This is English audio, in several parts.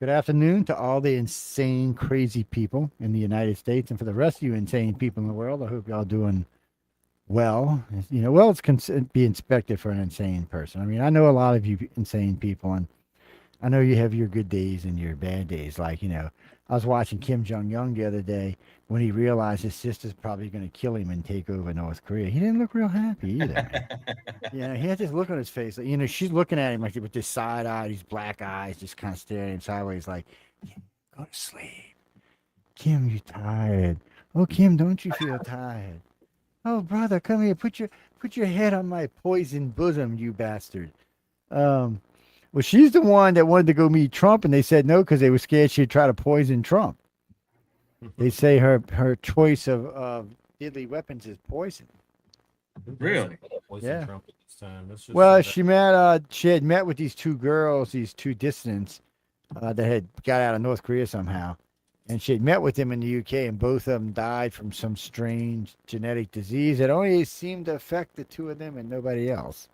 Good afternoon to all the insane, crazy people in the United States, and for the rest of you insane people in the world. I hope y'all doing well. Well, it's be inspected for an insane person. I mean, I know a lot of you insane people, and I know you have your good days and your bad days. I was watching Kim Jong Un the other day when he realized his sister's probably going to kill him and take over North Korea. He didn't look real happy either, man. He had this look on his face. She's looking at him like with this side eye, these black eyes, just kind of staring at him sideways, like, go to sleep. Kim, you tired. Oh, Kim, don't you feel tired? Oh, brother, come here. Put your head on my poisoned bosom, you bastard. Um, well, she's the one that wanted to go meet Trump, and they said no because they were scared she'd try to poison Trump. They say her choice of deadly weapons is poison. Really? Yeah. Trump at this time. Let's just Well, say that. she had met with these two girls, these two dissidents that had got out of North Korea somehow, and she had met with them in the UK, and both of them died from some strange genetic disease that only seemed to affect the two of them and nobody else.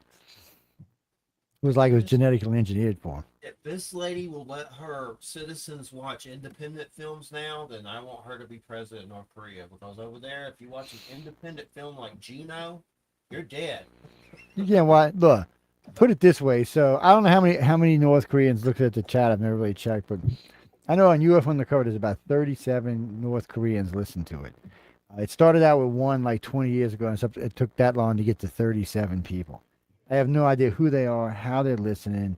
It was like it was genetically engineered for them. If this lady will let her citizens watch independent films now, then I want her to be president of North Korea. Because over there, if you watch an independent film like Gino, you're dead. You can't watch. Look, put it this way. So I don't know how many North Koreans looked at the chat. I've never really checked, but I know on UFO Undercover there's about 37 North Koreans listen to it. It started out with one like 20 years ago, and it took that long to get to 37 people. I have no idea who they are, how they're listening,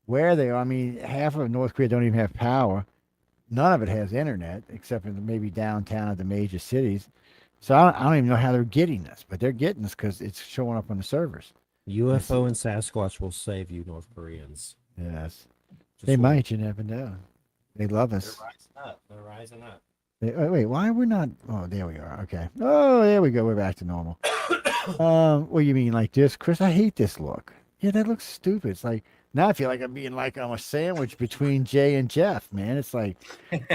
where they are. I mean, half of North Korea don't even have power. None of it has internet, except in maybe downtown at the major cities. So I don't even know how they're getting this, but they're getting this because it's showing up on the servers. UFO and Sasquatch will save you, North Koreans. Yes, Just they wait. might. You never know. They love They're us. rising up. They're rising up. Wait, why are we not? Oh, there we are. Okay. Oh, there we go. We're back to normal. What do you mean like this, Chris? I hate this look. Yeah, that looks stupid. It's like now I feel like I'm being like I'm a sandwich between Jay and Jeff, man. It's like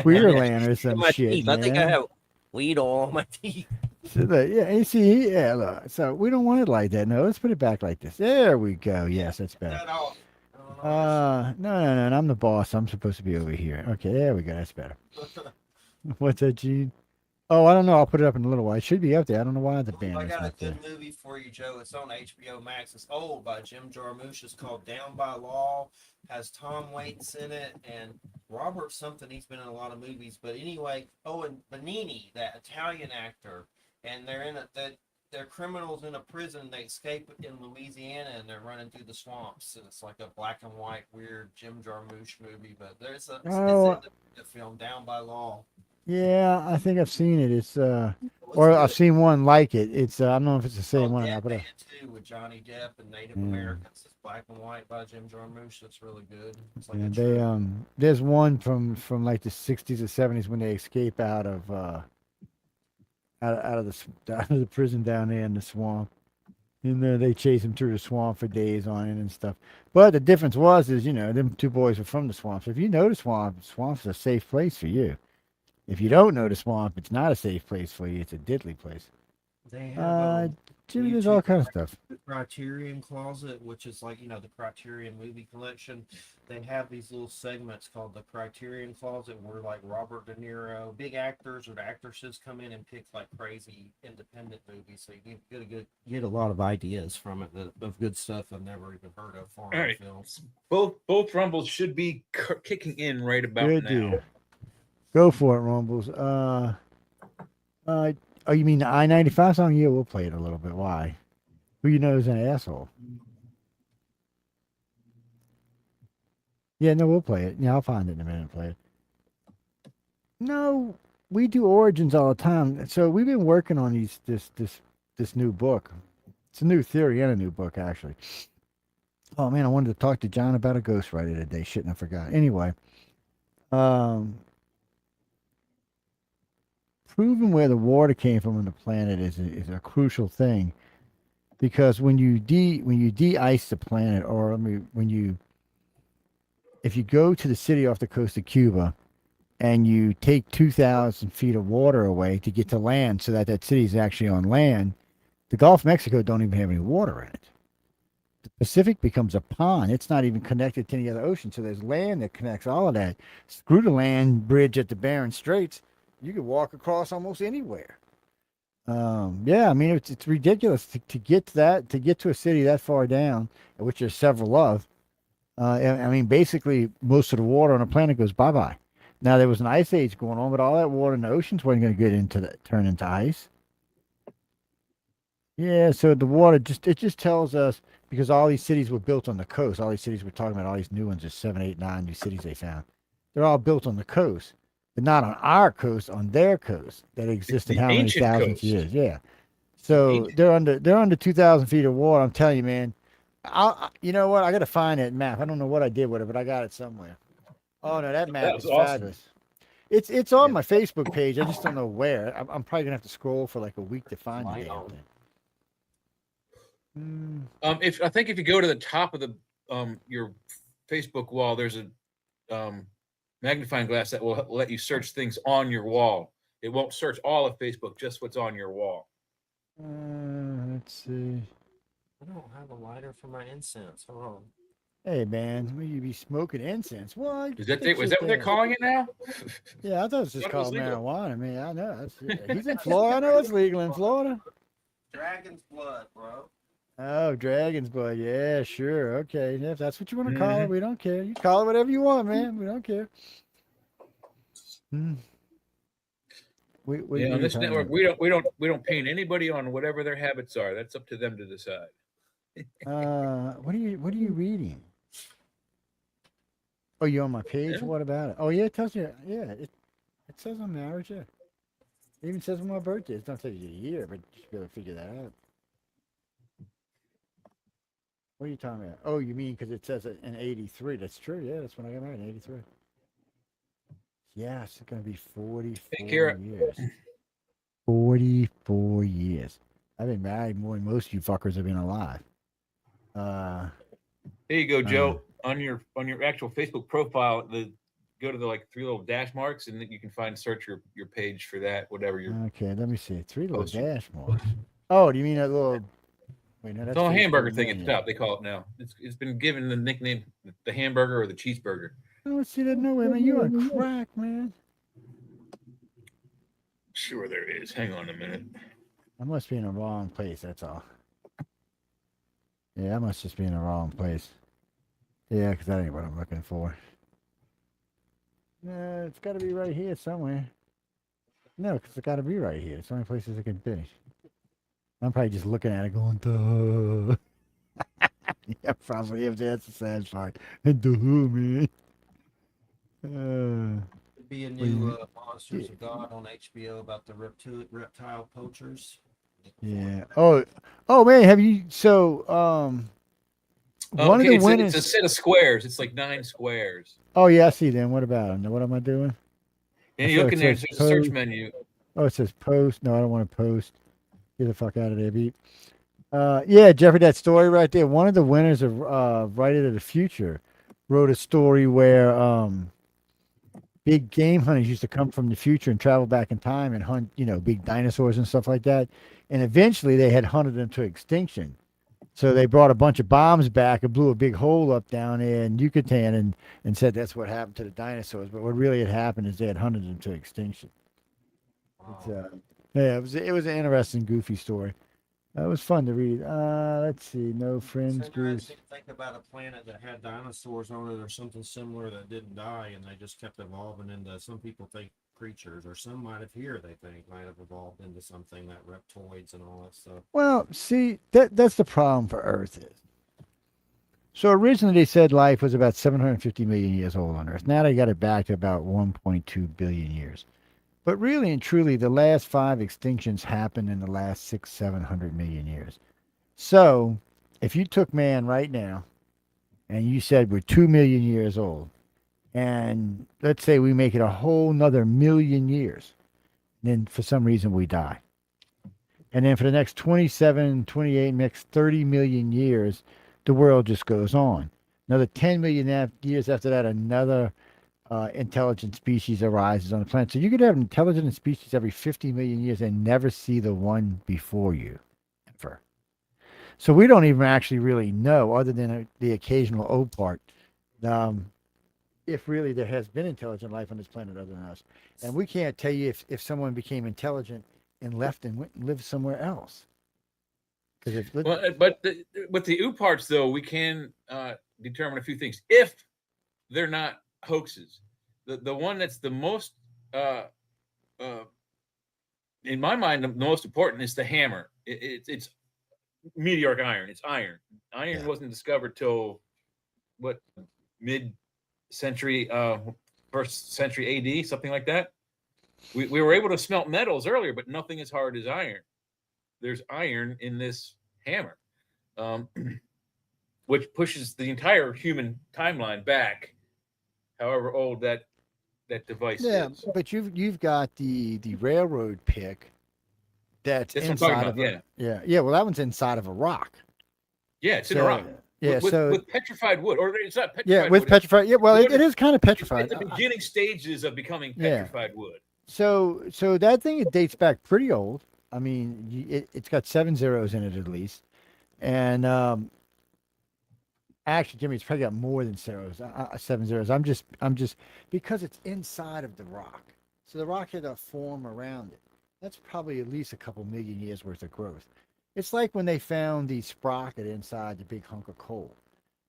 Queer Land or some my shit, teeth. I think I man. have weed all on my teeth. So yeah, you see, yeah, look. So we don't want it like that. No, let's put it back like this. There we go. Yes, that's better. That off. I don't know. No. I'm the boss. I'm supposed to be over here. Okay, there we go. That's better. What's that, Gene? Oh, I don't know. I'll put it up in a little while. It should be up there. I don't know why the I banner's got a not there. good movie for you, Joe. It's on HBO Max. It's old by Jim Jarmusch. It's called Down by Law. Has Tom Waits in it and Robert something. He's been in a lot of movies. But anyway, oh, and Benini, that Italian actor, and they're in that they're criminals in a prison. They escape in Louisiana and they're running through the swamps. And it's like a black and white weird Jim Jarmusch movie. But it's in Oh, the film Down by Law. yeah, I think I've seen it. It's What's or I've good? seen one like it. It's I don't know if it's the It's same called one or Dead not, but Man 2 with Johnny Depp and Native yeah, Americans. It's black and white by Jim Jarmusch. It's really good. It's like yeah. a They trip. there's one from like the 60s or 70s when they escape out of out of the prison down there in the swamp. And they chase him through the swamp for days on it and stuff. But the difference is them two boys were from the swamp. So if you know the swamp's a safe place for you. If you don't know the swamp, it's not a safe place for you. It's a deadly place. They have Uh, Jimmy, there's all YouTube kind of stuff. Criterion Closet, which is like the Criterion movie collection. They have these little segments called the Criterion Closet, where like Robert De Niro, big actors or actresses come in and pick like crazy independent movies. So you get a lot of ideas from it of good stuff I've never even heard of All foreign right. films. Both rumbles should be kicking in right about Good now. deal. Go for it, Rumbles. Oh, you mean the I-95 song? Yeah, we'll play it a little bit. Why? Who you know is an asshole? Yeah, no, we'll play it. Yeah, I'll find it in a minute and play it. No, we do origins all the time. So we've been working on this new book. It's a new theory and a new book actually. Oh man, I wanted to talk to John about a ghostwriter today. Shit, and I forgot. Anyway, um, proving where the water came from on the planet is a crucial thing because when you de-ice the planet, or when you if you go to the city off the coast of Cuba and you take 2,000 feet of water away to get to land, so that city is actually on land, the Gulf of Mexico don't even have any water in it. the Pacific becomes a pond. It's not even connected to any other ocean. So there's land that connects all of that. Screw the land bridge at the Bering Straits. You could walk across almost anywhere. Yeah, I mean it's ridiculous to get to that, to get to a city that far down, which there's several of. I mean, basically most of the water on the planet goes bye bye. Now there was an ice age going on, but all that water in the oceans wasn't going to get into that, turn into ice. Yeah, so the water just tells us, because all these cities were built on the coast. All these cities we're talking about, all these new ones, there's 7, 8, 9 new cities they found. They're all built on the coast, but not on our coast, on their coast that existed the how many ancient thousands of coast. years? Yeah. So Ancient. they're under 2,000 feet of water. I'm telling you, man. You know what? I got to find that map. I don't know what I did with it, but I got it somewhere. Oh no, that map That is was awesome. fabulous. It's on Yeah. my Facebook page. I just don't know where. I'm probably gonna have to scroll for like a week to find the Right damn on. thing. If I think if you go to the top of the your Facebook wall, there's a magnifying glass that will let you search things on your wall. It won't search all of Facebook, just what's on your wall. Let's see. I don't have a lighter for my incense. Hold on. Hey man, will you be smoking incense? What? Is that what they're calling it now? Yeah, I thought it was just Thought it was called legal. marijuana. I mean, I know. He's in Florida. I know it's legal in Florida. Dragon's blood, bro. Oh, dragon's blood. Yeah, sure. Okay. If that's what you want to call it, Mhm. we don't care. You call it whatever you want, man. We don't care. Hmm. Yeah, on this network, we don't paint anybody on whatever their habits are. That's up to them to decide. What are you reading? Oh, you on my page? Yeah. What about it? Oh yeah, it tells you. Yeah, it says on marriage. Yeah, it even says when my birthday is. It don't tell you the year, but you should be able to figure that out. What are you talking about? Oh, you mean because it says it in '83? That's true. Yeah, that's when I got married in '83. Yeah, it's gonna be 44 Kara. years. 44 years. I've been married more than most of you fuckers have been alive. There you go, Joe. On your actual Facebook profile, go to the like 3 little dash marks, and then you can search your page for that, whatever you're. Okay, let me see. 3 little Posting. dash marks. Oh, do you mean that little? Wait, no, that's It's a hamburger Facebook thing at the Mania. top. They call it now. It's been given the nickname the hamburger or the cheeseburger. I don't see that nowhere, man. You on crack, man. Sure, there is. Hang on a minute. I must be in the wrong place. That's all. Yeah, I must just be in the wrong place. Yeah, because that ain't what I'm looking for. No, it's got to be right here somewhere. No, because it's got to be right here. It's the only places it can be. I'm probably just looking at it going, duh. Yeah, probably. If that's the sad part. Duh, man. Could be a Well, new you- Monsters of God on HBO about the reptile poachers. Yeah. Oh, man. Have you? So, one of the it's winners. a set of squares. It's like 9 squares. Oh, yeah, I see them. What about them? What am I doing? And I you thought look it in there, said there's a search post. menu. Oh, it says post. No, I don't want to post. Get the fuck out of there, beat. Yeah, Jeffrey, that story right there. One of the winners of Writer of the Future wrote a story where big game hunters used to come from the future and travel back in time and hunt, big dinosaurs and stuff like that. And eventually they had hunted them to extinction. So they brought a bunch of bombs back and blew a big hole up down there in Yucatan and said that's what happened to the dinosaurs. But what really had happened is they had hunted them to extinction. It's, yeah, it was an interesting, goofy story. It was fun to read. Let's see. No friends, It's goose. interesting to think about a planet that had dinosaurs on it or something similar that didn't die and they just kept evolving into, some people think, creatures, or some might have here they think might have evolved into something, that reptoids and all that stuff. Well, see, that's the problem for Earth is. So originally they said life was about 750 million years old on Earth. Now they got it back to about 1.2 billion years. But really and truly, the last 5 extinctions happened in the last 700 million years. So if you took man right now and you said we're 2 million years old, and let's say we make it a whole nother million years, then for some reason we die. And then for the next 27, 28, next 30 million years, the world just goes on. Another 10 million years after that, another intelligent species arises on the planet. So you could have an intelligent species every 50 million years and never see the one before you, ever. So we don't even actually really know, other than the occasional O part, um, if really there has been intelligent life on this planet other than us. And we can't tell you if someone became intelligent and left and went and lived somewhere else. Because if Well, but with the U parts, though, we can determine a few things if they're not hoaxes. The one that's the most, uh, in my mind, the most important is the hammer. It's meteoric iron. It's iron. Iron Yeah. wasn't discovered till what, mid-century, first century AD, something like that. We were able to smelt metals earlier, but nothing as hard as iron. There's iron in this hammer, um, which pushes the entire human timeline back, however old that device yeah, is. but you've got the railroad pick that's That's what I'm talking inside about. of Yeah, yeah. Well, that one's inside of a rock. yeah, it's in a So, rock. yeah, with, so with petrified wood, or it's not petrified. yeah, with wood, petrified. Yeah, well, wood it is kind of it's petrified. at the beginning stages of becoming Yeah. petrified wood. So that thing, it dates back pretty old. I mean, it's got 7 zeros in it at least, and actually, Jimmy, it's probably got more than zeros, 7 zeros. I'm just because it's inside of the rock, so the rock had a form around it. That's probably at least a couple million years worth of growth. It's like when they found the sprocket inside the big hunk of coal.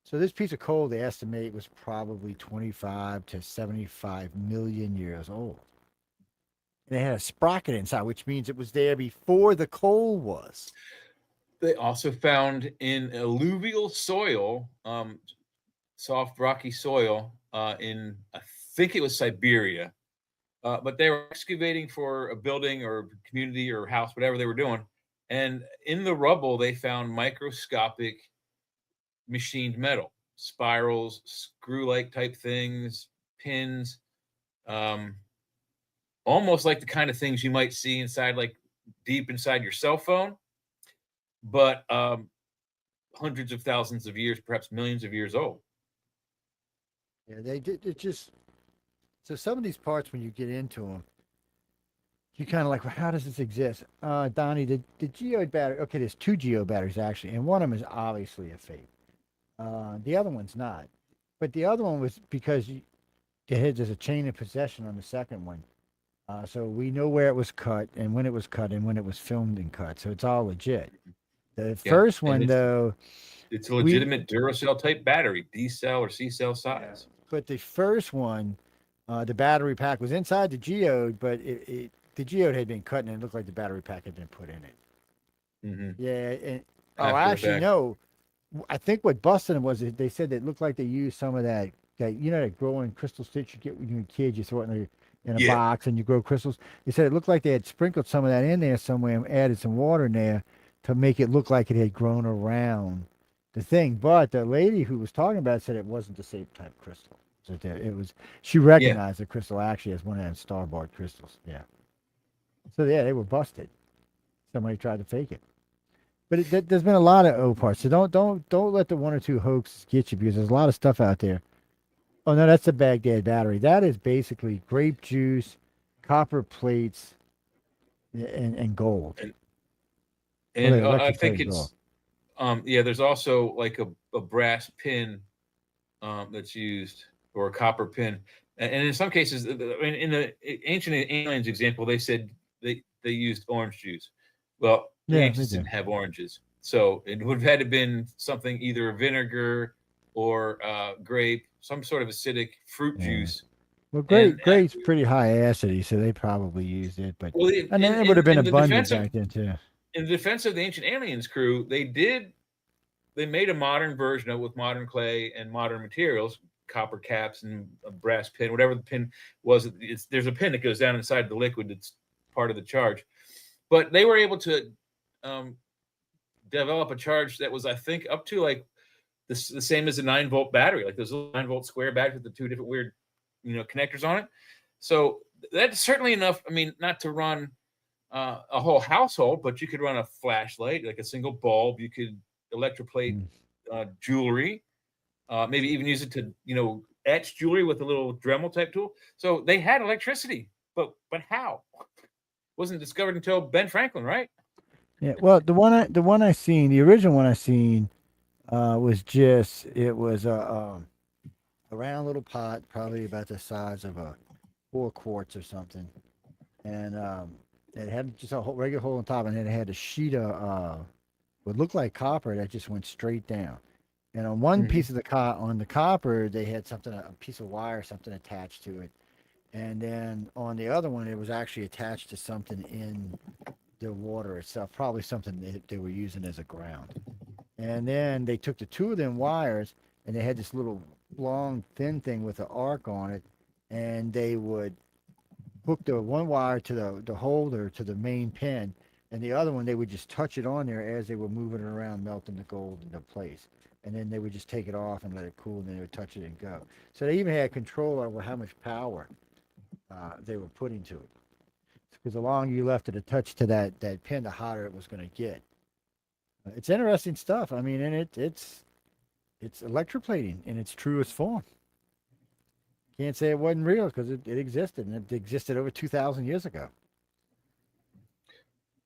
So this piece of coal, they estimate, was probably 25 to 75 million years old. And it had a sprocket inside, which means it was there before the coal was. They also found in alluvial soil, soft rocky soil, in I think it was Siberia, but they were excavating for a building or community or house, whatever they were doing, and in the rubble they found microscopic machined metal, spirals, screw-like type things, pins, um, almost like the kind of things you might see inside, like deep inside your cell phone, but hundreds of thousands of years, perhaps millions of years old. Yeah, they did. It just so some of these parts, when you get into them, you kind of like, well, how does this exist? Donnie, the geode battery. Okay, there's 2 geo batteries actually, and one of them is obviously a fake. The other one's not, but the other one was because there's a chain of possession on the second one. So we know where it was cut and when it was cut and when it was filmed and cut. So it's all legit. The Yeah, first and one, though, it's a legitimate Duracell type battery, D cell or C cell size. but the first one, the battery pack was inside the geode, but the geode had been cut and it looked like the battery pack had been put in it. Mm-hmm. Yeah, and After the actually fact. no, I think what busted them was that they said it looked like they used some of that that growing crystal stitch you get when you're a kid. You throw it in a Yeah. box and you grow crystals. They said it looked like they had sprinkled some of that in there somewhere and added some water in there to make it look like it had grown around the thing. But the lady who was talking about it said it wasn't the same type of crystal. So it was. She recognized the crystal actually as one of them starboard crystals. Yeah. So yeah, they were busted. Somebody tried to fake it. But there's been a lot of O parts. So don't let the 1 or 2 hoaxes get you, because there's a lot of stuff out there. Oh no, that's the Baghdad battery. That is basically grape juice, copper plates, and gold. And they I electroplated think gold. it's there's also like a brass pin that's used, or a copper pin. And in some cases, in the ancient aliens example, they said they used orange juice. Well, the Yeah, they ancients do. didn't have oranges, so it would have had to been something, either vinegar or grape, some sort of acidic fruit Yeah. juice. Well, And, grape's pretty high acidity, so they probably used it. But Well, and then it would have been in the abundant defense of back then too. in the defense of the ancient aliens crew, they made a modern version of it with modern clay and modern materials, copper caps and a brass pin, whatever the pin was. There's a pin that goes down inside the liquid that's part of the charge. But they were able to develop a charge that was, I think, up to like the same as a 9-volt battery, like those little 9-volt square batteries with the 2 different weird, connectors on it. So that's certainly enough. I mean, not to run a whole household, but you could run a flashlight, like a single bulb. You could electroplate jewelry, maybe even use it to etch jewelry with a little Dremel type tool. So they had electricity, but how? Wasn't discovered until Ben Franklin, right? Yeah, well, the one I seen, the original one I seen, was just it was a round little pot, probably about the size of a 4 quarts or something, and it had just a regular hole on top, and then it had a sheet of what looked like copper that just went straight down. And on one Mhm. piece of the on the copper, they had something, a piece of wire, something attached to it, and then on the other one, it was actually attached to something in the water itself, probably something they were using as a ground. And then they took the two of them wires, and they had this little long, thin thing with an arc on it, and they would hook the one wire to the holder to the main pin, and the other one they would just touch it on there as they were moving it around, melting the gold into place. And then they would just take it off and let it cool, and then they would touch it and go. So they even had control over how much power they were putting to it. Because the longer you left it attached to that pin, the hotter it was going to get. It's interesting stuff. I mean, and it's electroplating in its truest form. Can't say it wasn't real because it existed, and it existed over 2,000 years ago.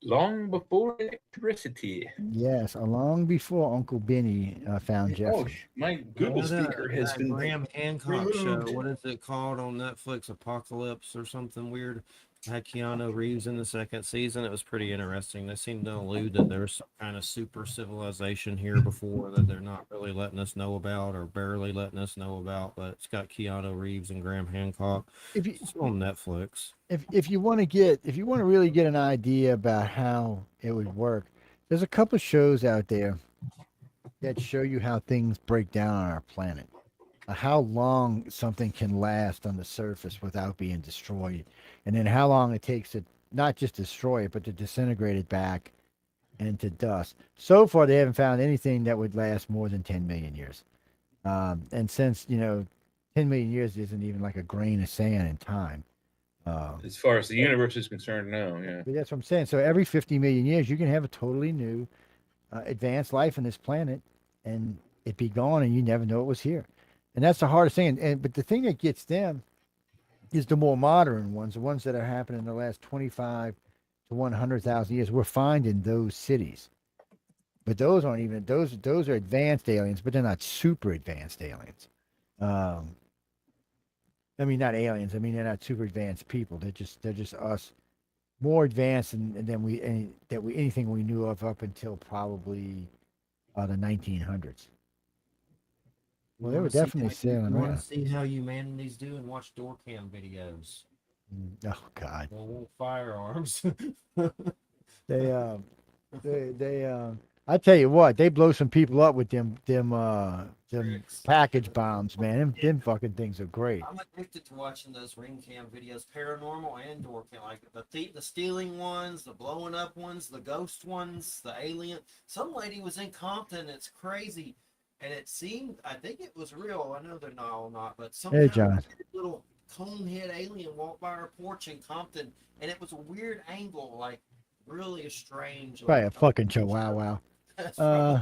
Long before electricity. Yes, long before Uncle Benny found Oh, Jeffrey. my Google What, speaker has that been Graham Hancock show. removed. What is it called on Netflix? Apocalypse or something weird. Had Keanu Reeves in the second season. It was pretty interesting. They seem to allude that there's some kind of super civilization here before that they're not really letting us know about or barely letting us know about. But it's got Keanu Reeves and Graham Hancock. If you It's on Netflix. if you want to get if you want to really get an idea about how it would work, there's a couple of shows out there that show you how things break down on our planet. How long something can last on the surface without being destroyed, and then how long it takes to not just destroy it, but to disintegrate it back into dust. So far, they haven't found anything that would last more than 10 million years. And since, 10 million years isn't even like a grain of sand in time. As far as the universe is concerned, no, yeah. But that's what I'm saying. So every 50 million years, you can have a totally new, advanced life on this planet, and it be gone, and you never know it was here. And that's the hardest thing. And but the thing that gets them is the more modern ones, the ones that are happening in the last 25 to 100,000 years. We're finding those cities, but those aren't even those. Those are advanced aliens, but they're not super advanced aliens. Um, I mean, not aliens. I mean, they're not super advanced people. They're just us more advanced than anything we knew of up until probably the 1900s. Well, they were definitely sailing You want around. to see how humanity's doing? Watch door cam videos. Oh God, Well, won't firearms. they I tell you what, they blow some people up with them Tricks. package bombs, man. Them fucking things are great. I'm addicted to watching those ring cam videos, paranormal and door cam, like the stealing ones, the blowing up ones, the ghost ones, the alien. Some lady was in Compton. It's crazy, and it seemed I think it was real. I know they're not all not, but somehow Hey, John. a little cone head alien walked by our porch in Compton, and it was a weird angle, like really a strange. Probably a Like, fucking chihuahua. that's Uh,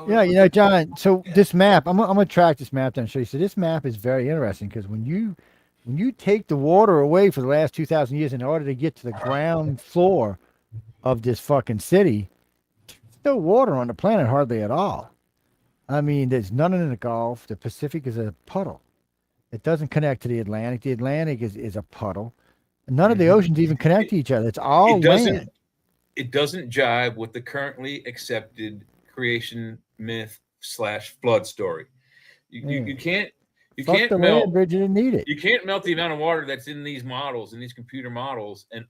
no, yeah, John. So this map, I'm gonna track this map down and show you. So this map is very interesting because when you take the water away for the last 2,000 years in order to get to the ground floor of this fucking city, there's no water on the planet hardly at all. I mean, there's none in the Gulf. The Pacific is a puddle. It doesn't connect to the Atlantic. The Atlantic is a puddle. None of the Mhm. oceans even connect to each other. It's all It doesn't land. it doesn't jive with the currently accepted creation myth / flood story. You can't you Fuck can't the melt land bridge. You didn't need it. you can't melt the amount of water that's in these models, in these computer models, and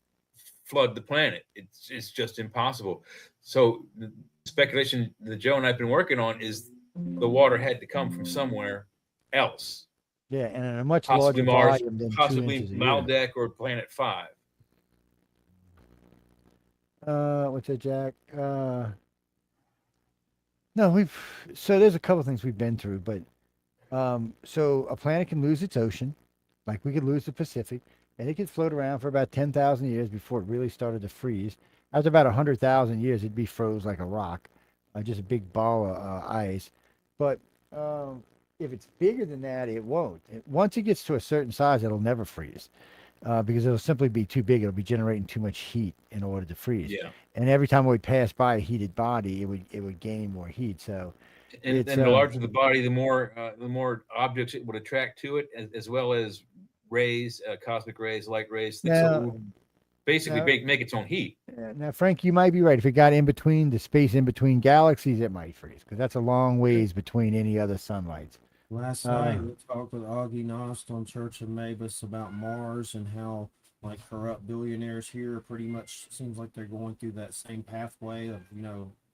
flood the planet. It's just impossible. So the speculation that Joe and I've been working on is the water had to come from somewhere else, Yeah, and in a much possibly larger Mars, volume than 2 possibly inches a year. Maldek or Planet 5. What's that, Jack? No, so there's a couple things we've been through, but so a planet can lose its ocean, like we could lose the Pacific, and it could float around for about 10,000 years before it really started to freeze. After about 100,000 years, it'd be froze like a rock, just a big ball of ice. But if it's bigger than that, it won't. Once it gets to a certain size, it'll never freeze. because it'll simply be too big. It'll be generating too much heat in order to freeze. Yeah. And every time we pass by a heated body, it would gain more heat. So And it's the larger the body, the more objects it would attract to it, as well as rays, cosmic rays, light rays. So it Now- would basically now- make its own heat. now, Frank, you might be right. If it got in between the space in between galaxies, it might freeze because that's a long ways between any other sunlights. Last Uh, night we talked with Augie Nost on Church of Mavis about Mars and how like corrupt billionaires here pretty much seems like they're going through that same pathway of,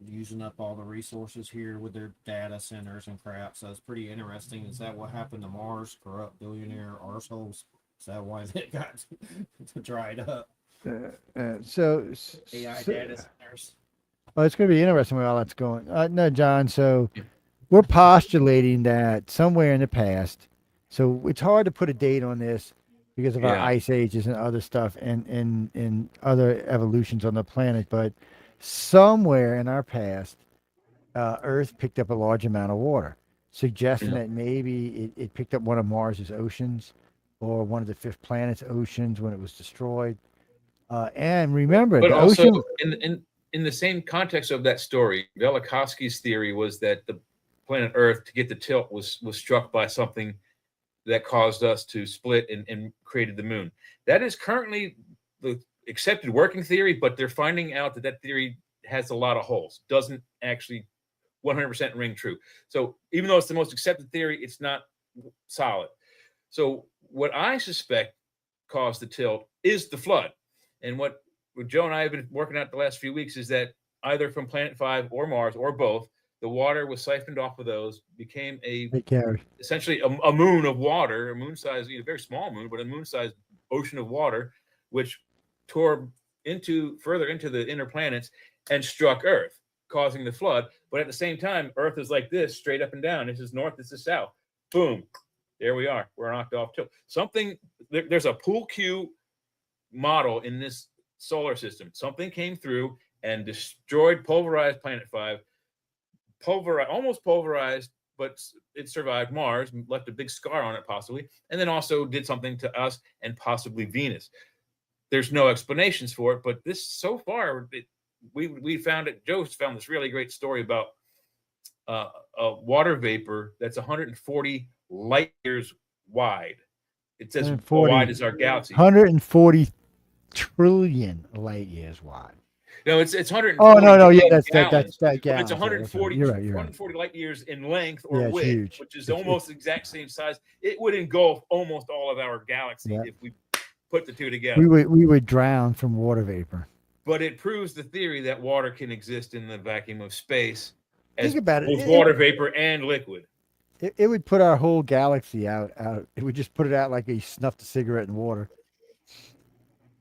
using up all the resources here with their data centers and crap. So it's pretty interesting. Is that what happened to Mars? Corrupt billionaire arseholes? Is that why they got dried up? So AI so- data centers. well, it's going to be interesting where all that's going. No, John. So we're postulating that somewhere in the past. So it's hard to put a date on this because of our Yeah. ice ages and other stuff and other evolutions on the planet. But somewhere in our past, Earth picked up a large amount of water, suggesting Yeah. that maybe it picked up one of Mars's oceans or one of the fifth planet's oceans when it was destroyed. And remember, But the also, ocean. in the same context of that story, Velikovsky's theory was that the planet Earth, to get the tilt, was struck by something that caused us to split and created the moon. That is currently the accepted working theory, but they're finding out that theory has a lot of holes. Doesn't actually 100% ring true. So even though it's the most accepted theory, it's not solid. So what I suspect caused the tilt is the flood. And what Joe and I have been working out the last few weeks is that either from Planet 5 or Mars or both, the water was siphoned off of those, became Hey, Gary. essentially a moon of water, a moon-sized, a very small moon, but a moon-sized ocean of water, which tore further into the inner planets and struck Earth, causing the flood. But at the same time, Earth is like this, straight up and down. This is north, this is south. Boom. There we are. We're knocked off tilt. There's a pool cue model in this solar system. Something came through and destroyed, pulverized Planet 5, almost pulverized, but it survived Mars, left a big scar on it possibly, and then also did something to us and possibly Venus. There's no explanations for it, but this so far, we found it. Joe found this really great story about a water vapor that's 140 light years wide. It says how 140 wide is our galaxy? 140 trillion light years wide. No, it's 140. Oh no, yeah, gallons, that's that but gallons. it's Yeah, 140. You're right. 140 light years in length or Yeah, it's width, huge. which is It's- almost the exact same size. It would engulf almost all of our galaxy Yeah. if we put the two together. We would drown from water vapor. But it proves the theory that water can exist in the vacuum of space as Think about it. both water vapor and liquid. It would put our whole galaxy out. It would just put it out like he snuffed a cigarette in water.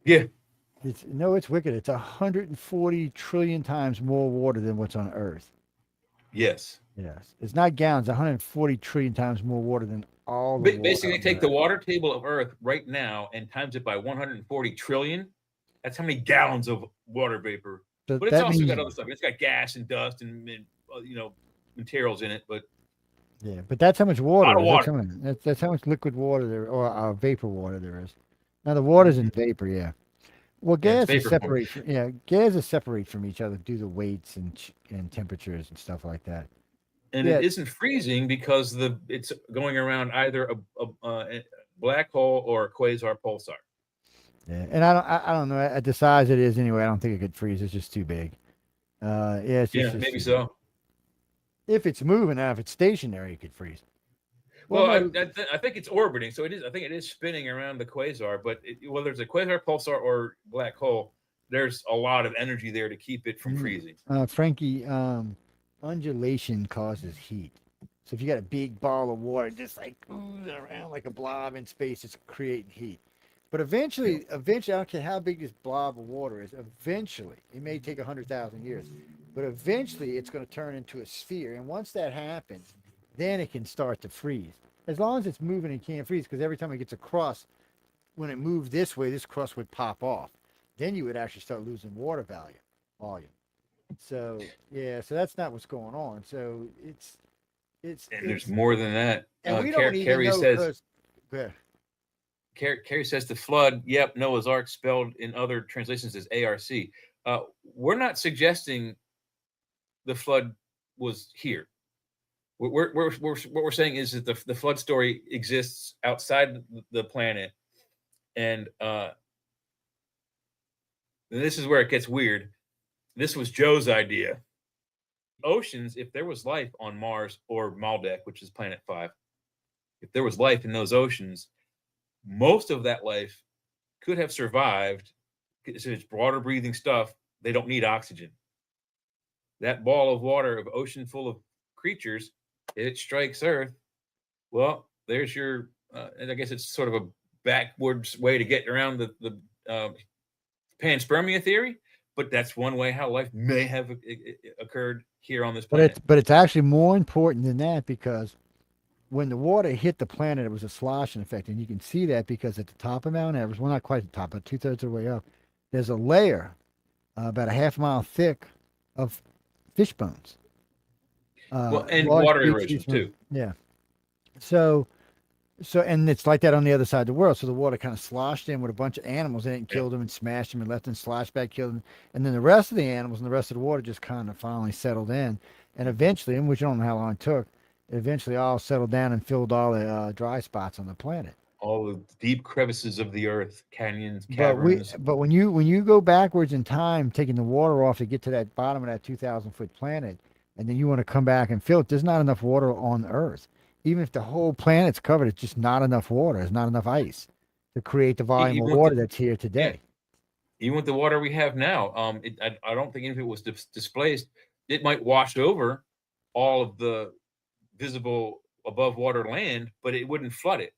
Yeah. It's wicked. It's 140 trillion times more water than what's on Earth. Yes. Yes, it's not gallons. 140 trillion times more water than all. The Basically, water take on the Earth. water table of Earth right now and times it by 140 trillion. That's how many gallons of water vapor. So But it's that also means- got other stuff. It's got gas and dust and materials in it. But Yeah, but that's how much water. Lot of is. water. That's how much liquid water there, or vapor water there is. Now the water's in vapor, yeah. Well, Yeah, it's gases vapor form. separate. Yeah, gases separate from each other due to weights and temperatures and stuff like that. and Yeah. it isn't freezing because it's going around either a black hole or a quasar pulsar. Yeah, and I don't know at the size it is anyway. I don't think it could freeze. It's just too big. Yeah, it's Yeah, just maybe too so. big. If it's moving, now if it's stationary, it could freeze. Well, no, I think it's orbiting, so it is. I think it is spinning around the quasar. But whether it's a quasar pulsar or black hole, there's a lot of energy there to keep it from Mm. freezing. Frankie, undulation causes heat. So if you got a big ball of water just like moving around like a blob in space, it's creating heat. But eventually, I don't care how big this blob of water is. Eventually, it may take 100,000 years, but eventually, it's going to turn into a sphere. And once that happens, then it can start to freeze. As long as it's moving, it can't freeze because every time it gets across, when it moved this way, this crust would pop off. Then you would actually start losing water volume. So yeah, so that's not what's going on. So it's And there's more than that. and we don't even Carrie know says 'cause- Go ahead. Carrie says the flood. Yep, Noah's Ark spelled in other translations as ARC. We're not suggesting the flood was here. What we're saying is that the flood story exists outside the planet, and this is where it gets weird. This was Joe's idea. Oceans, if there was life on Mars or Maldek, which is planet 5, if there was life in those oceans, most of that life could have survived. So it's water breathing stuff. They don't need oxygen. That ball of water of ocean full of creatures, it strikes Earth. Well, there's your, and I guess it's sort of a backwards way to get around the panspermia theory, but that's one way how life may have occurred here on this planet. But it's actually more important than that, because when the water hit the planet, it was a sloshing effect, and you can see that because at the top of Mount Everest, well, not quite the top, but 2/3 of the way up, there's a layer about a half mile thick of fish bones. Well, and large water deep erosion fish bones. too. Yeah. So, and it's like that on the other side of the world. So the water kind of sloshed in with a bunch of animals in it and killed them and smashed them and left them slosh back, killed them. And then the rest of the animals and the rest of the water just kind of finally settled in. And eventually, and which I don't know how long it took, it eventually all settled down and filled all the dry spots on the planet. All the deep crevices of the earth, canyons, caverns. But when you go backwards in time, taking the water off to get to that bottom of that 2,000-foot planet, and then you want to come back and fill it, there's not enough water on Earth. Even if the whole planet's covered, it's just not enough water. There's not enough ice to create the volume of water that's here today. Even with the water we have now, I don't think if it was displaced, it might wash over all of the visible above water land, but it wouldn't flood it.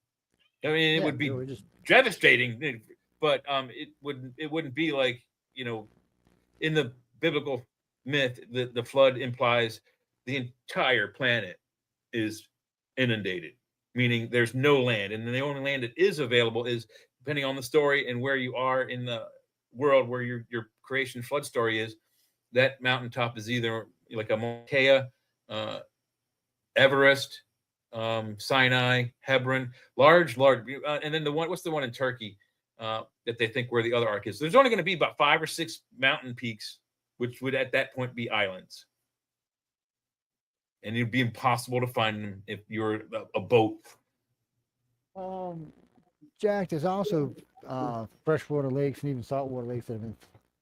I mean, it would be devastating, but it wouldn't be like, in the biblical myth, the flood implies the entire planet is inundated, meaning there's no land, and the only land that is available is, depending on the story and where you are in the world where your creation flood story is, that mountaintop is either like a Mauna Kea, Everest, Sinai, Hebron, large, and then what's the one in Turkey that they think where the other ark is? There's only going to be about 5 or 6 mountain peaks, which would at that point be islands, and it'd be impossible to find them if you're a boat. Jack, there's also freshwater lakes and even saltwater lakes that have been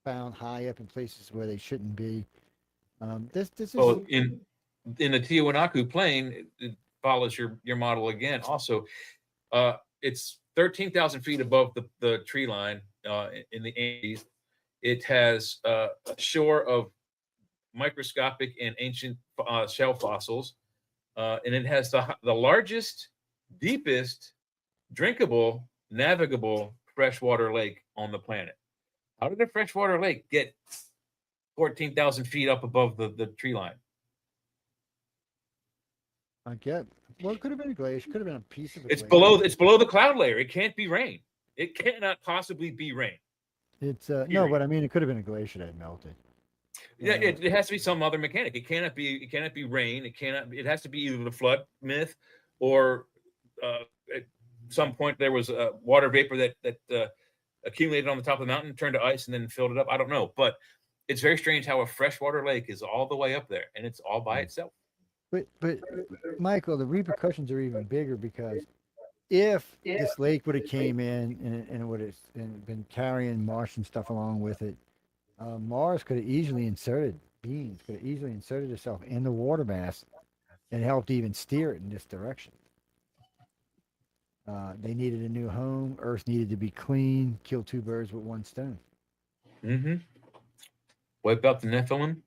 found high up in places where they shouldn't be. This is in the Tiwanaku Plain, it follows your model again. Also, it's 13,000 feet above the tree line in the Andes. It has a shore of microscopic and ancient shell fossils, and it has the largest, deepest, drinkable, navigable freshwater lake on the planet. How did a freshwater lake get 14,000 feet up above the tree line? I get. Well, it could have been a glacier. Could have been a piece of it. It's below the cloud layer. It can't be rain. It cannot possibly be rain. It's no, but I mean, it could have been a glacier that melted. Yeah, it has to be some other mechanic. It cannot be rain. It has to be either the flood myth, or at some point there was water vapor that accumulated on the top of the mountain, turned to ice, and then filled it up. I don't know, but it's very strange how a freshwater lake is all the way up there and it's all by itself. But Michael, the repercussions are even bigger, because if this lake would have came in and it would have been carrying Martian stuff along with it, Mars could have easily inserted itself in the water mass and helped even steer it in this direction. They needed a new home. Earth needed to be clean. Kill 2 birds with 1 stone. Mm-hmm. Wipe out the Nephilim.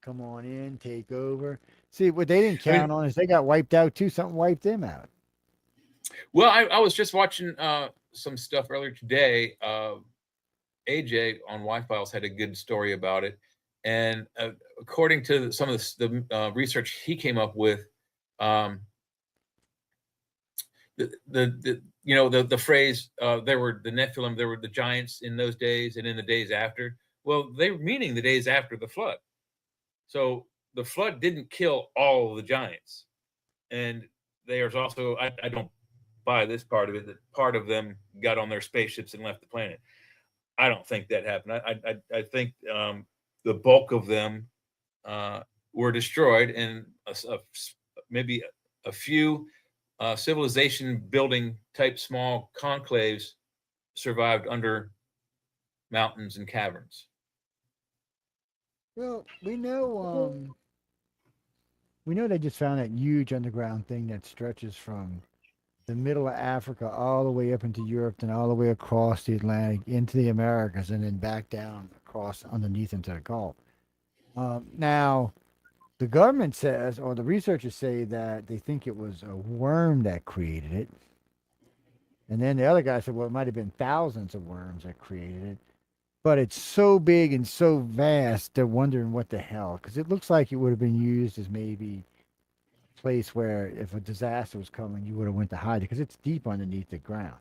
Come on in, take over. See, what they didn't count on is they got wiped out too. Something wiped them out. Well, I was just watching some stuff earlier today. AJ on Y-Files had a good story about it, and according to some of the research he came up with, the phrase there were the Nephilim, there were the giants in those days and in the days after. Well, they were meaning the days after the flood. So the flood didn't kill all of the giants, and there's also I don't buy this part of it, that part of them got on their spaceships and left the planet. I don't think that happened. I think the bulk of them were destroyed, and maybe a few civilization building type small conclaves survived under mountains and caverns. Well, we know they just found that huge underground thing that stretches from the middle of Africa all the way up into Europe and all the way across the Atlantic into the Americas and then back down across underneath into the Gulf. Now, the government says, or the researchers say that they think it was a worm that created it. And then the other guy said, well, it might have been thousands of worms that created it. But it's so big and so vast, they're wondering what the hell. Because it looks like it would have been used as maybe a place where if a disaster was coming, you would have went to hide it. Because it's deep underneath the ground.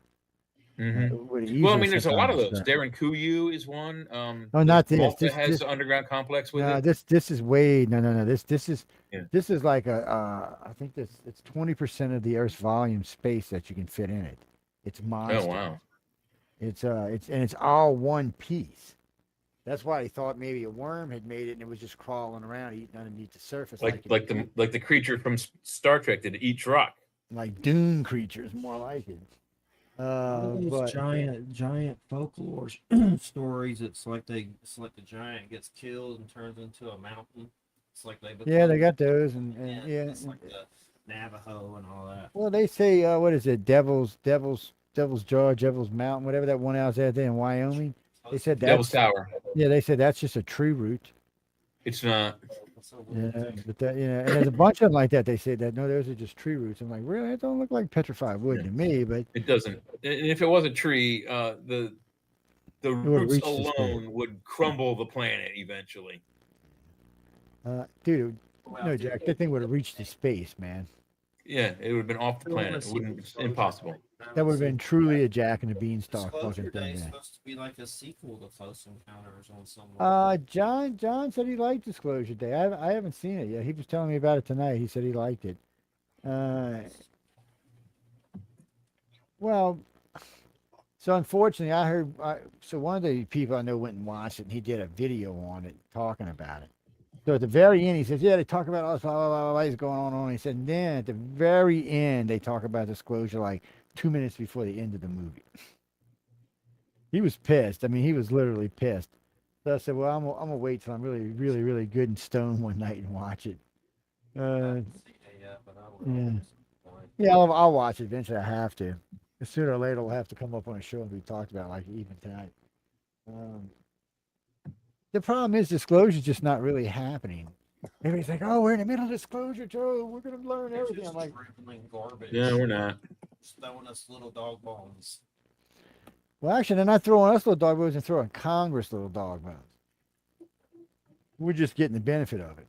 Mhm. It would have Well, I easily mean, there's a slipped lot down of the those. ground. Darren Kuyu is one. Oh, not this. Malta has This an underground complex with no, it. this is way no. Yeah. This is like I think it's 20% of the Earth's volume space that you can fit in it. It's monster. Oh wow! It's all one piece. That's why he thought maybe a worm had made it and it was just crawling around eating underneath the surface Like it- the creature from Star Trek that eats rock. like dune creatures, more like it. Those But giant folklore stories. It's like the giant gets killed and turns into a mountain. It's like they yeah, they become- got those and yeah. It's like the Navajo and all that. Well, they say what is it? Devil's Jaw, Devil's Mountain, whatever that one out there in Wyoming. They said Devil's that's Tower. yeah. They said that's just a tree root. It's not. That's a weird Yeah, thing. but that and there's a bunch of them like that. They say that no, those are just tree roots. I'm like, really? It don't look like petrified wood to me, but It doesn't. And if it was a tree, the would've roots reached the space. alone would crumble the planet eventually. dude, Well, no, dude, Jack, that thing would have reached the space, man. Yeah, it would have been off the planet. It wouldn't. It's impossible. That would have been truly a Jack and the Beanstalk Disclosure fucking Day thing. is There. supposed to be like a sequel to Close Encounters on some level. John said he liked Disclosure Day. I haven't seen it yet. He was telling me about it tonight. He said he liked it. Well, so unfortunately, I heard. So one of the people I know went and watched it, and he did a video on it talking about it. So at the very end, he says, "Yeah, they talk about all this blah blah blah, blah is going on." He said, and then at the very end, they talk about Disclosure like 2 minutes before the end of the movie. He was pissed. I mean, he was literally pissed. So I said, "Well, I'm gonna wait till I'm really, really, really good and stoned one night and watch it." I haven't seen it yet, but I will yeah. at some point. Yeah, I'll watch it eventually. I have to. Sooner or later, it'll have to come up on a show and be talked about, like even tonight. The problem is Disclosure's just not really happening. Everybody's like, "Oh, we're in the middle of Disclosure, Joe. We're gonna learn They're everything." just I'm like, dribbling garbage. Yeah, we're not. Just throwing us little dog bones. "Well, actually, they're not throwing us little dog bones; they're throwing Congress little dog bones. We're just getting the benefit of it,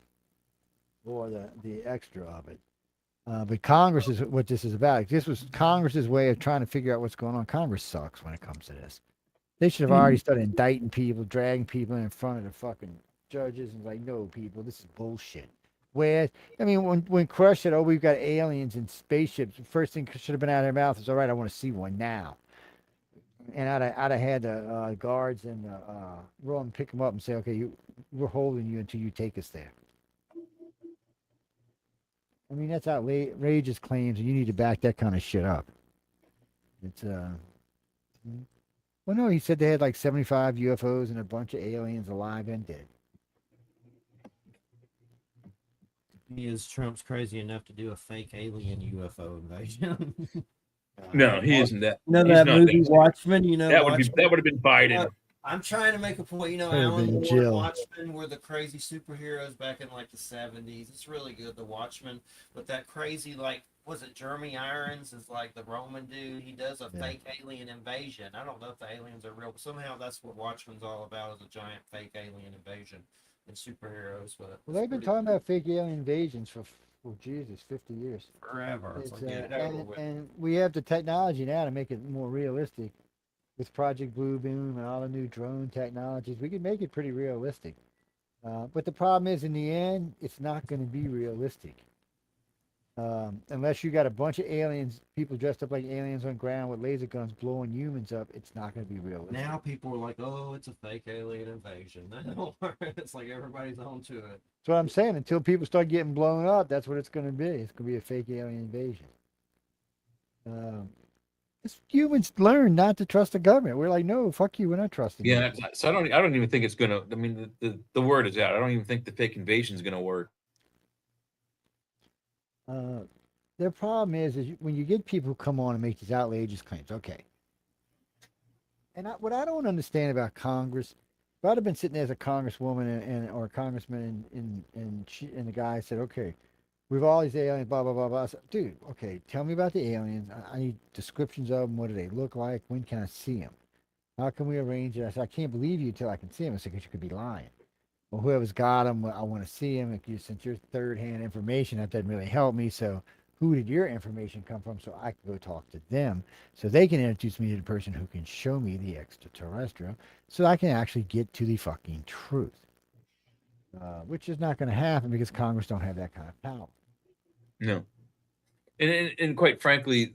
or the extra of it." But Congress is what this is about. This was Congress's way of trying to figure out what's going on. Congress sucks when it comes to this. They should have already started indicting people, dragging people in front of the fucking judges, and like, no, people, this is bullshit. Where I mean, when Crush said, "Oh, we've got aliens and spaceships," the first thing should have been out of their mouth is, "All right, I want to see one now." And I'd have had the guards and roll and pick them up and say, "Okay, we're holding you until you take us there." I mean, that's outrageous claims, and you need to back that kind of shit up. It's well, no, he said they had like 75 UFOs and a bunch of aliens alive and dead. Is Trump's crazy enough to do a fake alien UFO invasion? No, he isn't that. You know he's that not movie that- Watchmen? You know That would Watchmen? have been Biden. I'm trying to make a point. You know, Could've Alan been Moore, Jill. Watchmen were the crazy superheroes back in like the 70s. It's really good, the Watchmen. But that crazy, like, was it Jeremy Irons is like the Roman dude? He does a Yeah. fake alien invasion. I don't know if the aliens are real, but somehow that's what Watchmen's all about, is a giant fake alien invasion and superheroes. But Well, they've been talking about fake alien invasions for Jesus, 50 years. Forever. It's It's, like, get it over with. and we have the technology now to make it more realistic. With Project Blue Boom and all the new drone technologies, we can make it pretty realistic. But the problem is, in the end, it's not going to be realistic. Unless you got a bunch of aliens, people dressed up like aliens on ground with laser guns blowing humans up, it's not going to be realistic. Now people are like, oh, it's a fake alien invasion. It's like everybody's on to it. That's what I'm saying. Until people start getting blown up, that's what it's going to be. It's going to be a fake alien invasion. Humans learn not to trust the government. We're like, no, fuck you. We're not trusting you. Yeah, so I don't even think it's gonna. I mean, the word is out. I don't even think the fake invasion is gonna work. Their problem is when you get people who come on and make these outrageous claims. Okay. And what I don't understand about Congress, if I'd have been sitting there as a congresswoman or a congressman, and the guy said, okay, we've all these aliens, blah blah blah blah. I said, dude, okay, tell me about the aliens. I need descriptions of them. What do they look like? When can I see them? How can we arrange it? I said, I can't believe you until I can see them. I said, because you could be lying. Well, whoever's got them, I want to see them. Since you're third-hand information, that doesn't really help me. So who did your information come from so I can go talk to them so they can introduce me to the person who can show me the extraterrestrial so I can actually get to the fucking truth, which is not going to happen because Congress don't have that kind of power. No, and quite frankly,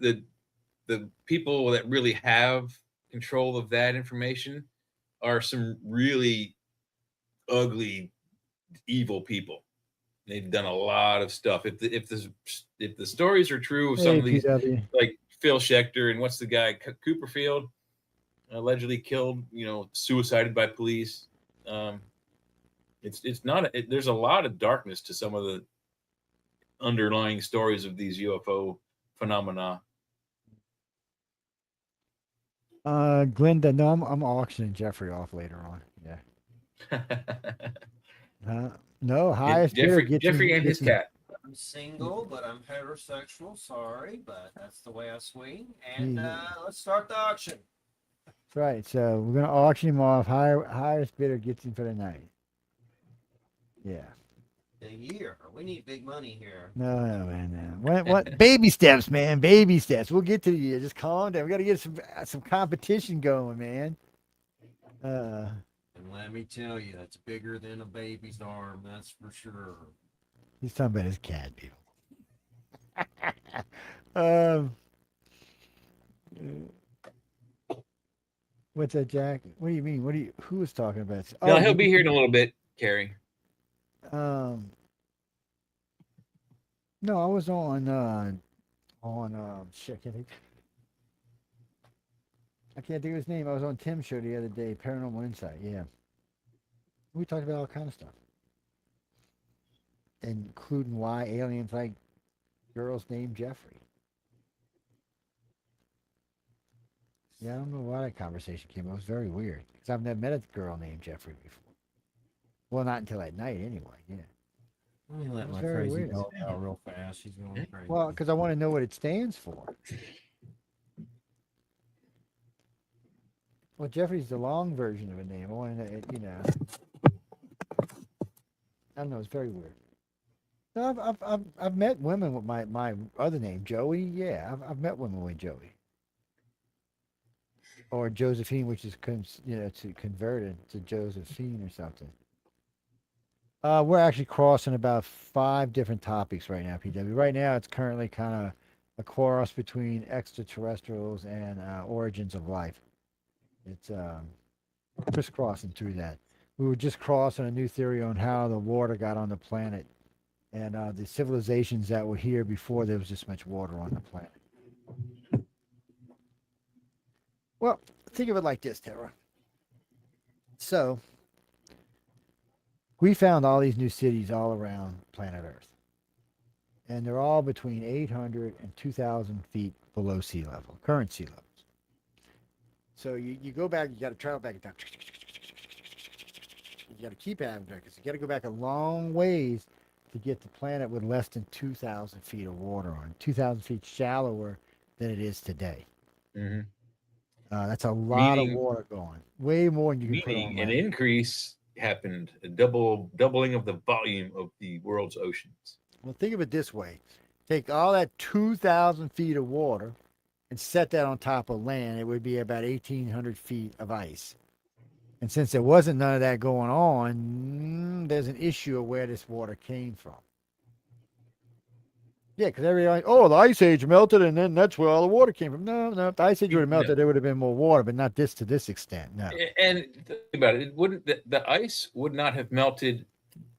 the people that really have control of that information are some really ugly, evil people. They've done a lot of stuff. If the stories are true of some of these, PW. like Phil Schechter and what's the guy Cooperfield, allegedly killed, suicided by police. It's not. There's a lot of darkness to some of the underlying stories of these UFO phenomena. Glenda, no, I'm auctioning Jeffrey off later on. Yeah. No, highest bidder Jeffrey and his cat. I'm single, but I'm heterosexual. Sorry, but that's the way I swing. And let's start the auction. That's right. So we're gonna auction him off. Highest bidder gets him for the night. Yeah. A year. We need big money here. No, man. No. What? Baby steps, man. Baby steps. We'll get to the year. Just calm down. We got to get some competition going, man. And let me tell you, that's bigger than a baby's arm. That's for sure. He's talking about his cat, people. What's that, Jack? What do you mean? Who was talking about? No, he'll be here in a little bit, Carrie. No, I was on shit. I can't think of his name. I was on Tim's show the other day, Paranormal Insight. Yeah, we talked about all kind of stuff, including why aliens like girls named Jeffrey. Yeah, I don't know why that conversation came. It was very weird because I've never met a girl named Jeffrey before. Well, not until that night, anyway. Yeah. Let me let That's my very crazy weird. dog out real fast. She's going crazy. Well, because I want to know what it stands for. Well, Jeffrey's the long version of a name. I want to know, I don't know. It's very weird. No, I've met women with my other name, Joey. Yeah, I've met women with Joey. Or Josephine, which is to converted to Josephine or something. We're actually crossing about 5 different topics right now, PW. Right now, it's currently kind of a cross between extraterrestrials and origins of life. It's crisscrossing through that. We were just crossing a new theory on how the water got on the planet and the civilizations that were here before there was this much water on the planet. Well, think of it like this, Tara. So, we found all these new cities all around planet Earth. And they're all between 800 and 2,000 feet below sea level, current sea levels. So you go back, you got to travel back in time. You got to keep having that because you got to go back a long ways to get the planet with less than 2,000 feet of water on it, 2,000 feet shallower than it is today. Mm-hmm. That's a lot of water going. Way more than you can put on Meaning land. an increase happened, a doubling of the volume of the world's oceans. Well, think of it this way. Take all that 2,000 feet of water and set that on top of land. It would be about 1,800 feet of ice. And since there wasn't none of that going on, there's an issue of where this water came from. Yeah, because everybody, oh, the ice age melted, and then that's where all the water came from. No, no, if the ice age would have No. melted, there would have been more water, but not this to this extent. No. And think about it, it wouldn't the ice would not have melted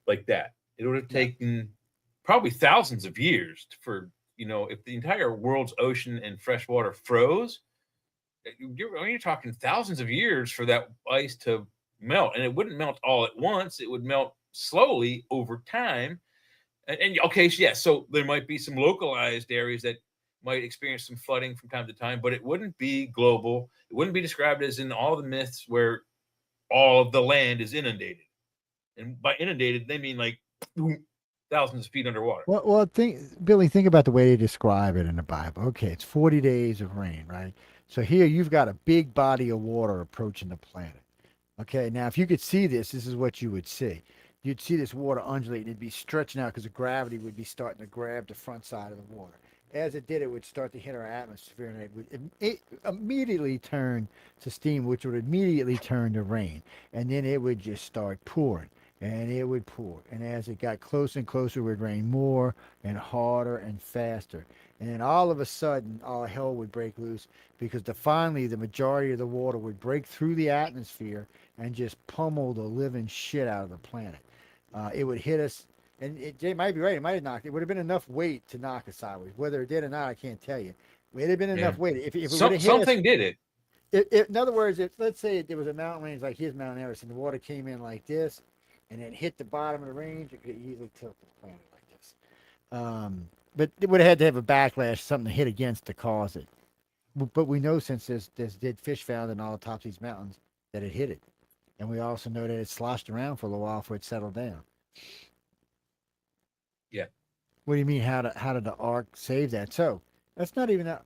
like that. It would have No. taken probably thousands of years for, if the entire world's ocean and fresh water froze, you're talking thousands of years for that ice to melt, and it wouldn't melt all at once. It would melt slowly over time. And okay, so yeah, so there might be some localized areas that might experience some flooding from time to time, but it wouldn't be global. It wouldn't be described as in all the myths where all of the land is inundated. And by inundated, they mean like thousands of feet underwater. Well, Billy, think about the way they describe it in the Bible. Okay, it's 40 days of rain, right? So here you've got a big body of water approaching the planet. Okay, now if you could see this is what you would see. You'd see this water undulating. It'd be stretching out because the gravity would be starting to grab the front side of the water. As it did, it would start to hit our atmosphere, and it immediately turn to steam, which would immediately turn to rain. And then it would just start pouring, and it would pour. And as it got closer and closer, it would rain more and harder and faster. And then all of a sudden, all hell would break loose because finally the majority of the water would break through the atmosphere and just pummel the living shit out of the planet. It would hit us, and Jay might be right. It might have knocked. It would have been enough weight to knock us sideways. Whether it did or not, I can't tell you. It had been enough weight. If it would have hit Something us, did it. in other words, if let's say there was a mountain range like here's Mount Everest, and the water came in like this, and then hit the bottom of the range, it could easily tilt the planet like this. But it would have had to have a backlash, something to hit against to cause it. But we know since there's dead fish found in all the tops of these mountains that it hit it. And we also know that it sloshed around for a little while before it settled down. Yeah. What do you mean? How did the ark save that? So that's not even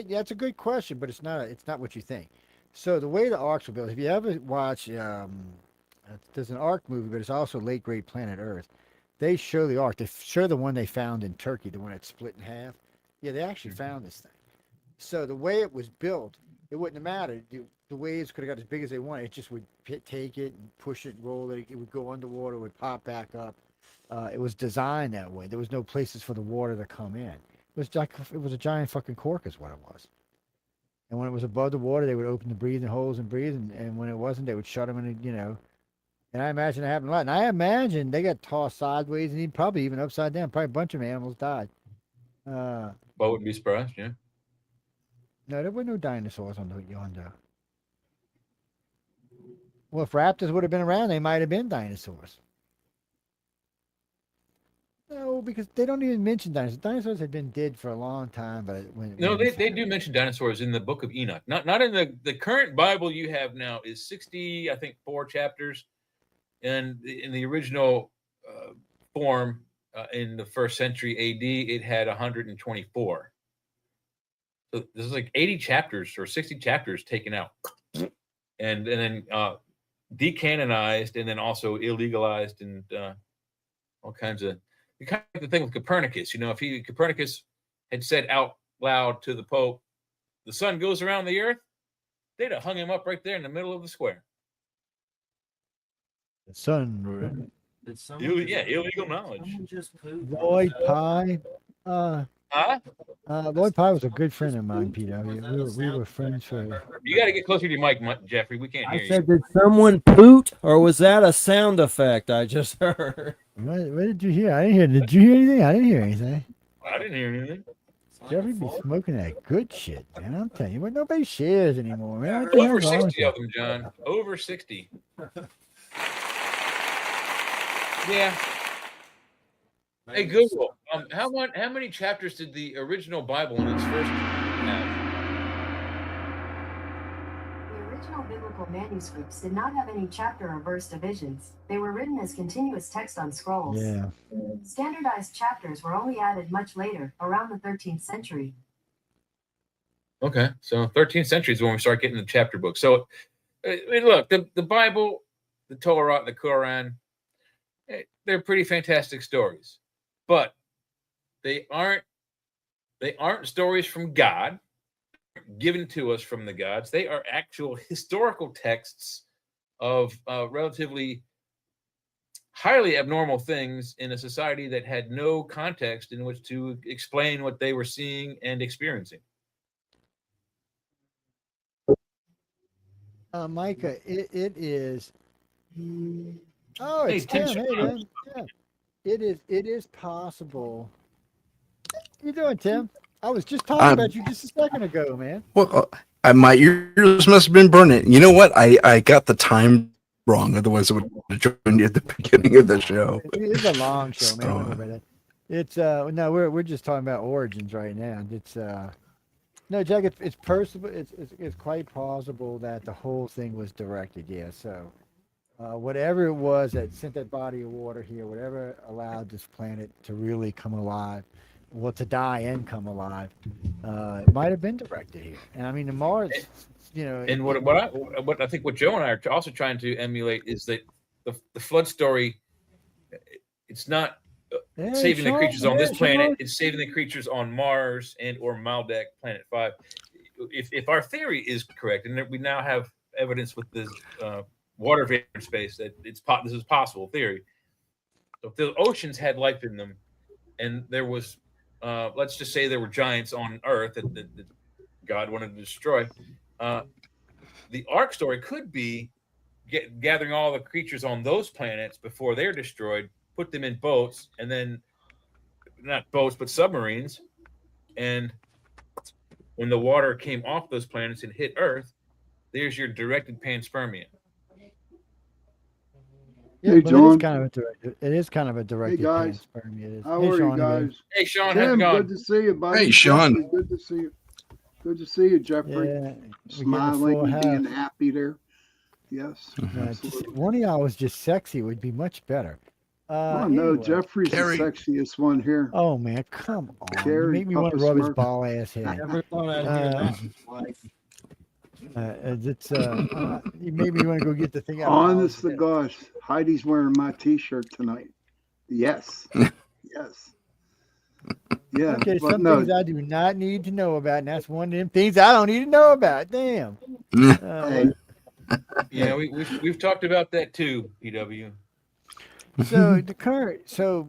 that's a good question, but it's not what you think. So the way the arks were built, if you ever watch, there's an ark movie, but it's also Late Great Planet Earth. They show the ark. They show the one they found in Turkey, the one that split in half. Yeah, they actually found this thing. So the way it was built, it wouldn't have mattered. The waves could have got as big as they wanted. It just would take it and push it, roll it. It would go underwater, it would pop back up. It was designed that way. There was no places for the water to come in. It was a giant fucking cork, is what it was. And when it was above the water, they would open the breathing holes and breathe. And when it wasn't, they would shut them in. And I imagine it happened a lot. And I imagine they got tossed sideways and probably even upside down. Probably a bunch of animals died. Well, wouldn't be surprised, yeah. No, there were no dinosaurs on the yonder. Well, if raptors would have been around, they might have been dinosaurs. No, because they don't even mention dinosaurs. Dinosaurs had been dead for a long time, but They do mention dinosaurs in the Book of Enoch. Not in the current Bible you have now is 60, I think, 4 chapters, and in the original form in the 1st century AD, it had 124. So this is like 80 chapters or 60 chapters taken out, and then decanonized, and then also illegalized, and all kinds of. You kind of like the thing with Copernicus. If Copernicus had said out loud to the Pope, "The sun goes around the earth," they'd have hung him up right there in the middle of the square. the sun. Did someone Illegal knowledge. someone just poop? Lloyd Pye. Huh? Lloyd Pye was a good friend of mine, Peter. We were friends for. You got to get closer to your mic, Jeffrey. We can't I hear said, you. did someone poot, or was that a sound effect I just heard? What did you hear? I didn't hear. Did you hear anything? I didn't hear anything. I didn't hear anything. Jeffrey be smoking that good shit, man. I'm telling you, what nobody shares anymore, man. What the Over hell's wrong with 60 you? of them, John. Over 60. Yeah. Hey, Google. How many chapters did the original Bible in its first have? The original biblical manuscripts did not have any chapter or verse divisions. They were written as continuous text on scrolls. Yeah. Standardized chapters were only added much later, around the 13th century. Okay, so 13th century is when we start getting the chapter book. So, look, the Bible, the Torah, the Quran, they're pretty fantastic stories, but they aren't stories from God given to us from the gods. They are actual historical texts of relatively highly abnormal things in a society that had no context in which to explain what they were seeing and experiencing. Micah, it is. Oh, Hey, it's Tim Tim. Hey, Shaw. man. Yeah. It is possible. How you doing, Tim? I was just talking I'm- about you just a second ago, man. Well, my ears must have been burning. You know what? I got the time wrong. Otherwise, I would have joined you at the beginning of the show. It's a long show, man. Don't So- worry about that. It's no, we're just talking about origins right now. It's no, Jack. It's possible. It's quite plausible that the whole thing was directed. Yeah. So whatever it was that sent that body of water here, whatever allowed this planet to really come alive, well, to die and come alive, it might have been directed here. And I mean, the Mars, you know, And what I think what Joe and I are also trying to emulate is that the flood story. It's not yeah, saving the sure, creatures on yeah, this planet. sure. It's saving the creatures on Mars and or Maldek, Planet 5. If our theory is correct, and that we now have evidence with this water vapor in space that this is possible theory. So if the oceans had life in them, and there was, let's just say there were giants on Earth that God wanted to destroy, the Ark story could be gathering all the creatures on those planets before they're destroyed, put them in boats, and then not boats but submarines, and when the water came off those planets and hit Earth, there's your directed panspermia. Yeah, Hey, but John. it is kind of a directed guys. panspermia. It is. How Hey, are Sean, you guys? Hey Sean, how's it Tim, going? good to see you, buddy. Hey, Sean. Jeffrey, good to see you. Good to see you, Jeffrey. Yeah, we're getting a Smiling full and half. being happy there. Yes. One of y'all was just sexy would be much better. Oh no, Anyway. Jeffrey's Carrie. the sexiest one here. Oh man, come on! You Gary, make me want to Papa rub his Smurf. ball ass head. Never thought I'd hear that in my life. You made me want to go get the thing out. Honest to gosh, Heidi's wearing my T-shirt tonight. Yes. Yes. Yeah. Okay, but some no, things I do not need to know about, and that's one of them things I don't need to know about. Damn. Hey. Yeah, we've talked about that too, PW. So the current, so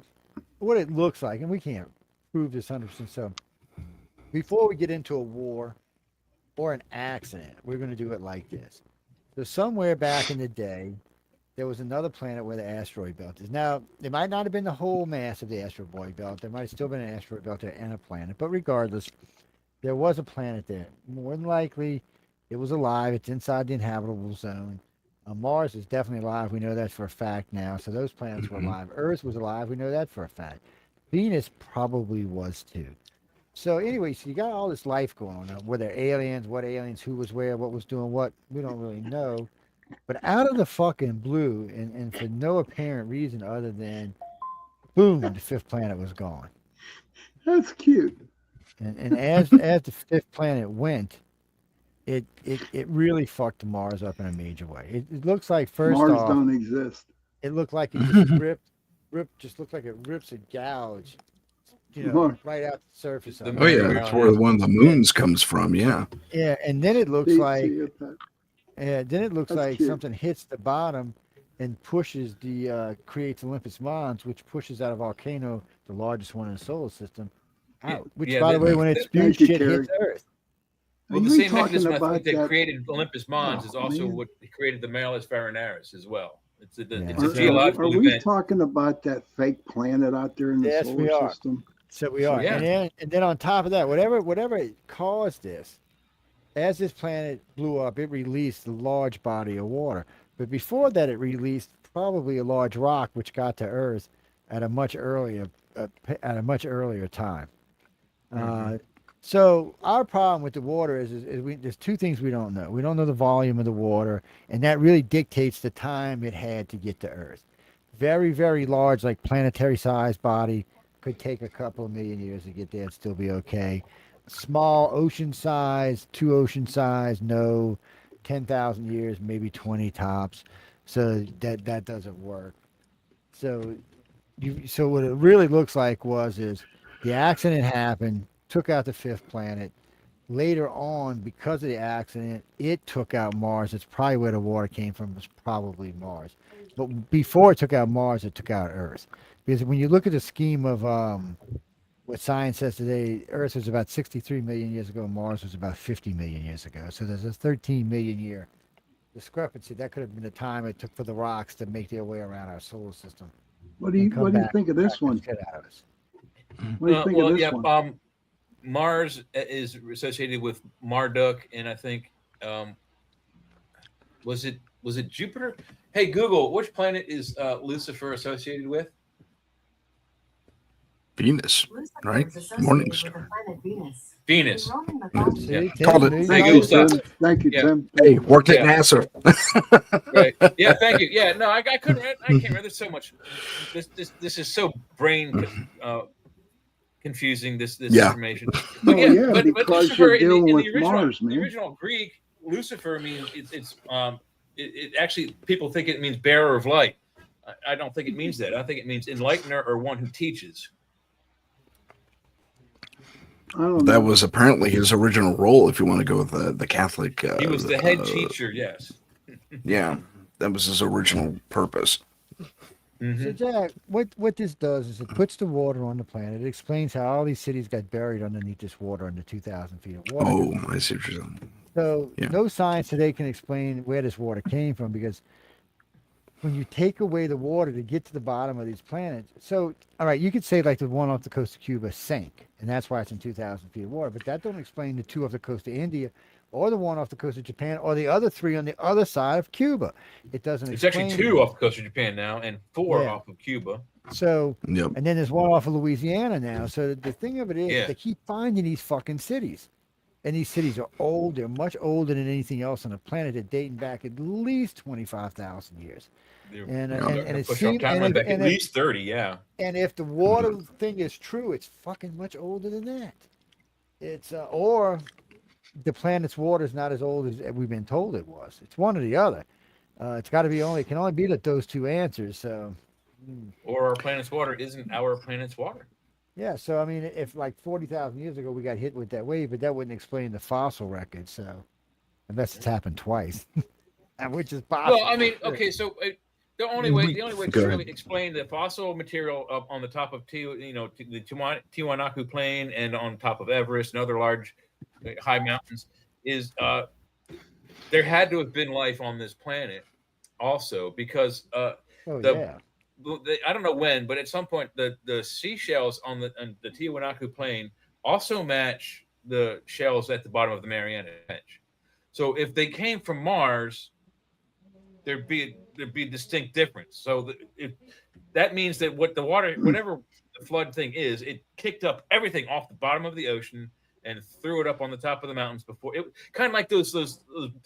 what it looks like, and we can't prove this 100%. So before we get into a war or an accident, we're going to do it like this. So somewhere back in the day, there was another planet where the asteroid belt is. Now, it might not have been the whole mass of the asteroid belt. There might have still been an asteroid belt there and a planet. But regardless, there was a planet there. More than likely, it was alive. It's inside the inhabitable zone. Mars is definitely alive. We know that for a fact now. So those planets were alive. Earth was alive. We know that for a fact. Venus probably was too. So anyway, so you got all this life going on. Were there aliens? What aliens? Who was where? What was doing what? We don't really know. But out of the fucking blue, and for no apparent reason other than, boom, the fifth planet was gone. that's cute. And as the fifth planet went, it really fucked Mars up in a major way. It looks like first Mars off, don't exist. it looked like it just just looked like it rips a gouge, right out the surface of Oh it. yeah, that's where one of the moons comes from. Yeah. Yeah, and then it looks See- like see it, Pat? then it looks That's like cute. something hits the bottom and pushes creates Olympus Mons, which pushes out a volcano, the largest one in the solar system, out. Which, yeah, by the that- way, when it that- spews, Thank you, shit Carrie. hits Earth. Well, Are the we same talking mechanism I about think that that? created Olympus Mons Oh, is also man. what created the Malleus Farinaris as well. It's a Yeah. it's Are, a geological are we event. talking about that fake planet out there in the Yes, we solar are. system? So we are, Yeah. and then on top of that, whatever caused this, as this planet blew up, it released a large body of water. But before that, it released probably a large rock, which got to Earth at a much earlier time. So our problem with the water is there's two things we don't know. We don't know the volume of the water, and that really dictates the time it had to get to Earth. Very, very large, like planetary size body, could take a couple of million years to get there and still be okay. Small ocean size, two ocean size, no, 10,000 years, maybe 20 tops. So that doesn't work. So what it really looks like is the accident happened, took out the fifth planet. later on, because of the accident, it took out Mars. It's probably where the water came from. Was probably Mars, but before it took out Mars, it took out Earth. Because when you look at the scheme of what science says today, Earth was about 63 million years ago. Mars was about 50 million years ago. So there's a 13 million year discrepancy. That could have been the time it took for the rocks to make their way around our solar system. What do you and come what do you back think of and this crack the one? shit out of us. What do you think of this one? Mars is associated with Marduk, and I think was it Jupiter? Hey Google, which planet is Lucifer associated with? Venus, Lucifer right? is associated Morning with the star. planet Venus. Venus. In Roman mythology, See, Tim, Called it. there you Hey, go. Google, Tim. stop. Thank you, Yeah. Tim. Hey, worked at Yeah. NASA. Right. Yeah. Thank you. Yeah. No, I couldn't. I can't remember. There's so much. This is so brain confusing. This Yeah. information. Oh But yeah, but because Lucifer you're in dealing the with original, Mars, the man. original Greek, Lucifer means it actually people think it means bearer of light. I don't think it means that. I think it means enlightener or one who teaches. I don't That know. was apparently his original role. If you want to go with the Catholic, He was the head teacher. Yes. Yeah, that was his original purpose. Mhm. So Jack, what this does is it puts the water on the planet. It explains how all these cities got buried underneath this water under 2,000 feet of water. Oh, I see what you're saying. So Yeah. no science today can explain where this water came from because when you take away the water to get to the bottom of these planets, so all right, you could say like the one off the coast of Cuba sank, and that's why it's in 2,000 feet of water. But that don't explain the two off the coast of India, or the one off the coast of Japan, or the other three on the other side of Cuba. It doesn't. It's actually explain two off the coast of Japan now, and four Yeah. off of Cuba. So Yep. and then there's one off of Louisiana now. So the thing of it is, Yeah. they keep finding these fucking cities. And these cities are old. They're much older than anything else on the planet. They're dating back at least 25,000 years. They're And, Yeah. and, starting and to it push our seems, timeline and, back and, at if, least 30. Yeah. and if the water thing is true, it's fucking much older than that. It's, or the planet's water is not as old as we've been told it was. It's one or the other. It's got to be it can only be that those two answers. So, Or our planet's water isn't our planet's water. yeah, so I mean, if like 40,000 years ago we got hit with that wave, but that wouldn't explain the fossil record. So, unless it's happened twice, which is possible. Well, I mean, okay, so the only way Go to ahead. really explain the fossil material up on the top of the Tiwanaku Plain and on top of Everest and other large high mountains is there had to have been life on this planet also because Oh the- yeah. I don't know when, but at some point the seashells on the Tiwanaku Plain also match the shells at the bottom of the Mariana Trench. So if they came from Mars, there'd be a distinct difference. So that means that whatever the flood thing is, it kicked up everything off the bottom of the ocean and threw it up on the top of the mountains before it kind of like those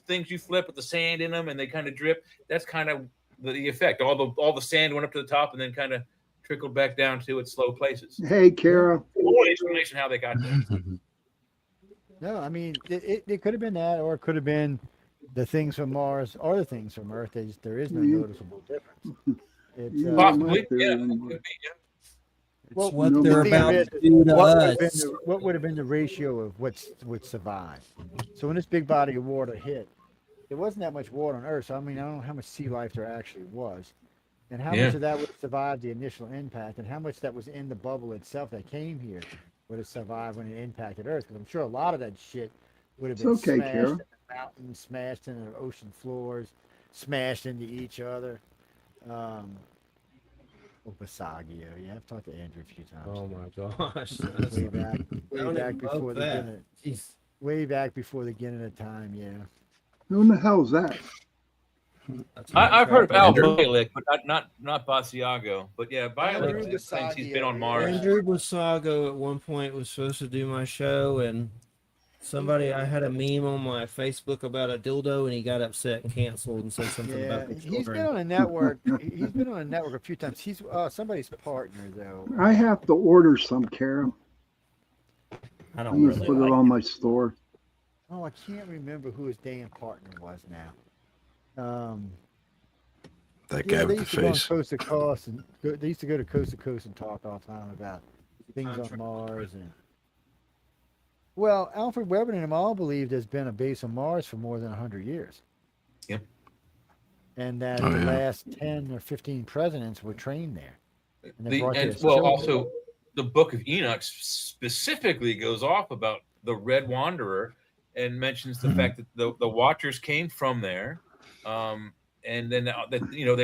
things you flip with the sand in them and they kind of drip. That's kind of the effect. All the sand went up to the top and then kind of trickled back down to its slow places. Hey, Kara. More explanation how they got there. No, I mean, it could have been that, or it could have been the things from Mars or the things from Earth. There is no Yeah. noticeable difference. It's, Yeah. Possibly, might be, yeah. anyway. Could be, yeah. well, It's what no, they're the about thing to is, do to what us. would have been the ratio of what would survive? So when this big body of water hit, there wasn't that much water on Earth. So I mean, I don't know how much sea life there actually was, and how Yeah. much of that would have survived the initial impact, and how much that was in the bubble itself that came here would have survived when it impacted Earth. Because I'm sure a lot of that shit would have It's been okay, smashed Kara. in the mountains, smashed into the ocean floors, smashed into each other. Pasagio. Yeah, I've talked to Andrew a few times. Oh my gosh. Way back, way Don't back even before love the that. beginning, Jeez. way back before the beginning of time. Yeah. Who in the hell's that? That's I've heard of Al Andrew. Bialik, but not Basiago. But yeah, Andrew Bialik claims he's been Basagio, on Mars. Andrew Basago at one point was supposed to do my show, and I had a meme on my Facebook about a dildo, and he got upset and canceled and said something Yeah, about the he's been children. on a network. He's been on a network a few times. He's somebody's partner though. I have to order some, Kara. I I'm don't gonna really put it like on my store. Oh, I can't remember who his damn partner was now. That Yeah, guy they with the used to go on face. coast to coast and they used to go to coast and talk all the time about things on Contract. Mars and Well, Alfred Weber and them all believe there's been a base on Mars for more than 100 years. Yep. And that Oh, the yeah. last 10 or 15 presidents were trained there. And they brought And their well, children. also the Book of Enoch specifically goes off about the Red Wanderer and mentions the fact that the Watchers came from there, and then that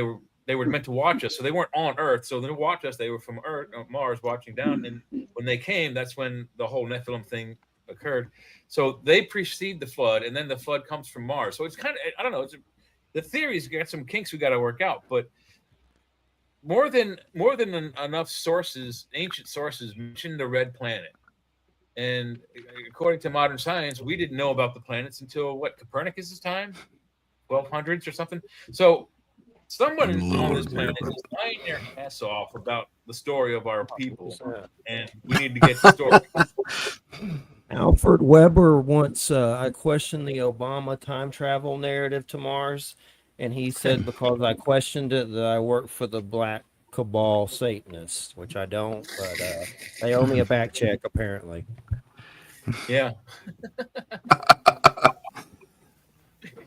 they were meant to watch us, so they weren't on Earth. So they watched us; they were from Earth, Mars, watching down. And when they came, that's when the whole Nephilim thing occurred. So they precede the flood, and then the flood comes from Mars. So it's kind of, I don't know. The theory's got some kinks we got to work out, but more than enough sources, ancient sources, mention the red planet. And according to modern science, we didn't know about the planets until what, Copernicus's time, 1200s or something. So someone on this planet is lying their ass off about the story of our people, and we need to get the story. Alfred Weber once, I questioned the Obama time travel narrative to Mars, and he said because I questioned it that I work for the Black Cabal Satanists, which I don't, but they owe me a back check apparently. Yeah.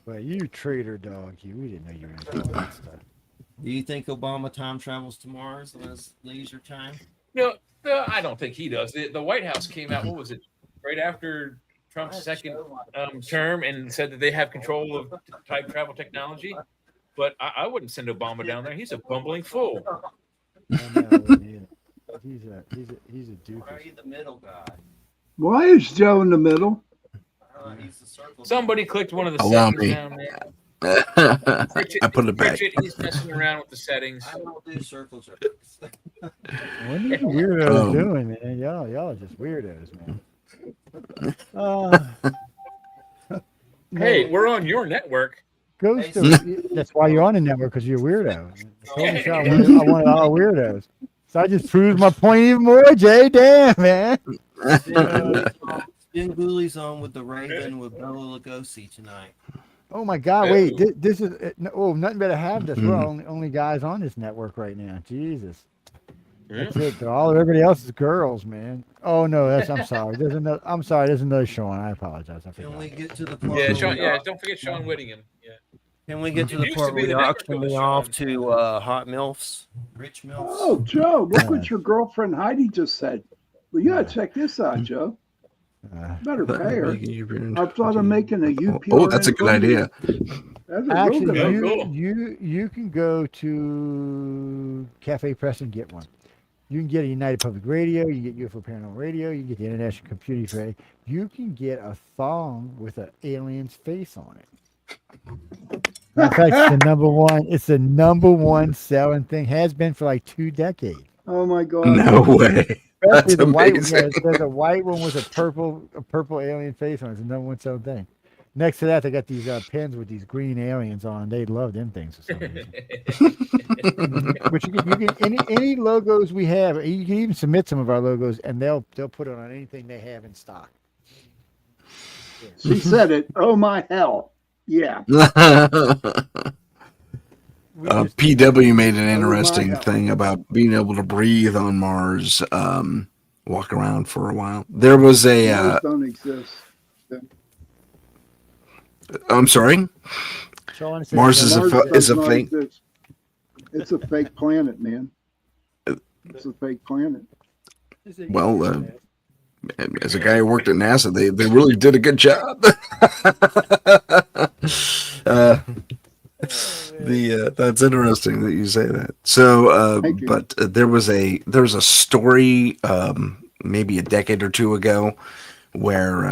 Well, you traitor dog, you. We didn't know you were into all that stuff. Do you think Obama time travels to Mars in his leisure time? No, I don't think he does. The White House came out, what was it, right after Trump's second term, and said that they have control of time travel technology. But I wouldn't send Obama down there. He's a bumbling fool. I know, he's a Or are doofus. you the middle guy? Why is Joe in the middle? He's the circle. Somebody clicked one of the Allow settings me. down there. I put it back. Pritchett, he's messing around with the settings. I don't do circle jerks. What are you weirdos doing, man? Y'all are just weirdos, man. Hey, we're on your network. Goes to, that's why you're on the network, because you're a weirdo. I told you so. I wanted all weirdos. So I just proved my point even more, Jay. Damn, man. Jim Gooley's on with the Raven with Bela Lugosi tonight. Oh my God! Wait, this is nothing better have this. We're only guys on this network right now. Jesus, that's it. Everybody else is girls, man. Oh no, I'm sorry. There's another Sean. I apologize. I Can forgot. we get to the part? Yeah, where Sean. we Yeah, are- don't forget Sean Whittingham. Yeah. Can we get to It the used part to where be we the are network Auction me Sean. off to Hot Milfs. Rich Mills? Oh, Joe, look what your girlfriend Heidi just said. Well, you gotta check this out, Joe. Better pay her. I thought of making a UPR. Oh, that's a good idea. That's a real Actually, good idea. cool. you can go to Cafe Press and get one. You can get a United Public Radio. You can get UFO Paranormal Radio. You can get the International Computing Fair. You can get a thong with an alien's face on it. In fact, it's the number one selling thing. Has been for like 2 decades. Oh my God. No way. That's Especially the white one. amazing. Yeah, there's a white one with a purple alien face on it. It's the number one selling thing. Next to that, they got these pins with these green aliens on. They love them things for some reason. But you can any logos we have. You can even submit some of our logos, and they'll put it on anything they have in stock. She said it. Oh my hell. Yeah. PW made an my interesting God. thing about being able to breathe on Mars, walk around for a while. There was a, Those don't exist. I'm sorry, Sean said Mars is Mars a does not fake. exist. It's a fake planet, man. It's a fake planet. Well, as a guy who worked at NASA, they really did a good job. That's interesting that you say that. So, Thank you. but there was a story maybe a decade or two ago where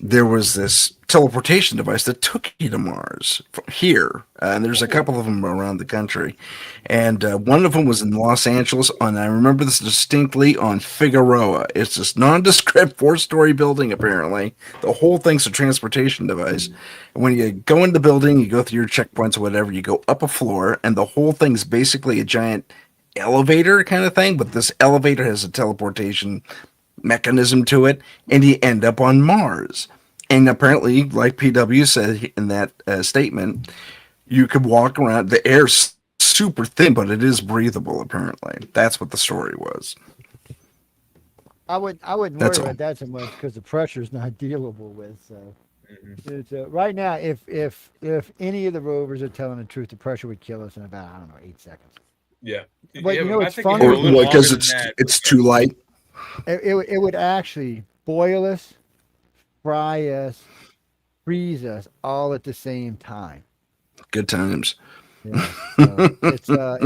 there was this teleportation device that took you to Mars here, and there's a couple of them around the country, and one of them was in Los Angeles, and I remember this distinctly, on Figueroa. It's this nondescript 4-story building. Apparently, the whole thing's a transportation device. And when you go in the building, you go through your checkpoints or whatever, you go up a floor, and the whole thing's basically a giant elevator kind of thing, but this elevator has a teleportation mechanism to it, and you end up on Mars. And apparently, like PW said in that statement, you could walk around. The air's super thin, but it is breathable. Apparently, that's what the story was. I wouldn't That's worry all. about that so much because the pressure is not dealable with. So Mhm. it's, right now, if any of the rovers are telling the truth, the pressure would kill us in about, I don't know, 8 seconds. Yeah. But Yeah, you know, I it's think if funny. you're Or a little what? longer Because than that, it's too light. It would actually boil us, fry us, freeze us all at the same time. Good times. Yeah. So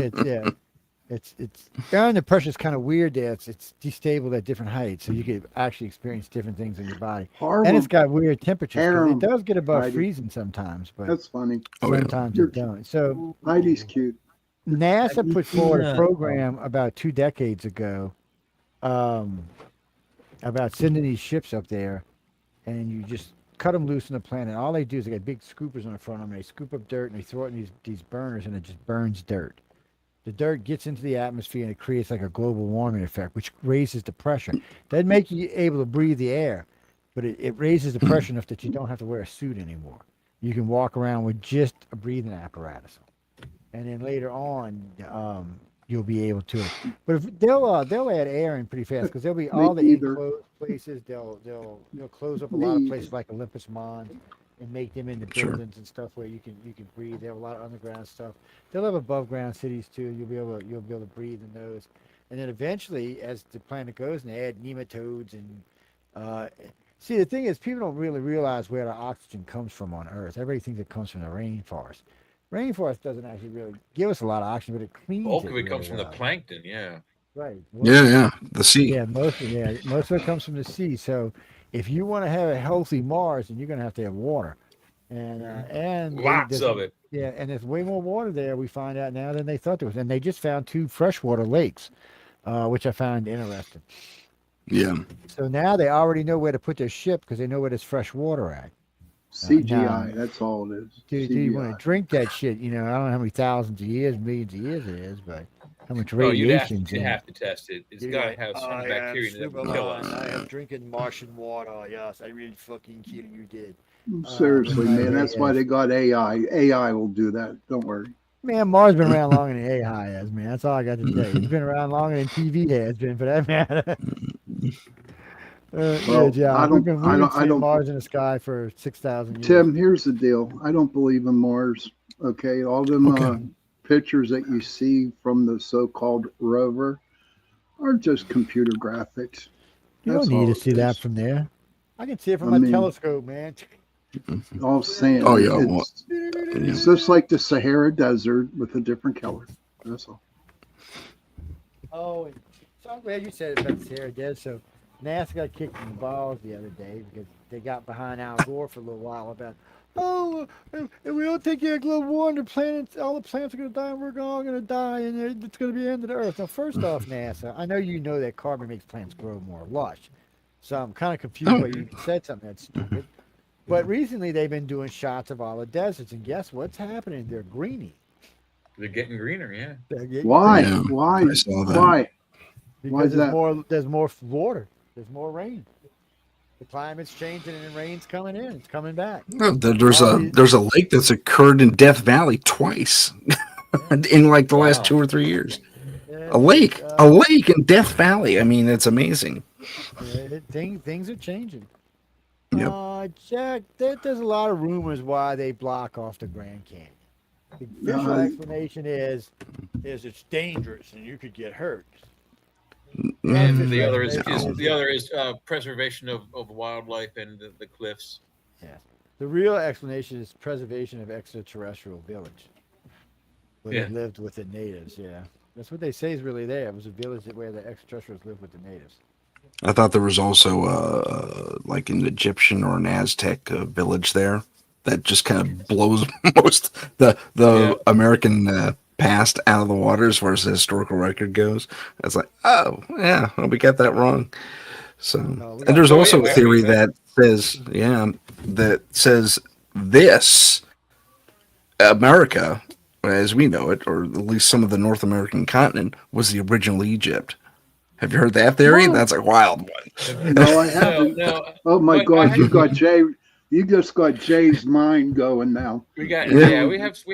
it's and the pressure is kind of weird there. It's destable at different heights, so you could actually experience different things in your body. And it's Horrible. got weird temperatures 'cause it Harem, does get above Heidi. freezing sometimes, but That's funny. Oh yeah. sometimes You're it don't. So Heidi's cute. NASA Have you put seen forward a that? program about 2 decades ago, um, about sending these ships up there, and you just cut them loose on the planet. All they do is they got big scoopers on the front of them. They scoop up dirt and they throw it in these burners, and it just burns dirt. The dirt gets into the atmosphere and it creates like a global warming effect, which raises the pressure. Doesn't make you able to breathe the air, but it raises the pressure enough that you don't have to wear a suit anymore. You can walk around with just a breathing apparatus, and then later on, you'll be able to. But if they'll add air in pretty fast because there'll be all the Me either. enclosed places. They'll close up a lot of Me places like Olympus Mons and make them into Sure. buildings and stuff where you can breathe. They have a lot of underground stuff. They'll have above ground cities too. You'll be able to breathe in those. And then eventually, as the planet goes, and they add nematodes and see, the thing is, people don't really realize where the oxygen comes from on Earth. Everybody thinks it comes from the rainforest. Rainforest doesn't actually really give us a lot of oxygen, but it cleans bulk it of it comes from really the well. plankton. Yeah. Right. Yeah. The sea. Yeah, most of it comes from the sea. So if you want to have a healthy Mars, then you're going to have water, and Lots of it. Yeah, and there's way more water there. We find out now than they thought there was, and they just found 2 freshwater lakes, which I found interesting. Yeah. So now they already know where to put their ship because they know where there's fresh water at. CGI. That's all it is. Do you want CGI. to drink that shit? You know, I don't know how many thousands of years, millions of years it is, but how much Oh, you'd have, radiation's you'd in it. have to test it. It's You're got to like, have some "I am bacteria that would kill Superman. us. I am drinking Martian water. Yes, I really fucking kill you did. Seriously, but man. That's why yeah. they got AI. AI will do that. Don't worry. Man, Mars been around longer than AI has, man. That's all I got to say. It's been around longer than TV has been, for that matter. Well, John. We've been I don't. Mars in the sky for 6,000 years. Tim, here's the deal. I don't believe in Mars. Okay, all them pictures that you see from the so-called rover are just computer graphics. You That's don't need all to see it that is. from there. I can see it from I my mean- telescope, man. All sand. Oh, yeah, well, It's just like the Sahara Desert with a different color. That's all. Oh, and so I'm glad you said it about the Sahara Desert. So NASA got kicked in the balls the other day because they got behind Al Gore for a little while about, if we don't take care of global warming, all the plants are going to die, and we're all going to die, and it's going to be the end of the earth. Now, first off, NASA, I know you know that carbon makes plants grow more lush, so I'm kind of confused why you said something that's stupid. But recently, they've been doing shots of all the deserts, and guess what's happening? They're greening. They're getting greener. Yeah. They're getting Why? Yeah, Why? I saw that. Why? Because Why is that? there's more water. There's more rain. The climate's changing and the rain's coming in. It's coming back. No, there's a lake that's occurred in Death Valley twice in like the last Wow. 2 or 3 years. Yeah, A lake in Death Valley. I mean, it's amazing. things are changing. Yep. Jack, there's a lot of rumors why they block off the Grand Canyon. The official explanation is it's dangerous and you could get hurt. And the other is preservation of wildlife and the cliffs. Yes. The real explanation is preservation of extraterrestrial village. Where Yeah. they lived with the natives, yeah. That's what they say is really there. It was a village where the extraterrestrials lived with the natives. I thought there was also like an Egyptian or an Aztec village there that just kind of blows most the American past out of the water as far as the historical record goes. It's like, oh yeah, well, we got that wrong. So, and there's also a theory that says this America, as we know it, or at least some of the North American continent, was the original Egypt. Have you heard that theory? What? That's a wild one. No, I haven't. No. Oh my But God, I- you got Jay. You just got Jay's mind going now. We got Yeah. we have some.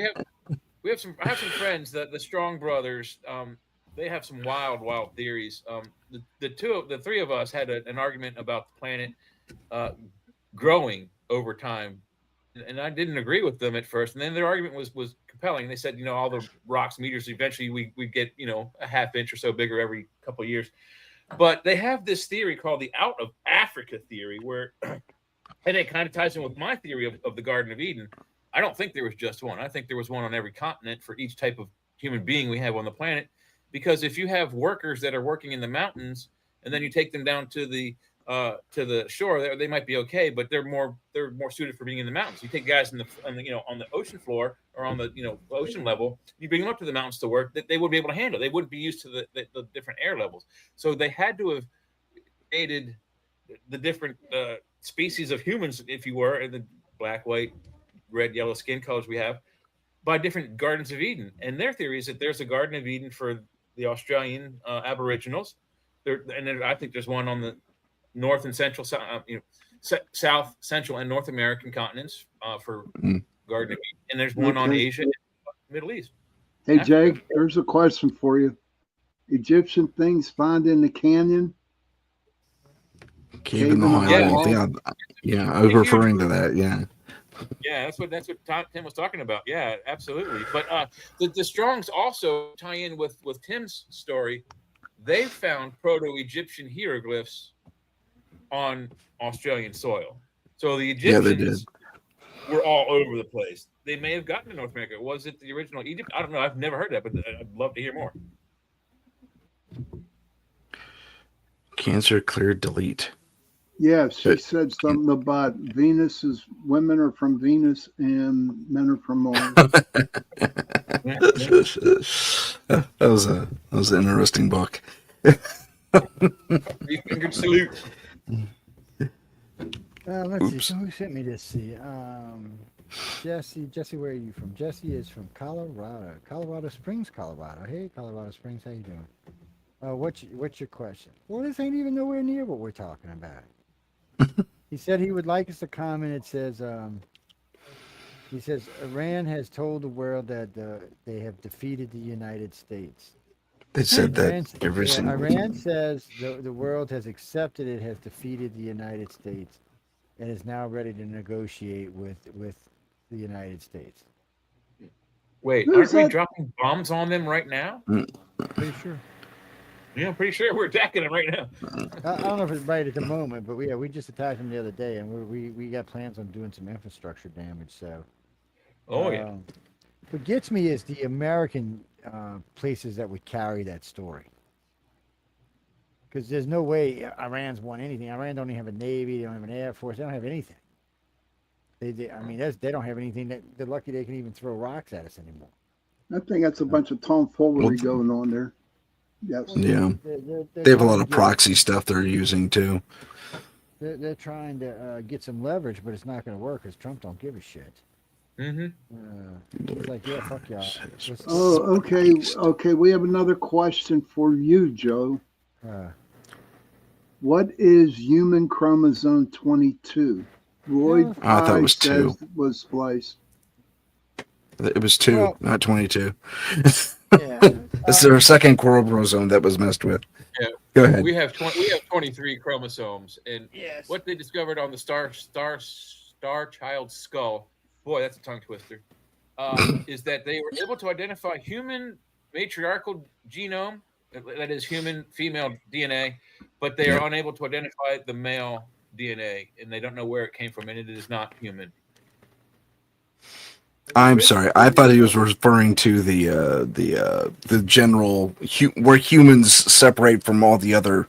I have some friends that the Strong brothers. they have some wild theories. The three of us had an argument about the planet growing over time, and I didn't agree with them at first. And then their argument was compelling. They said, all the rocks, meteors, eventually we get a half inch or so bigger every couple of years. But they have this theory called the out of Africa theory, where, and it kind of ties in with my theory of the Garden of Eden. I don't think there was just one. I think there was one on every continent for each type of human being we have on the planet. Because if you have workers that are working in the mountains and then you take them down to the shore, they might be okay, but they're more suited for being in the mountains. You take guys on the ocean floor or on the ocean level, you bring them up to the mountains to work, that they would be able to handle. They wouldn't be used to the different air levels. So they had to have created the different species of humans, if you were, in the black, white, red, yellow skin colors we have, by different gardens of Eden. And their theory is that there's a Garden of Eden for the Australian Aboriginals. I think there's one on the North and Central, South, Central, and North American continents for Garden of Eden. And there's one on Asia and Middle East. Hey, Africa. Jake, there's a question for you. Egyptian things found in the canyon? Cave in the Highlands. Yeah, I was referring to that. Yeah. Yeah, that's what Tim was talking about. Yeah, absolutely. But the Strongs also tie in with Tim's story. They found Proto-Egyptian hieroglyphs on Australian soil. So the Egyptians were all over the place. They may have gotten to North America. Was it the original Egypt? I don't know. I've never heard that, but I'd love to hear more. Cancer cleared, delete. Yeah, she said something about women are from Venus and men are from Mars. that was an interesting book. Three-fingered salute. Let's see. So who sent me this? See, Jesse, where are you from? Jesse is from Colorado Springs, Colorado. Hey, Colorado Springs, how you doing? What's your question? Well, this ain't even nowhere near what we're talking about. He said he would like us to comment. It says, he says Iran has told the world that they have defeated the United States. They said that every single Iran says the world has accepted it has defeated the United States and is now ready to negotiate with the United States. Wait, Who's aren't we that? dropping bombs on them right now? Pretty sure. Yeah, I'm pretty sure we're attacking them right now. I don't know if it's right at the moment, but we just attacked them the other day, and we got plans on doing some infrastructure damage. So, Oh, yeah. What gets me is the American places that would carry that story, because there's no way Iran's won anything. Iran don't even have a navy, they don't have an air force, they don't have anything. They don't have anything. They're lucky they can even throw rocks at us anymore. I think that's a bunch of tomfoolery going on there. Yes. Yeah. They're They have a trying lot to of get- proxy stuff they're using too. They're trying to get some leverage, but it's not going to work because Trump don't give a shit. Mm-hmm. It's like, yeah, fuck y'all. Oh, okay. Okay. We have another question for you, Joe. What is human chromosome 22? Lloyd I thought it was Pye says it was spliced. It was 2, Well- not 22. Yeah. It's their second chromosome that was messed with. Yeah. Go ahead. We have 23 chromosomes, and Yes. what they discovered on the star child skull, boy, that's a tongue twister, is that they were able to identify human matriarchal genome, that is human female DNA, but they are unable to identify the male DNA, and they don't know where it came from, and it is not human. I'm sorry. I thought he was referring to the general where humans separate from all the other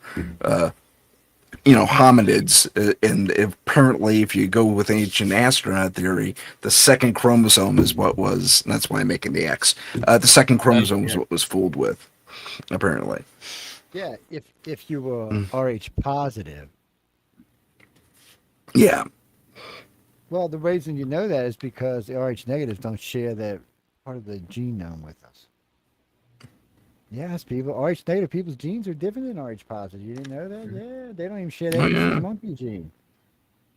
hominids. And apparently, if you go with ancient astronaut theory, the second chromosome is what was. That's why I'm making the X. The second chromosome was what was fooled with. Apparently. Yeah, if you were Rh positive. Yeah. Well, the reason you know that is because the Rh negatives don't share that part of the genome with us. Yes, people. Rh negative people's genes are different than Rh positive. You didn't know that? Yeah, they don't even share that monkey gene.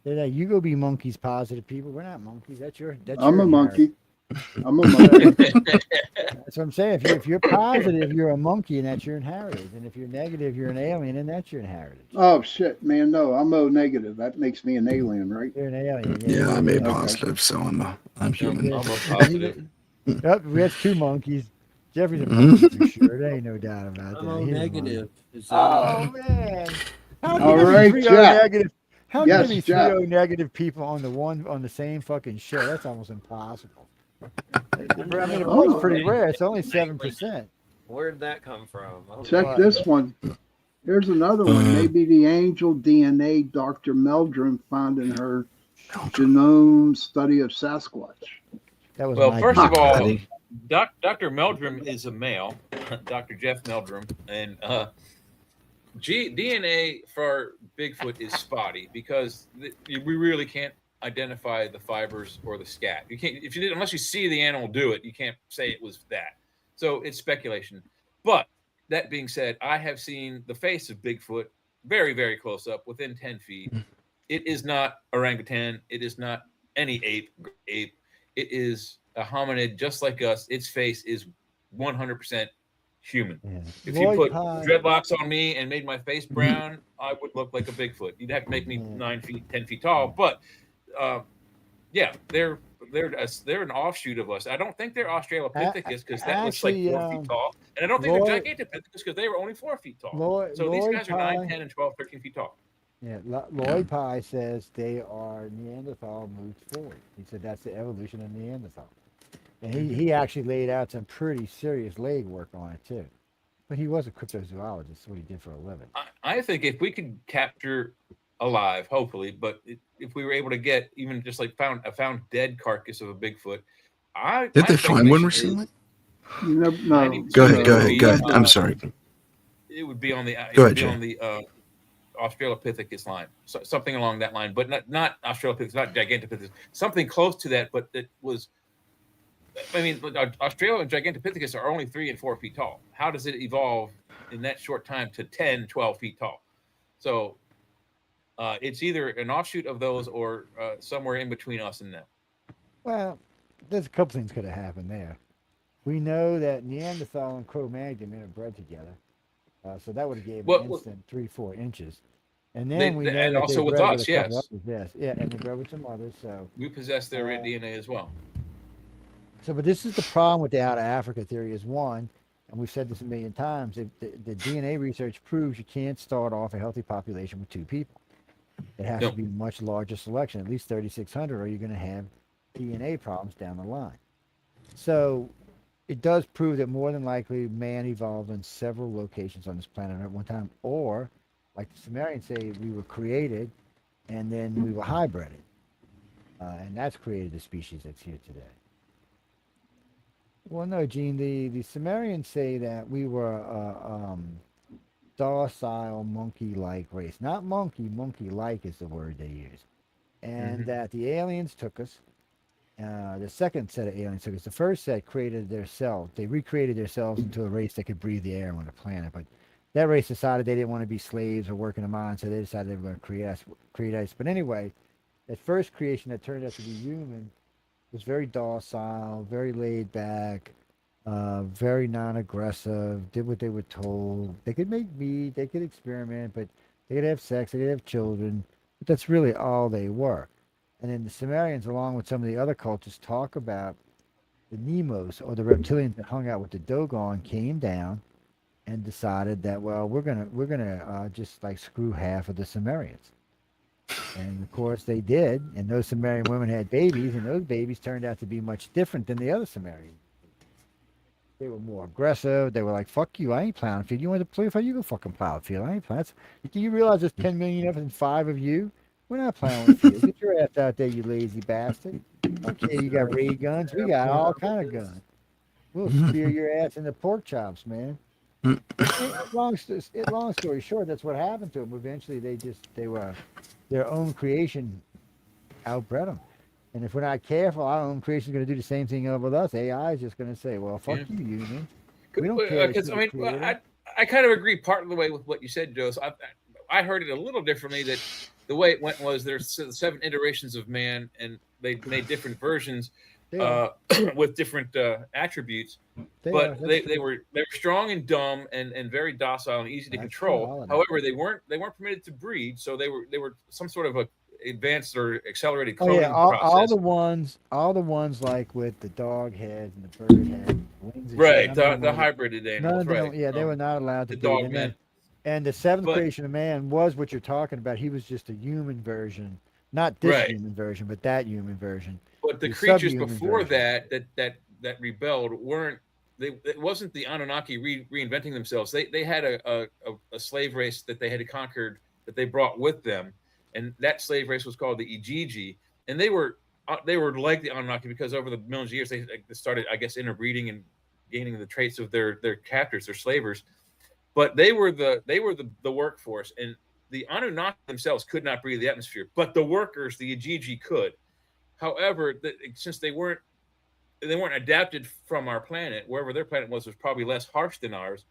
They're like, you go be monkeys positive people. We're not monkeys. That's your. I'm a inheritance. monkey. I'm a monkey. That's what I'm saying. If you're positive, you're a monkey, and that's your heritage. And if you're negative, you're an alien, and that's your heritage. Oh shit, man! No, I'm O negative. That makes me an alien, right? You're an alien. Yeah, I'm A Okay. positive, so I'm human. Yeah. I'm a positive. Yep, we have two monkeys. Jeffrey's a Mhm. monkey for sure. There ain't no doubt about that. I'm O He's a negative. Is that monkey. Oh man! How All can there right, be three Jeff. O negative? How Yes, can there be three Jeff. O negative people on the same fucking show? That's almost impossible. I mean, the Oh. book's pretty rare. It's only 7%. Where did that come from? Oh, Check What? this one. Here's another one. Maybe the angel DNA Dr. Meldrum found in her genome study of Sasquatch. That was Well, my first guess. of all, Buddy. Dr. Meldrum is a male, Dr. Jeff Meldrum, and DNA for Bigfoot is spotty because we really can't identify the fibers or the scat. You can't if you did unless you see the animal do it, you can't say it was that. So it's speculation. But that being said, I have seen the face of Bigfoot very, very close up, within 10 feet. It is not orangutan. It is not any ape. It is a hominid just like us. Its face is 100% human. Yeah. If you Lloyd put Pye- dreadlocks on me and made my face brown, I would look like a Bigfoot. You'd have to make me 9 feet, 10 feet tall. But yeah, they're an offshoot of us. I don't think they're Australopithecus because that was like actually, 4 feet tall, and I don't think Lloyd- they're Gigantopithecus because they were only 4 feet tall. So these Lloyd guys are 9, Pye- 10, and 12, 13 feet tall. Yeah, Lloyd Pye says they are Neanderthal moved forward. He said that's the evolution of Neanderthal. And he actually laid out some pretty serious leg work on it too. But he was a cryptozoologist, that's what he did for a living. I think if we could capture alive, hopefully, but if we were able to get even just like found dead carcass of a Bigfoot, Did my they find one speculation recently? You never know. Go ahead. No. I'm sorry. It would be on the Go ahead, on the Australopithecus line, so, something along that line, but not Australopithecus, not Gigantopithecus, something close to that. But it was, I mean, Australia and Gigantopithecus are only 3 and 4 feet tall. How does it evolve in that short time to 10, 12 feet tall? So it's either an offshoot of those or somewhere in between us and them. Well, there's a couple things could have happened there. We know that Neanderthal and Cro-Magnon interbred together. So that would have gave an instant 3-4 inches. And then we know and that also they with bred us, a couple yes. others, yes. Yeah, and they bred with some others. So We possess their DNA as well. but this is the problem with the out of Africa theory is one, and we've said this a million times, the DNA research proves you can't start off a healthy population with 2 people. It has No. to be much larger selection, at least 3,600, or you're going to have DNA problems down the line. So it does prove that more than likely man evolved in several locations on this planet at one time, or like the Sumerians say, we were created and then we were hybrided. And that's created the species that's here today. Well, no, Gene, the Sumerians say that we were a docile monkey-like race. Not monkey, monkey-like is the word they use. And that the aliens took us. The second set of aliens took us. The first set created themselves. They recreated themselves into a race that could breathe the air on the planet. But that race decided they didn't want to be slaves or work in the mines, so they decided they were going to create us. But anyway, that first creation that turned out to be human was very docile, very laid back, very non-aggressive, did what they were told. They could make meat, they could experiment, but they could have sex, they could have children. But that's really all they were. And then the Sumerians, along with some of the other cultures, talk about the Nemos, or the reptilians that hung out with the Dogon, came down and decided that, well, we're gonna just like screw half of the Sumerians. And of course they did, and those Sumerian women had babies, and those babies turned out to be much different than the other Sumerians. They were more aggressive. They were like, fuck you, I ain't plowing a field. You want to play a field? You go fucking plow a field. I ain't plowing. Do you realize there's 10 million of us and 5 of you? We're not plowing a field. Get your ass out there, you lazy bastard. Okay, you got ray guns. We got all kind of guns. We'll spear your ass into pork chops, man. Long story short, that's what happened to them. Eventually, they were their own creation outbred them. And if we're not careful, our own creation is going to do the same thing with us. AI is just going to say, well, fuck you, human. We don't care. Because I mean, I kind of agree part of the way with what you said, Joe. So I heard it a little differently. That the way it went was there's 7 iterations of man, and they made different versions. They are. with different attributes. They are. But That's they true. were strong and dumb and very docile and easy to That's true, all control. of that. However, they weren't permitted to breed, so they were some sort of a advanced or accelerated Oh cloning yeah, all process. the ones like with the dog heads and the bird head, wings and Right, shit, none of the them were- hybrided none animals, of them, right? yeah, they were not allowed to the breed. dog And, man. and the seventh But- creation of man was what you're talking about. He was just a human version, not this Right. human version, but that human version. But the the creatures subhuman before version. that rebelled weren't. It wasn't the Anunnaki reinventing themselves. They had a slave race that they had conquered that they brought with them, and that slave race was called the Ijiji, and they were like the Anunnaki because over the millions of years they started, I guess, interbreeding and gaining the traits of their captors, their slavers. But they were the workforce, and the Anunnaki themselves could not breathe the atmosphere, but the workers, the Ijiji, could. However, since they weren't adapted from our planet, wherever their planet was probably less harsh than ours.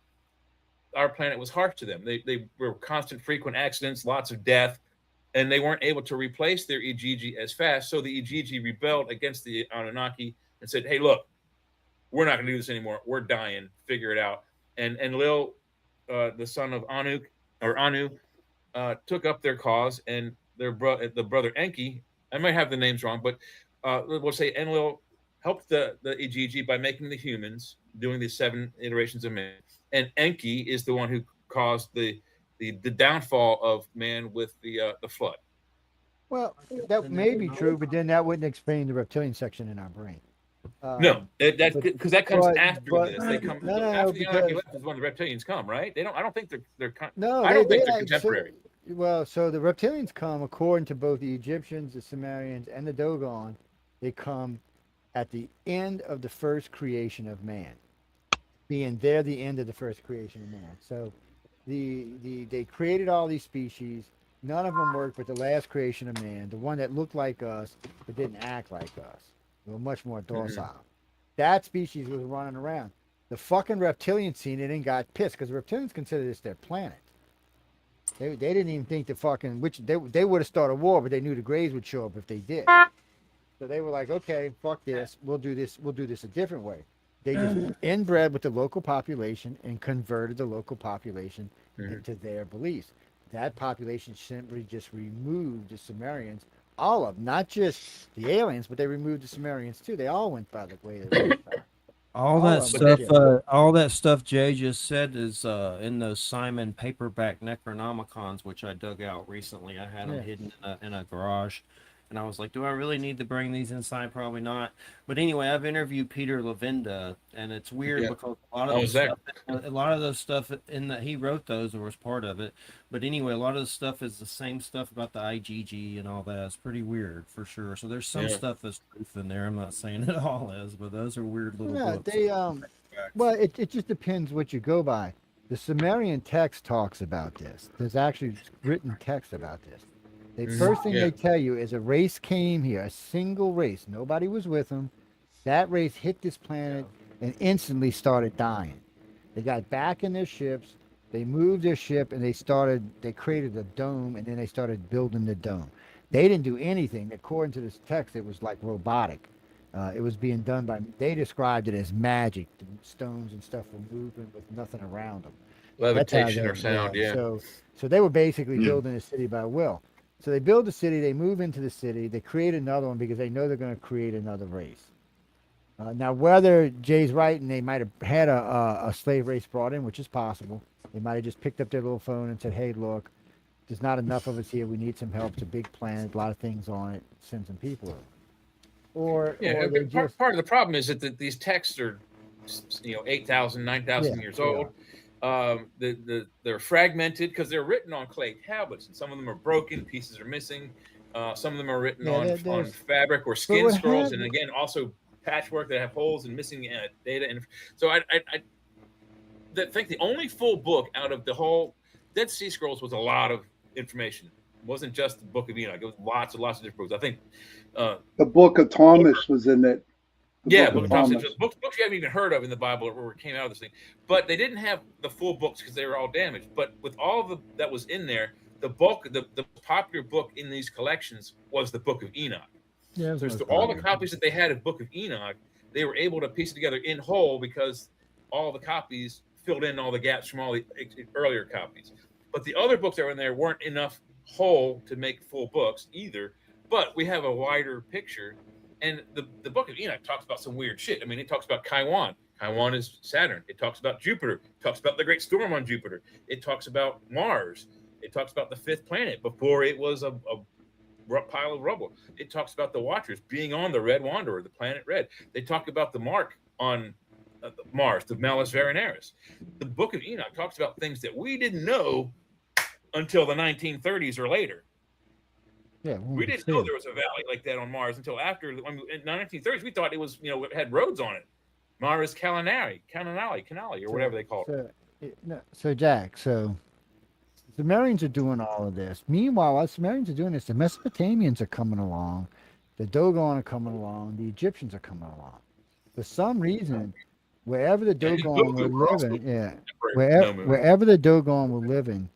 Our planet was harsh to them. They were constant, frequent accidents, lots of death, and they weren't able to replace their Ijiji as fast. So the Ijiji rebelled against the Anunnaki and said, "Hey, look, we're not going to do this anymore. We're dying. Figure it out." And Lil, the son of Anu, took up their cause, and the brother Enki. I might have the names wrong, but we'll say Enlil helped the Ijiji by making the humans, doing the 7 iterations of man, and Enki is the one who caused the downfall of man with the flood. Well, that may be true, but then that wouldn't explain the reptilian section in our brain. No, that's because that comes but- after but- this. They come no, after the Anunnaki because- left is when the reptilians come, right? They don't. I don't think they're. No, I don't think they're like, contemporary. So the reptilians come according to both the Egyptians, the Sumerians, and the Dogon. They come at the end of the first creation of man, being they're the end of the first creation of man. So they created all these species. None of them worked, but the last creation of man, the one that looked like us but didn't act like us, they were much more docile. That species was running around. The fucking reptilians seen it and got pissed because the reptilians consider this their planet. They didn't even think the fucking they would have started a war, but they knew the Greys would show up if they did. So they were like, okay, fuck this. We'll do this a different way. They just inbred with the local population and converted the local population into their beliefs. That population simply just removed the Sumerians, all of them, not just the aliens, but they removed the Sumerians too. They all went by the way they went by. All All that of 'em, stuff, all that stuff Jay just said is in those Simon paperback Necronomicons, which I dug out recently. I had them Yeah. hidden in a garage, and I was like, "Do I really need to bring these inside? Probably not." But anyway, I've interviewed Peter Levenda, and it's weird Yeah. because a lot I of was the there. stuff, a lot of those stuff in that he wrote those or was part of it. But anyway, a lot of the stuff is the same stuff about the IgG and all that. It's pretty weird for sure. So there's some Yeah. stuff that's truth in there. I'm not saying it all is, but those are weird little Yeah, books. they well, it just depends what you go by. The Sumerian text talks about this. There's actually written text about this. The first thing Yeah. they tell you is a race came here, a single race. Nobody was with them. That race hit this planet and instantly started dying. They got back in their ships. They moved their ship and they created a dome and then they started building the dome. They didn't do anything. According to this text, it was like robotic. It was being done by, they described it as magic. The stones and stuff were moving with nothing around them. That's how Levitation they- or sound, yeah. So they were basically building a city by will. So they build a city, they move into the city, they create another one because they know they're going to create another race. Now, whether Jay's right and they might have had a slave race brought in, which is possible, they might have just picked up their little phone and said, "Hey, look, there's not enough of us here. We need some help. It's a big planet, a lot of things on it. Send some people over." Or they but just part of the problem is that these texts are, 8,000, 9,000 Yeah, years they old. They're fragmented because they're written on clay tablets, and some of them are broken, pieces are missing. Some of them are written Yeah, on there's- fabric or skin what scrolls, and happened- again, also patchwork that have holes and missing data. And so I think the only full book out of the whole Dead Sea Scrolls was a lot of information. It wasn't just the Book of Enoch. It was lots and lots of different books. I think The Book of Thomas was in it. The yeah, Book Book of of Thomas. Thomas. Books you haven't even heard of in the Bible or came out of this thing. But they didn't have the full books because they were all damaged. But with all of that was in there, the bulk, the popular book in these collections was the Book of Enoch. Yeah, There's all the copies that they had of Book of Enoch. They were able to piece it together in whole because all the copies filled in all the gaps from all the earlier copies. But the other books that were in there weren't enough whole to make full books either. But we have a wider picture. And the Book of Enoch talks about some weird shit. I mean, it talks about Chiron. Chiron is Saturn. It talks about Jupiter. It talks about the great storm on Jupiter. It talks about Mars. It talks about the fifth planet before it was a pile of rubble. It talks about the Watchers being on the Red Wanderer, the planet Red. They talk about the mark on Mars, the Malus Varinaris. The Book of Enoch talks about things that we didn't know until the 1930s or later. Yeah, We didn't know there was a valley like that on Mars until after. In the 1930s, we thought it was, it had roads on it. Mars Canali, or whatever they call it. So Jack, so the Sumerians are doing all of this. Meanwhile, while the Sumerians are doing this, the Mesopotamians are coming along, the Dogon are coming along, the Egyptians are coming along. For some reason, wherever the Dogon were living, wherever the Dogon were living,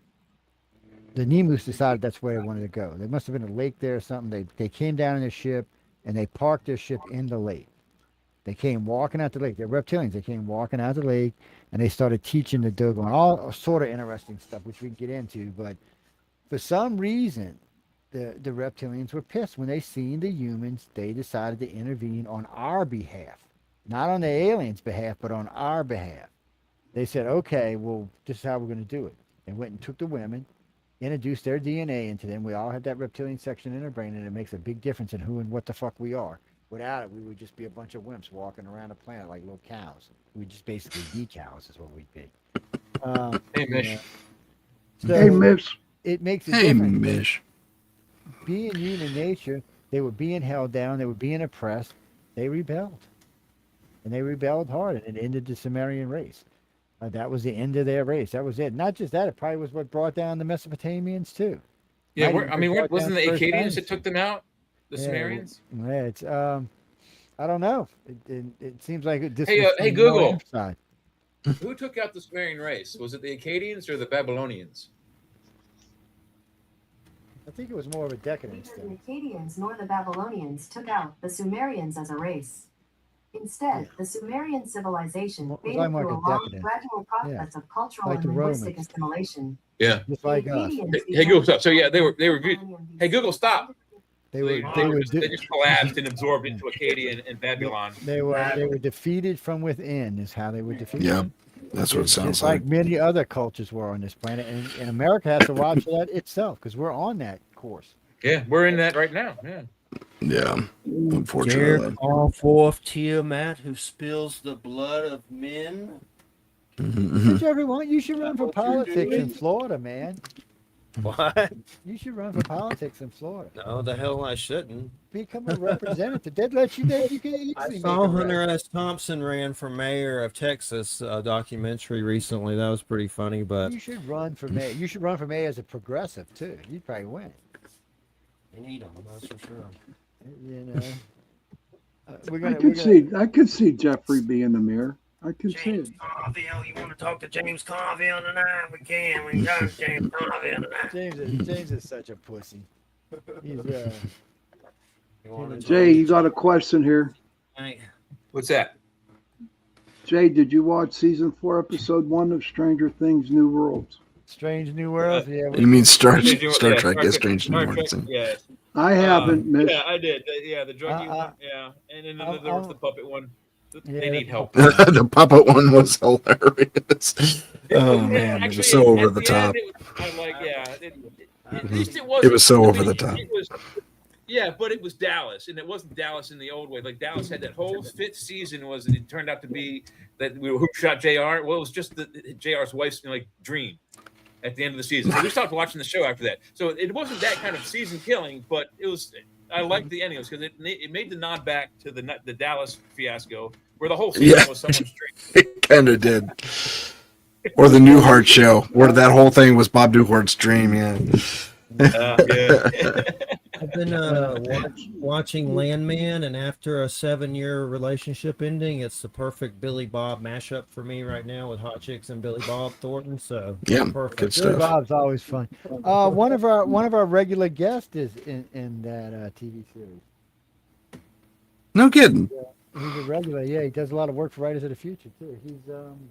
the Nemus decided that's where they wanted to go. There must have been a lake there or something. They came down in a ship and they parked their ship in the lake. They came walking out the lake. They're reptilians. They came walking out the lake and they started teaching the Dogon all sort of interesting stuff, which we can get into. But for some reason, the reptilians were pissed when they seen the humans. They decided to intervene on our behalf, not on the aliens' behalf, but on our behalf. They said, "Okay, well, this is how we're going to do it." They went and took the women, introduced their DNA into them. We all have that reptilian section in our brain, and it makes a big difference in who and what the fuck we are. Without it, we would just be a bunch of wimps walking around the planet like little cows. We'd just basically be cows is what we'd be. Hey, Mish. So Hey, Miss. it makes a Hey, difference. Mish. Being human nature, they were being held down. They were being oppressed. They rebelled. And they rebelled hard, and it ended the Sumerian race. That was the end of their race. That was it. Not just that, it probably was what brought down the Mesopotamians, too. Yeah, Might even brought wasn't down the first Akkadians that dynasty. took them out? The Yeah, Sumerians? Yeah, it's I don't know. It seems like this. Hey, was hey, from the Google. other side. Who took out the Sumerian race? Was it the Akkadians or the Babylonians? I think it was more of a decadence Neither the thing. Akkadians nor the Babylonians took out the Sumerians as a race. Instead, the Sumerian civilization Well, it was faded like through a a long, decadence. gradual process of cultural Like and the linguistic Romans. assimilation. Yeah. Just The like us. Akkadians Hey, began Google, stop. to So yeah, they were. millennium Hey, BC. Google, stop. They They, were they, they were were just, they just collapsed and absorbed into Acadia and Babylon. they were defeated from within is how they were defeated. Yep. That's what it Just sounds like like. many other cultures were on this planet, and America has to watch that itself because we're on that course. Yeah, we're in that right now. Yeah. Yeah. Dare Unfortunately. call forth Tiamat, who spills the blood of men. Mhm. Hey, everyone, you should run for what you're politics in doing? Florida, man. What? You should run for politics in Florida. No, the hell I shouldn't. Become a representative. They'd let you there. You can easily I make saw a Hunter rep. S. Thompson ran for mayor of Texas, a documentary recently. That was pretty funny, but You should run for mayor. You should run for mayor as a progressive too. You'd probably win. you need them, that's for sure. You know. We're I gonna. could see Jeffrey being the mayor. I can see it. Carville, you want to talk to James Carville tonight? We can. We got James Carville tonight. James is such a pussy. He's Jay, you got a question here. Hey, What's that? Jay, did you watch season 4, episode 1 of Stranger Things: New Worlds? Strange New Worlds. Yeah. You mean Star Did you- Star yeah, Trek? Yes, Strange New Star Worlds. Trek, yeah. I haven't missed. Yeah, I did. Yeah, the druggy Uh, one. Yeah, and then I'll- there was the puppet one. Yeah, They need help. The puppet one was hilarious. Oh man, it was so over the top. At Mm-hmm. least it was. It was so over the top. Yeah, but it was Dallas, and it wasn't Dallas in the old way. Like Dallas had that whole fifth season it turned out to be that who shot Jr. Well, it was just Jr's wife's dream at the end of the season. So we stopped watching the show after that. So it wasn't that kind of season killing, but it was. I liked the ending because it made the nod back to the Dallas fiasco where the whole season Yeah. was someone's dream. It kind of did. Or the Newhart show, where that whole thing was Bob Newhart's dream. Yeah. Yeah. I've been watching Landman, and after a 7-year relationship ending, it's the perfect Billy Bob mashup for me right now with Hot Chicks and Billy Bob Thornton. So Yeah, perfect. good Billy stuff. Bob's always fun. One of our regular guests is in that TV series. No kidding. He's a regular. Yeah, he does a lot of work for Writers of the Future too. He's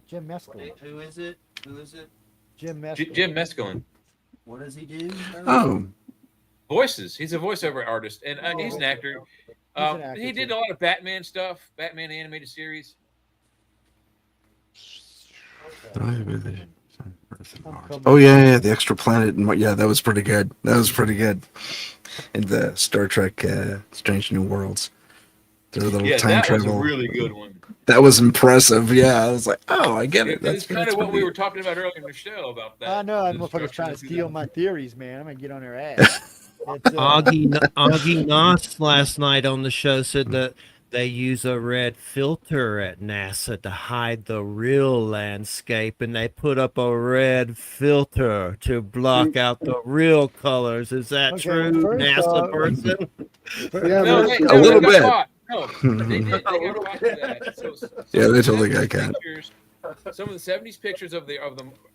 Jim Mescal. Who is it? Who is it? Jim Mescal. Jim Mescaline. What does he do? Oh, Voices. He's a voiceover artist, and he's an actor. an actor, He did too. a lot of Batman stuff, Batman animated series. oh yeah, the extra planet, and yeah, that was pretty good. That was pretty good. In the Star Trek Strange New Worlds, their little Yeah, time that travel. was a really good one. That was impressive. Yeah, I was like, oh, I get it. That's kind of what we pretty- were talking about earlier in the show about that. I know, that the motherfucker's structure trying to of the steal my theories, man. I'm gonna get on their ass. It's, Augie Noss last night on the show said that they use a red filter at NASA to hide the real landscape, and they put up a red filter to block out the real colors. Is that Okay, true, first NASA off- person? Yeah, No, but they, it's- no, A little they got bit. caught. No, they did. They got caught for that. So Yeah, they totally 70s got caught. pictures- Some of the '70s pictures of the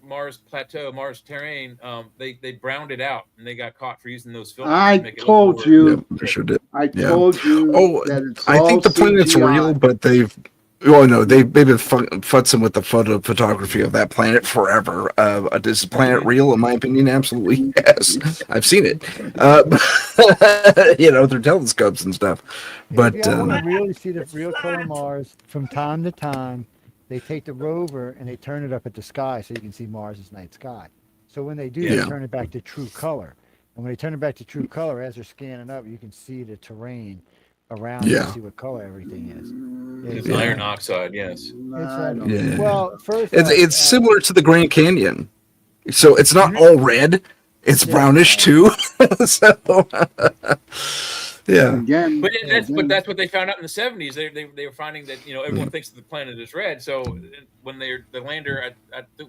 Mars plateau, Mars terrain, they browned it out, and they got caught for using those filters. I to make it look told more- you. Yeah, they sure did. I Yeah. told you Oh, that it's I think all the planet's CGI. real, but they've. Oh no, they've been futzing with the photography of that planet forever. Is the planet real? In my opinion, absolutely yes. I've seen it. Through telescopes and stuff. But if you want to really see the real color of Mars, from time to time, they take the rover and they turn it up at the sky so you can see Mars's night sky. So when they do, Yeah. they turn it back to true color. And when they turn it back to true color, as they're scanning up, you can see the terrain around it Yeah. and see what color everything is. It's Yeah. iron oxide, yes. I don't Yeah. Well, first it's off, it's similar to the Grand Canyon, so it's not all red. It's Yeah. brownish too. So yeah, Again, But again, that's what they found out in the '70s. They were finding that everyone thinks that the planet is red. So when the lander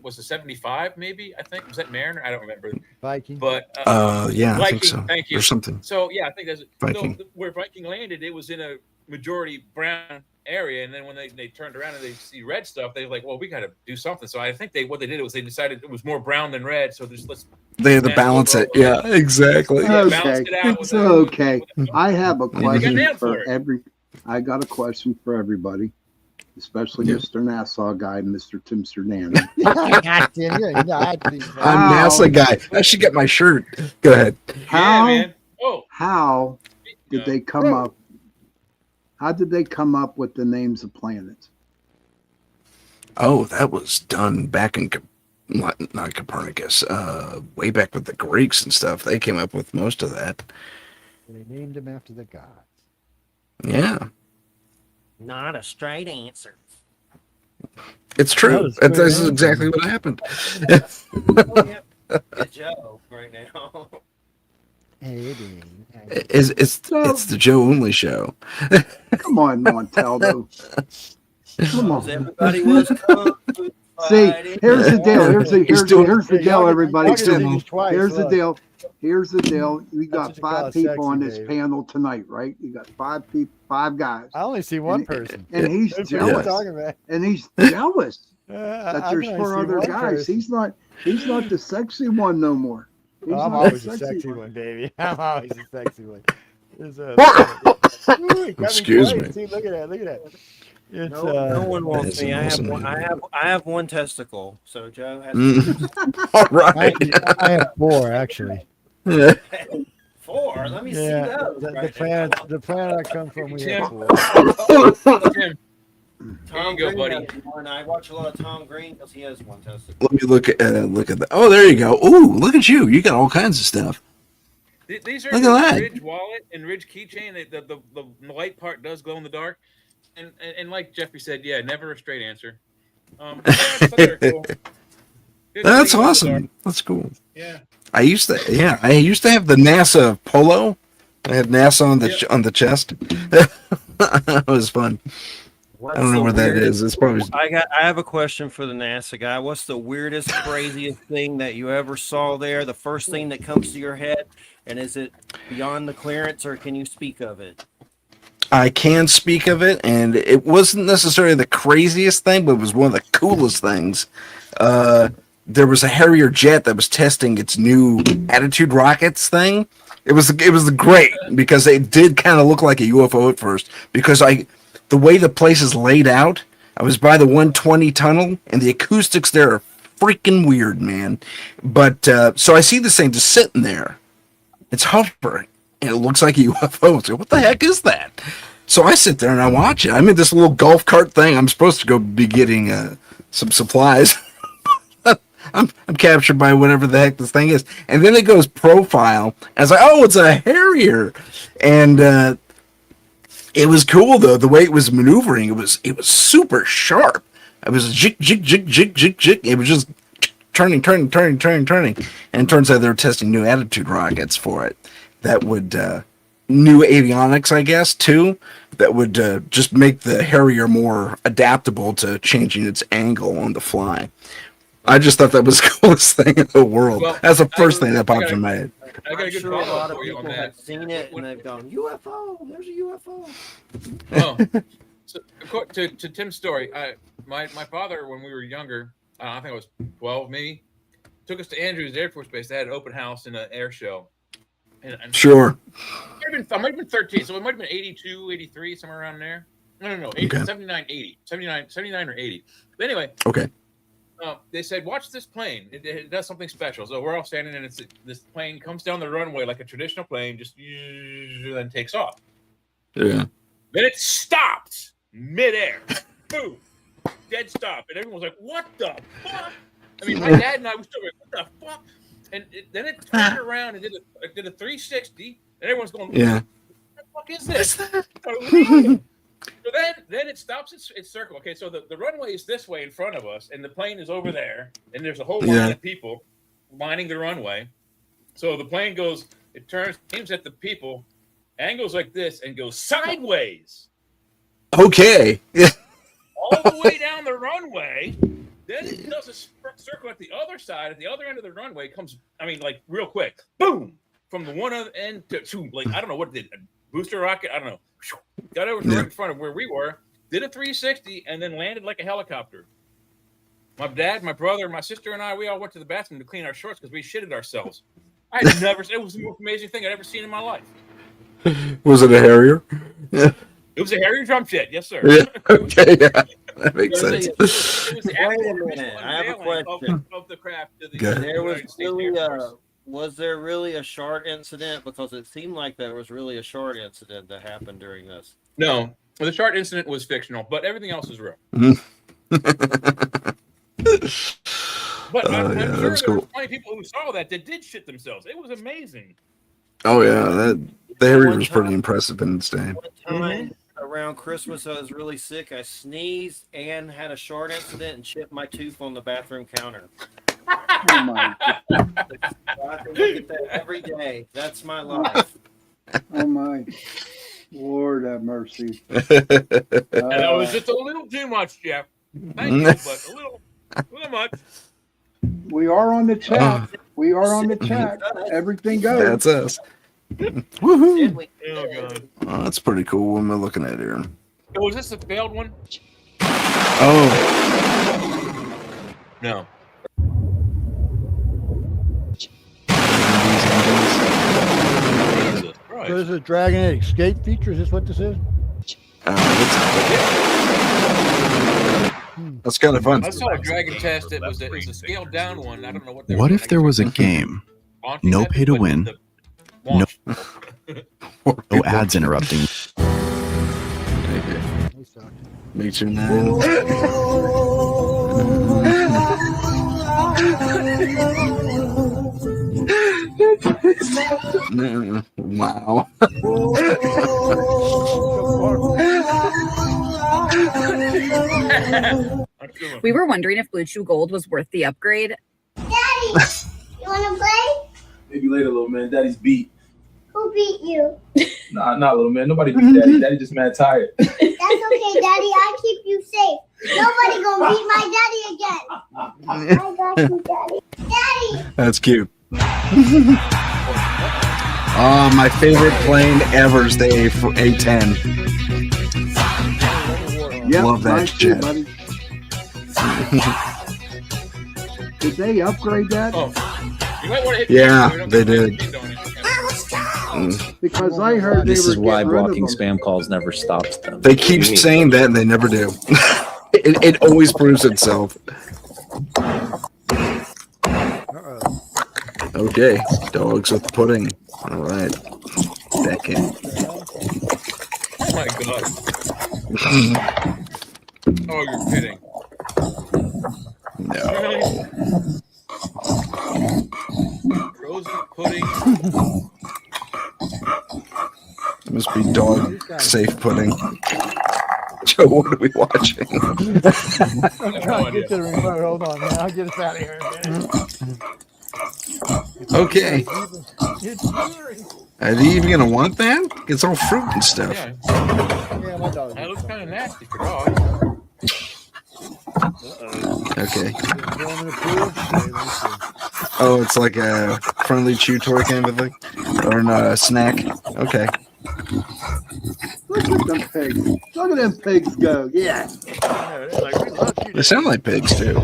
was a '75 maybe, I think, was that Mariner? I don't remember. Viking. But yeah, I Viking, think so. thank you. Or something. So yeah, I think that's Viking. So where Viking landed. It was in a majority brown area, and then when they turned around and they see red stuff, they were like, well, we got to do something. So I think what they did was they decided it was more brown than red. So let's They had to Yeah, balance it. overall. Yeah, exactly. Yeah, Okay, balance it out with it's a- okay. with a- I have a question nailed for for it. I got a question for everybody, especially Yeah. Mr. Nassau guy and Mr. Tim Sernano. God damn, you're Nazi, man. I'm How- NASA guy. I should get my shirt. Go ahead. How Yeah, man. Oh, how did uh, they come up? How did they come up with the names of planets? Oh, that was done back in not Copernicus. Way back with the Greeks and stuff. They came up with most of that. They named them after the gods. Yeah, Not a straight answer. it's That true. was This great is answer. exactly what happened. Oh, yeah. It's Joe right now. Hey, It's the Joe Only show. Come on, Montaldo. Come on. Everybody was kung fu See, fighting. here's the deal. Here's the Hey, deal, y'all everybody. get to see these twice, Here's the look. deal. Here's the deal. We That's got what you call 5 people sexy, on this baby. panel tonight, right? You got 5 people, 5 guys, I only see one And- person. and he's That's what we're jealous. talking about. And he's jealous that I there's can 4 only see other one guys. person. He's not the sexy one no more. He's Oh, I'm not always the a sexy one. one, baby. I'm always a sexy one. There's a- Ooh, it got me Excuse twice. me. See, look at that. Look at that. It's, No one wants That's me. I have awesome. one. I have one testicle. So Joe has All I, right. I have 4 actually. 4. Let me see Yeah, those. the planet I come from, we have Tim. 4. Tim, Tom There you go, Green buddy. has one. I watch a lot of Tom Green because he has one testicle. Let me look at that. Oh, there you go. Ooh, look at you. You got all kinds of stuff. these are Look at that. Ridge wallet and Ridge keychain. The light part does glow in the dark, and like Jeffrey said, yeah, never a straight answer. Yeah, they're cool. Good That's to see you in the awesome. dark. That's cool. Yeah. I used to have the NASA polo. I had NASA on the chest. It was fun. I don't know where that is. It's probably I have a question for the NASA guy. What's the weirdest, craziest thing that you ever saw there? The first thing that comes to your head, and is it beyond the clearance, or can you speak of it? I can speak of it, and it wasn't necessarily the craziest thing, but it was one of the coolest things. There was a Harrier jet that was testing its new Attitude rockets thing, It was great because it did kind of look like a UFO at first because the way the place is laid out, I was by the 120 tunnel and the acoustics there are freaking weird, man. But so I see this thing just sitting there. It's hovering and it looks like a UFO. So what the heck is that? So I sit there and I watch it. I'm in this little golf cart thing. I'm supposed to go be getting some supplies. I'm captured by whatever the heck this thing is. And then it goes profile. And I was like, oh, it's a Harrier. And it was cool though, the way it was maneuvering. It was super sharp. It was jig, jig, jig, jig, jig, jig. It was just turning. And it turns out they're testing new attitude rockets for it. That would new avionics, I guess, too. That would just make the Harrier more adaptable to changing its angle on the fly. I just thought that was the coolest thing in the world. Well, That's the first thing that popped in my head. I got a I'm good sure a lot follow-up of for you on people that. have seen it and they've gone, UFO, there's a UFO. Oh, so to Tim's story, my father, when we were younger, I think I was 12 maybe, took us to Andrews Air Force Base. They had an open house in an air show. And Sure. I might have been 13, so it might have been 82, 83, somewhere around there. No, 80, Okay. 79, 80. 79 or 80. But anyway, Okay. they said, watch this plane. It does something special. So we're all standing and this plane comes down the runway like a traditional plane, just then takes off. Yeah. Then it stops midair. Boom. Dead stop. And everyone was like, what the fuck? I mean, my dad and I were still like, what the fuck? And then it turned around and did a 360. And everyone's going, Yeah. what the fuck is this? So then it stops its circle. Okay, so the runway is this way in front of us, and the plane is over there, and there's a whole line of people lining the runway. So the plane goes, it turns, aims at the people, angles like this, and goes sideways Okay. all the way down the runway. Then it does a circle at the other side, at the other end of the runway, comes, I mean, like real quick, boom, from the one end to like, I don't know what it did, a booster rocket, I don't know. Got over to right in front of where we were, did a 360, and then landed like a helicopter. My dad, my brother, my sister, and I, we all went to the bathroom to clean our shorts because we shitted ourselves. It was the most amazing thing I'd ever seen in my life. Was it a Harrier? It was a Harrier drum jet, yes, sir. Yeah. Okay. Yeah. That makes sense. It was the Wait a actual minute, I have a unveiling question. of the craft to the Good. There was United States really Air Force. was there really a shark incident? Because it seemed like there was really a shark incident that happened during this. No, the chart incident was fictional, but everything else is real. But I'm yeah, sure that's there were cool. plenty of people who saw that did shit themselves. It was amazing. Oh yeah, the Harrier was pretty time- impressive in its day. One time around Christmas, I was really sick. I sneezed and had a shark incident and chipped my tooth on the bathroom counter. Oh my, So I have to look at that every day. That's my life. oh my. Lord have mercy. And that was Uh, just a little too much, Jeff. Thank you, but a little much. we are on the chat. We are on the chat. Everything goes. That's us. Woohoo! Did we? Oh, God. Oh, that's pretty cool. What am I looking at here? Oh, was this a failed one? Oh, No. Jesus Christ. So this is a Dragon Age escape feature. Is this what this is? that's kind of fun. I saw a Dragon test. It was a scaled down one. I don't know what. they What were if there was a game? launching no method, pay to but win, the launch- no ads interrupting? They suck. Me too, man. Wow. I'm feeling- We were wondering if Blue Chew Gold was worth the upgrade. Daddy, you wanna play? Maybe later, little man. Daddy's beat. Who beat you? Nah, little man. Nobody beat Daddy. Daddy just mad tired. That's okay, Daddy. I keep you safe. Nobody gonna beat my daddy again. I got you, Daddy. Daddy, That's cute. Oh, my favorite plane ever is the A10. Yep, Love that mine too, jet. buddy. Did they upgrade that? Oh, you might want to hit. Yeah, we don't they get did. on it. I was trying. Because I heard This they is were why getting rid of blocking them. spam calls never stops them. They keep saying that and they never do. It always proves itself. Okay, dogs with pudding. All right, Beckett. Oh my god. Oh, you're kidding. No. Really? Frozen pudding. It must be dog safe pudding. Joe, what are we watching? I'm trying to get to the remote. Hold on, man. I'll get us out of here in a minute. Okay. It's weird. Are they even gonna want that? It's all fruit and stuff. Yeah. Yeah, my dog. That looks kind of nasty for dogs. Okay. Throw 'em in the pool. Okay, let me see. Oh, it's like a friendly chew toy kind of thing, or not a snack. Okay. Look at them pigs. Look at them pigs go. Yeah. Yeah, they're like, we love you. They sound like pigs too.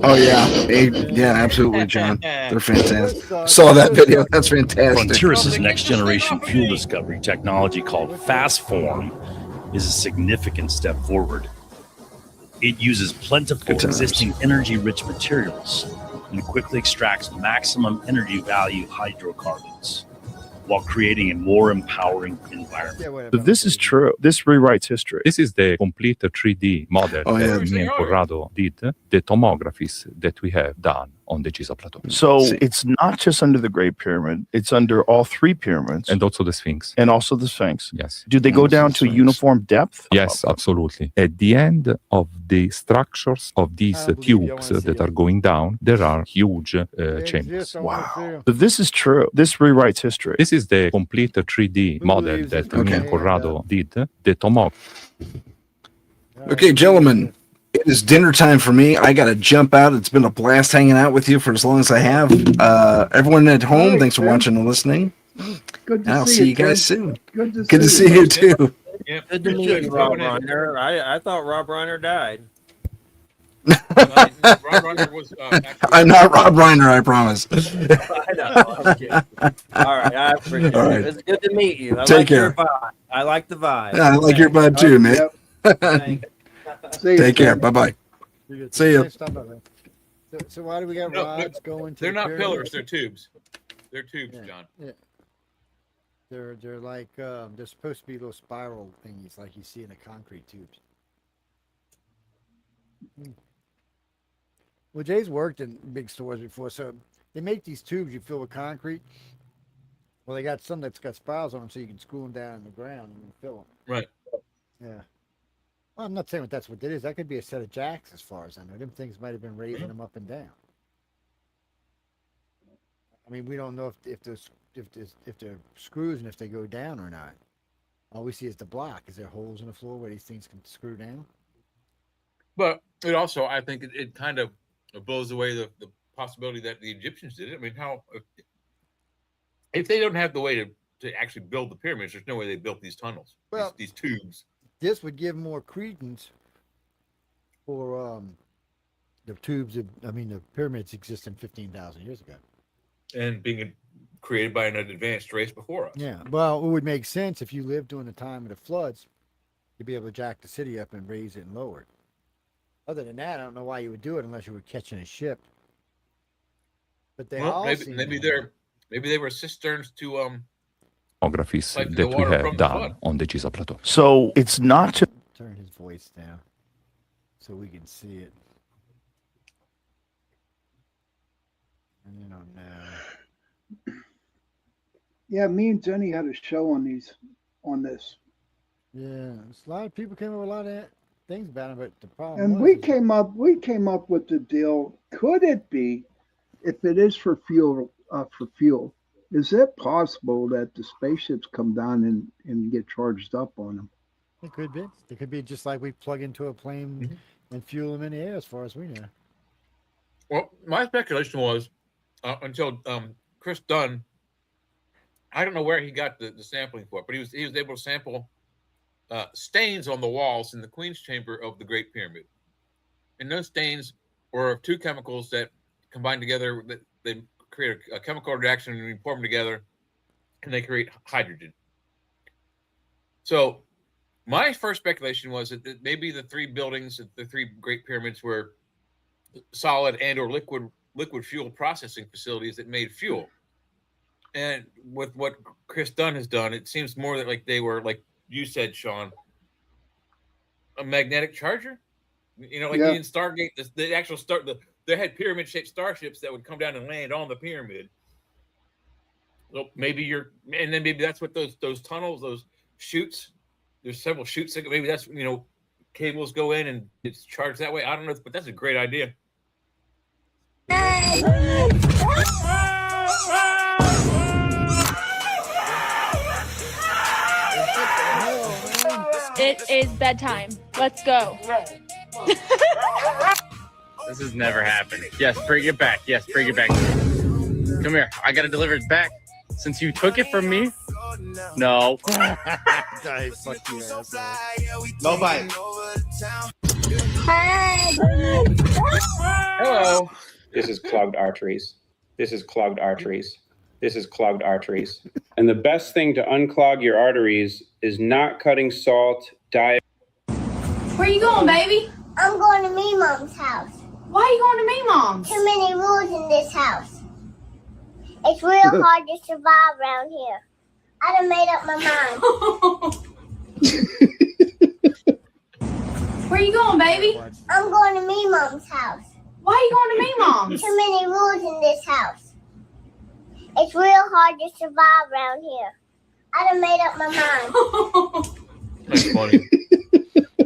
Oh yeah, yeah, absolutely, John. They're fantastic. Saw that video. That's fantastic. Frontieris' next generation fuel discovery technology called FastForm is a significant step forward. It uses plentiful existing energy-rich materials and quickly extracts maximum energy value hydrocarbons while creating a more empowering environment. If this is true, this rewrites history. This is the complete 3D model Oh, yeah. that me and Corrado did, the tomographies that we have done on the Giza Plateau. So it's not just under the Great Pyramid, it's under all three pyramids. And also the Sphinx. And also the Sphinx. Yes. Do they go down to a uniform depth? Yes, absolutely. At the end of the structures of these tubes that are going down, there are huge chambers. Wow. If this is true, this rewrites history. This is the complete 3D model that me and Corrado did, the tomography. Okay, gentlemen, it is dinner time for me. I got to jump out. It's been a blast hanging out with you for as long as I have. Everyone at home, thanks for watching and listening. Good to I'll see see you, you guys Tim. soon. Good to Good to see you too. Yep. Good to meet you, Rob Reiner. I thought Rob Reiner died. Rob Reiner was I'm not Rob Reiner, I promise. I know. I'm kidding. All right, I appreciate All right. it. It's good to meet you. I Take like your care. vibe. I like the vibe. Yeah, I like your bud too, man. Take care. Bye bye. See you. So why do we got No, rods going to they're the not pyramid? pillars, they're tubes. They're tubes, John. Yeah. They're like they're supposed to be little spiral thingies like you see in the concrete tubes. Well, Jay's worked in big stores before, so they make these tubes you fill with concrete. Well, they got some that's got spirals on them, so you can screw them down in the ground and fill them. Right. Yeah. Well, I'm not saying that's what it is. That could be a set of jacks, as far as I know. Them things might have been raising them up and down. I mean, we don't know if they're screws and if they go down or not. All we see is the block. Is there holes in the floor where these things can screw down? But it also, I think it kind of blows away the possibility that the Egyptians did it. I mean, how if they don't have the way to actually build the pyramids, there's no way they built these tunnels, Well, these tubes. This would give more credence for the tubes. The pyramids existed 15,000 years ago. And being created by an advanced race before us. Yeah. Well, it would make sense if you lived during the time of the floods, you'd be able to jack the city up and raise it and lower it. Other than that, I don't know why you would do it unless you were catching a ship. But they all maybe they were cisterns to Tomographies like the that we water from have the done flood. on the Giza Plateau. So it's not just turn his voice down so we can see it. And you don't know. Yeah, me and Jenny had a show on this. Yeah, a lot of people came up with a lot of things about it, but the problem And was, we came up with the deal. Could it be, if it is for fuel, is it possible that the spaceships come down and get charged up on them? it could be. It could be just like we plug into a plane and fuel them in the air, as far as we know. Well, my speculation was until Chris Dunn. I don't know where he got the sampling for it, but he was able to sample stains on the walls in the Queen's Chamber of the Great Pyramid, and those stains were of two chemicals that combined together that they create a chemical reaction and we pour them together, and they create hydrogen. So my first speculation was that maybe the three buildings, the three Great Pyramids, were solid and or liquid fuel processing facilities that made fuel. And with what Chris Dunn has done, it seems more that like they were, like you said, Sean, a magnetic charger. You know, like in Stargate, the actual they had pyramid-shaped starships that would come down and land on the pyramid. Well, maybe and then maybe that's what those tunnels, those chutes. There's several chutes. Maybe that's, you know, cables go in and it's charged that way. I don't know, but that's a great idea. It is bedtime. Let's go. This has never happened. Yes, bring it back. Yes, bring it back. Come here. I gotta deliver it back. Since you took it from me. No. No bite. Hello. This is clogged arteries. This is clogged arteries. This is clogged arteries. And the best thing to unclog your arteries is not cutting salt, diet. Where you going, baby? I'm going to me mom's house. Why are you going to me mom's? Too many rules in this house. It's real hard to survive around here. I done made up my mind. Where you going, baby? I'm going to me mom's house. Why are you going to me mom's? Too many rules in this house. It's real hard to survive around here. I done made up my mind. That's funny.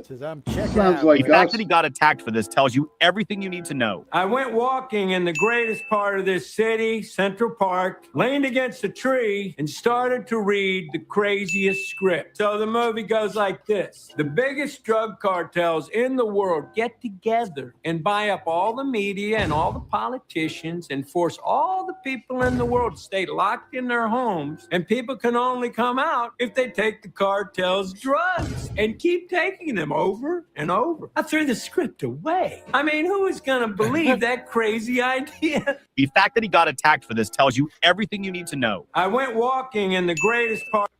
Says I'm checking Sounds out. like The fact us. that he got attacked for this tells you everything you need to know. I went walking in the greatest part of this city, Central Park, leaned against a tree, and started to read the craziest script. So the movie goes like this. The biggest drug cartels in the world get together and buy up all the media and all the politicians and force all the people in the world to stay locked in their homes. And people can only come out if they take the cartel's drugs and keep taking them over and over. I threw the script away. I mean, who is going to believe that crazy idea? The fact that he got attacked for this tells you everything you need to know. I went walking in the greatest part.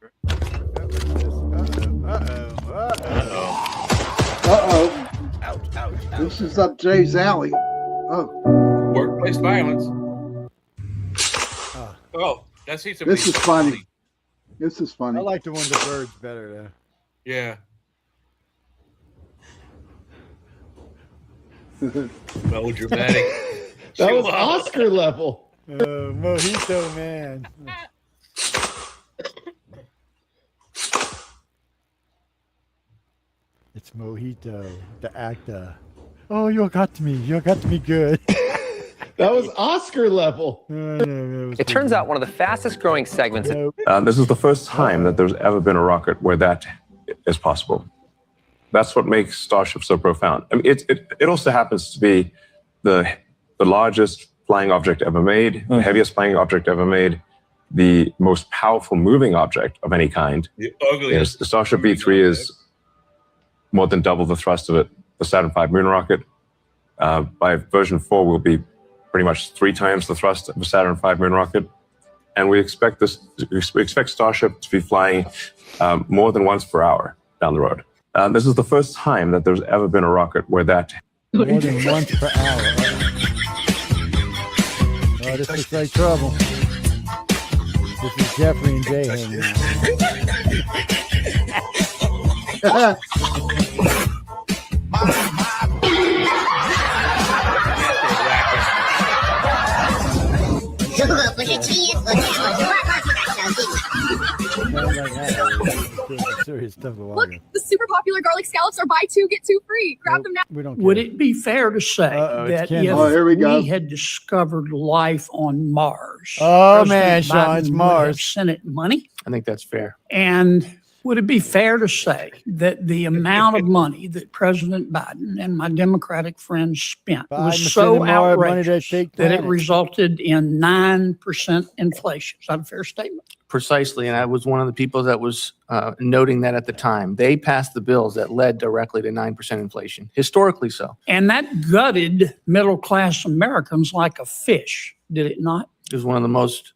This is up Jay's alley. Oh, Workplace violence. Oh, that's he's this is funny. This is funny. I like the one with the birds better though. Yeah. Melodramatic. That was Oscar level. Mojito man. It's Mojito, the actor. Oh, you got me. You got me good. That was Oscar level. It turns out one of the fastest growing segments. This is the first time that there's ever been a rocket where that is possible. That's what makes Starship so profound. I mean, it also happens to be the largest flying object ever made, the heaviest flying object ever made, the most powerful moving object of any kind. The ugliest. Yes, the Starship B3 is more than double the thrust of the Saturn V moon rocket. By version 4, we'll be pretty much 3 times the thrust of a Saturn V moon rocket. And we expect Starship to be flying more than once per hour down the road. This is the first time that there's ever been a rocket where that... More than once per hour. Oh, this looks like trouble. This is Jeffrey and Jay hanging out. Serious stuff. Look, the super popular garlic scallops are buy 2 get 2 free. Grab them now. We don't. Would it be fair to say that if here we go. we had discovered life on Mars, Oh man, President Sean, it's Biden would Mars. have sent it money? I think that's fair. And would it be fair to say that the amount of money that President Biden and my Democratic friends spent Biden was was so sending more money to outrageous shake that it planet. resulted in 9% inflation? Is that a fair statement? Precisely, and I was one of the people that was noting that at the time. They passed the bills that led directly to 9% inflation, historically so. And that gutted middle-class Americans like a fish, did it not? It was one of the most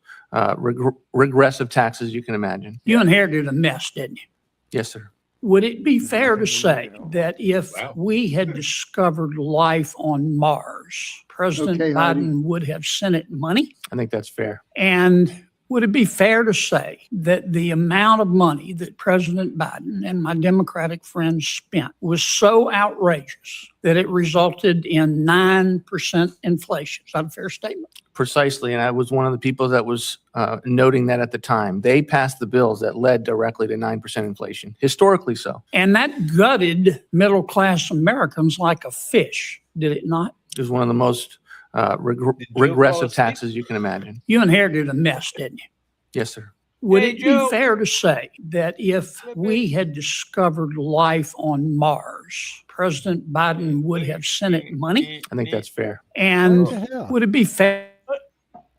regressive taxes you can imagine. You inherited a mess, didn't you? Yes, sir. Would it be fair to say that if we had discovered life on Mars, President Okay, Heidi. Biden would have sent it money? I think that's fair. And would it be fair to say that the amount of money that President Biden and my Democratic friends spent was so outrageous that it resulted in 9% inflation? Is that a fair statement? Precisely, and I was one of the people that was noting that at the time. They passed the bills that led directly to 9% inflation, historically so. And that gutted middle-class Americans like a fish, did it not? It was one of the most regressive taxes you can imagine. You inherited a mess, didn't you? Yes, sir. Would it be fair to say that if we had discovered life on Mars, President Biden would have sent it money? I think that's fair. And What the hell? would it be fair?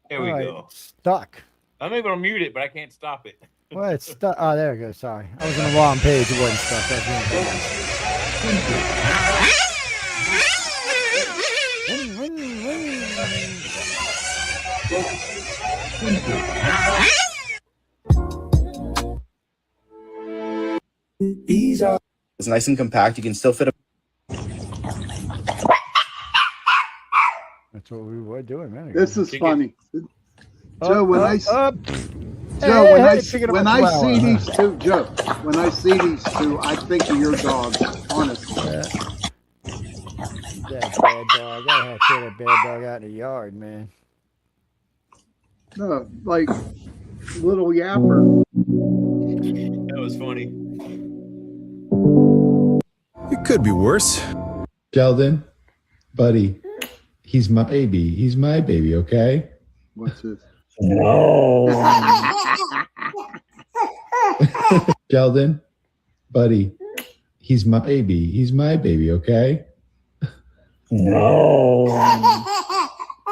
There we All right, go. Stuck. I'm able to mute it, but I can't stop it. Well, it's stuck. Oh, there we go. Sorry. I was on the wrong page. It wasn't stuck. It's nice and compact. You can still fit a That's what we were doing, man. This is funny. Up, Joe, when I up, s- up. Joe, Hey, when hey, I pick it up when a I flower. see these two, Joe, when I see these two, I think of your dogs. Honestly, That bad dog. I had to throw that bad dog out in the yard, man. no, like little yapper. That was funny. It could be worse. Sheldon, buddy, he's my baby. He's my baby, okay? What's this? Sheldon, buddy, he's my baby. He's my baby, okay?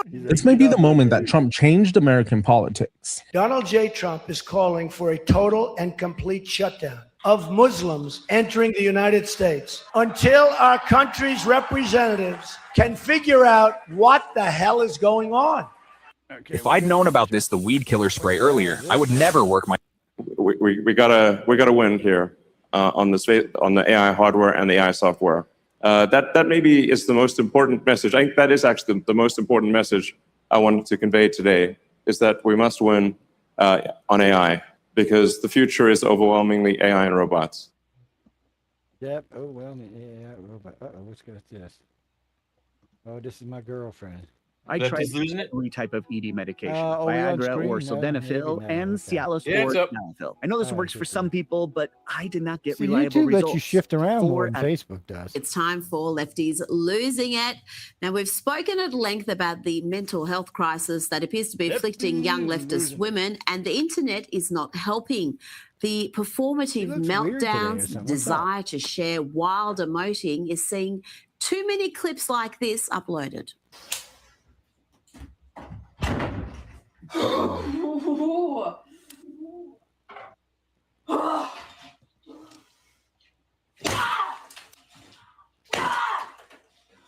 This may be the moment that Trump changed American politics. Donald J. Trump is calling for a total and complete shutdown of Muslims entering the United States until our country's representatives can figure out what the hell is going on. If I'd known about the weed killer spray earlier, I would never work my. We gotta win here on the AI hardware and the AI software. That maybe is the most important message. I think that is actually the most important message I wanted to convey today, is that we must win on AI, because the future is overwhelmingly AI and robots. Yep. Oh, well, yeah, robot. Uh-oh, what's this? Oh, this is my girlfriend. I Lefty's tried losing it? every type of ED medication, Oh, we're on Viagra or screen? No, Sildenafil maybe not. and Okay. Cialis Yeah, or it's up. Nalfil. I know this Oh, works for it's some people, but I did not get See, reliable YouTube results. lets you shift around more than for- Facebook does. It's time for Lefties Losing It. Now, we've spoken at length about the mental health crisis that appears to be afflicting young leftist women, and the internet is not helping. The performative looks weird today or meltdowns, something. What's desire to share wild emoting is seeing too many clips like this uploaded.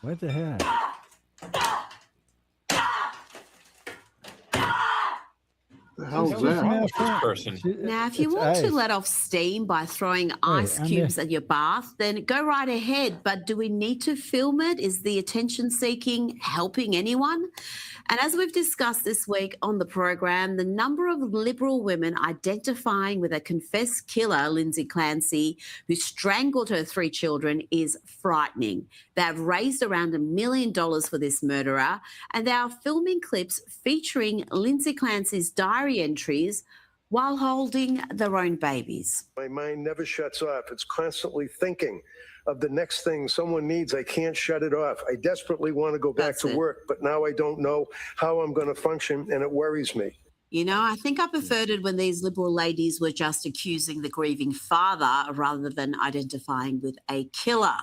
What the hell? The hell's What's that? wrong with this person? Now, if you It's want to ice. let off steam by throwing ice I'm cubes at your bath, then go right ahead. But do we need to film it? Is the attention seeking helping anyone? And as we've discussed this week on the program, the number of Liberal women identifying with a confessed killer, Lindsay Clancy, who strangled her 3 children, is frightening. They've raised around $1 million for this murderer, and they are filming clips featuring Lindsay Clancy's diary entries while holding their own babies. My mind never shuts off. It's constantly thinking of the next thing someone needs. I can't shut it off. I desperately want to go back That's to it. work, but now I don't know how I'm going to function, and it worries me. You know, I think I preferred it when these Liberal ladies were just accusing the grieving father rather than identifying with a killer.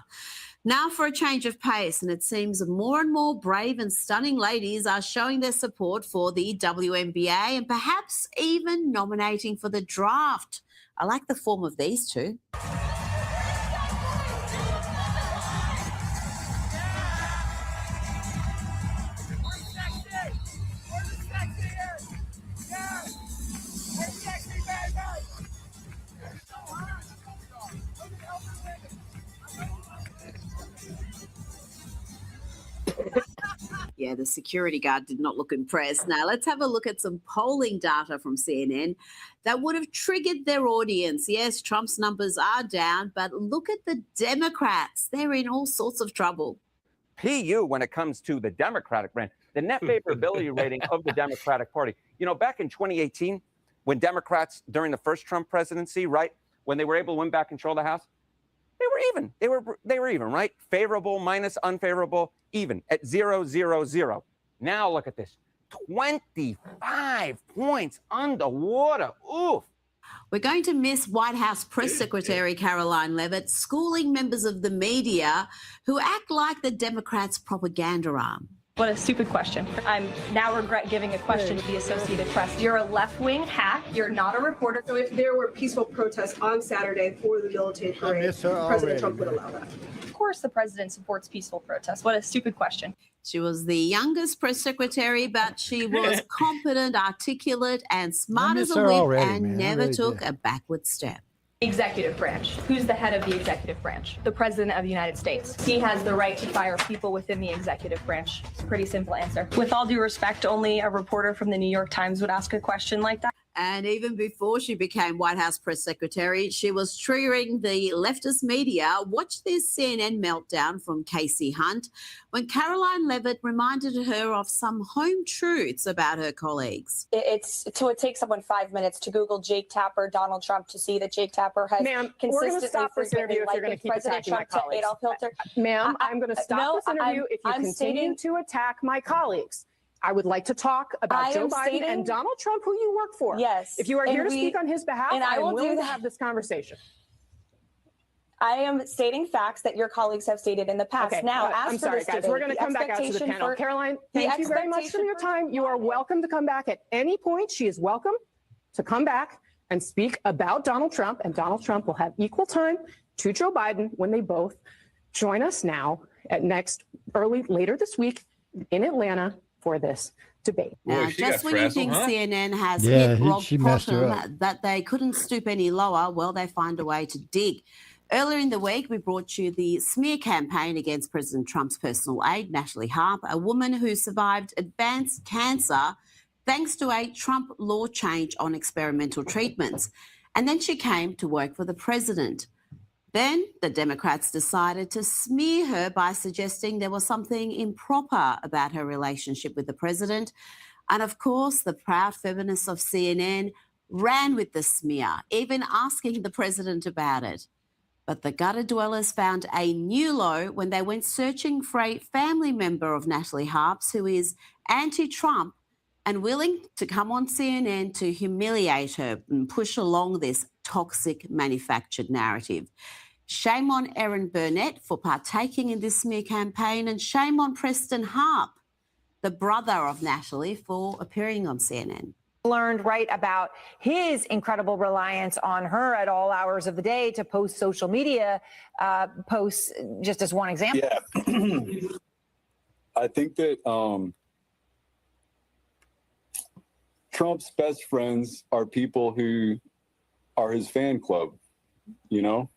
Now for a change of pace, and it seems more and more brave and stunning ladies are showing their support for the WNBA and perhaps even nominating for the draft. I like the form of these two. Yeah, the security guard did not look impressed. Now, let's have a look at some polling data from CNN that would have triggered their audience. Yes, Trump's numbers are down, but look at the Democrats. They're in all sorts of trouble. PU when it comes to the Democratic brand, the net favorability rating of the Democratic Party. You know, back in 2018, when Democrats, during the first Trump presidency, right, when they were able to win back control of the House, they were even. They were even, right? Favorable minus unfavorable, even at 0-0-0. Now look at this. 25 points underwater. Oof. We're going to miss White House Press Secretary Caroline Leavitt schooling members of the media who act like the Democrats' propaganda arm. What a stupid question. I'm now regret giving a question to the Associated Press. You're a left-wing hack. You're not a reporter. So if there were peaceful protests on Saturday for the military parade, President Trump would allow that. Of course the president supports peaceful protests. What a stupid question. She was the youngest press secretary, but she was competent, articulate, and smart as a whip and never took a backward step. Executive branch. Who's the head of the executive branch? The President of the United States. He has the right to fire people within the executive branch. It's a pretty simple answer. With all due respect, only a reporter from the New York Times would ask a question like that. And even before she became White House press secretary, she was triggering the leftist media. Watch this CNN meltdown from Casey Hunt when Caroline Leavitt reminded her of some home truths about her colleagues. It takes someone 5 minutes to Google Jake Tapper, Donald Trump, to see that Jake Tapper has consistently stop this interview if you're going to keep President attacking my Trump to colleagues. Adolf Hitler. Ma'am, I'm going to stop this interview if you continue to attack my colleagues. I would like to talk about Joe Biden and Donald Trump, who you work for. Yes. If you are here to speak on his behalf, and I am will willing do to that. have this conversation. I am stating facts that your colleagues have stated in the past. Okay. Now, as I'm for sorry, this guys. debate, We're going to the come back out to the expectation panel. for- Caroline, the thank you very much for expectation your time. You are welcome to come back at any point. She is welcome to come back and speak about Donald Trump, and Donald Trump will have equal time to Joe Biden when they both join us now at later this week in Atlanta for this debate. Now, just when you think CNN has Yeah, hit rock she messed her bottom, that they couldn't stoop any lower, well, they find a way to dig. Earlier in the week, we brought you the smear campaign against President Trump's personal aide, Natalie Harp, a woman who survived advanced cancer thanks to a Trump law change on experimental treatments. And then she came to work for the president. Then the Democrats decided to smear her by suggesting there was something improper about her relationship with the president. And of course, the proud feminists of CNN ran with the smear, even asking the president about it. But the gutter dwellers found a new low when they went searching for a family member of Natalie Harp's who is anti-Trump and willing to come on CNN to humiliate her and push along this toxic manufactured narrative. Shame on Erin Burnett for partaking in this smear campaign, and shame on Preston Harp, the brother of Natalie, for appearing on CNN. Learned right about his incredible reliance on her at all hours of the day to post social media posts, just as one example. Yeah. I think that Trump's best friends are people who are his fan club, you know?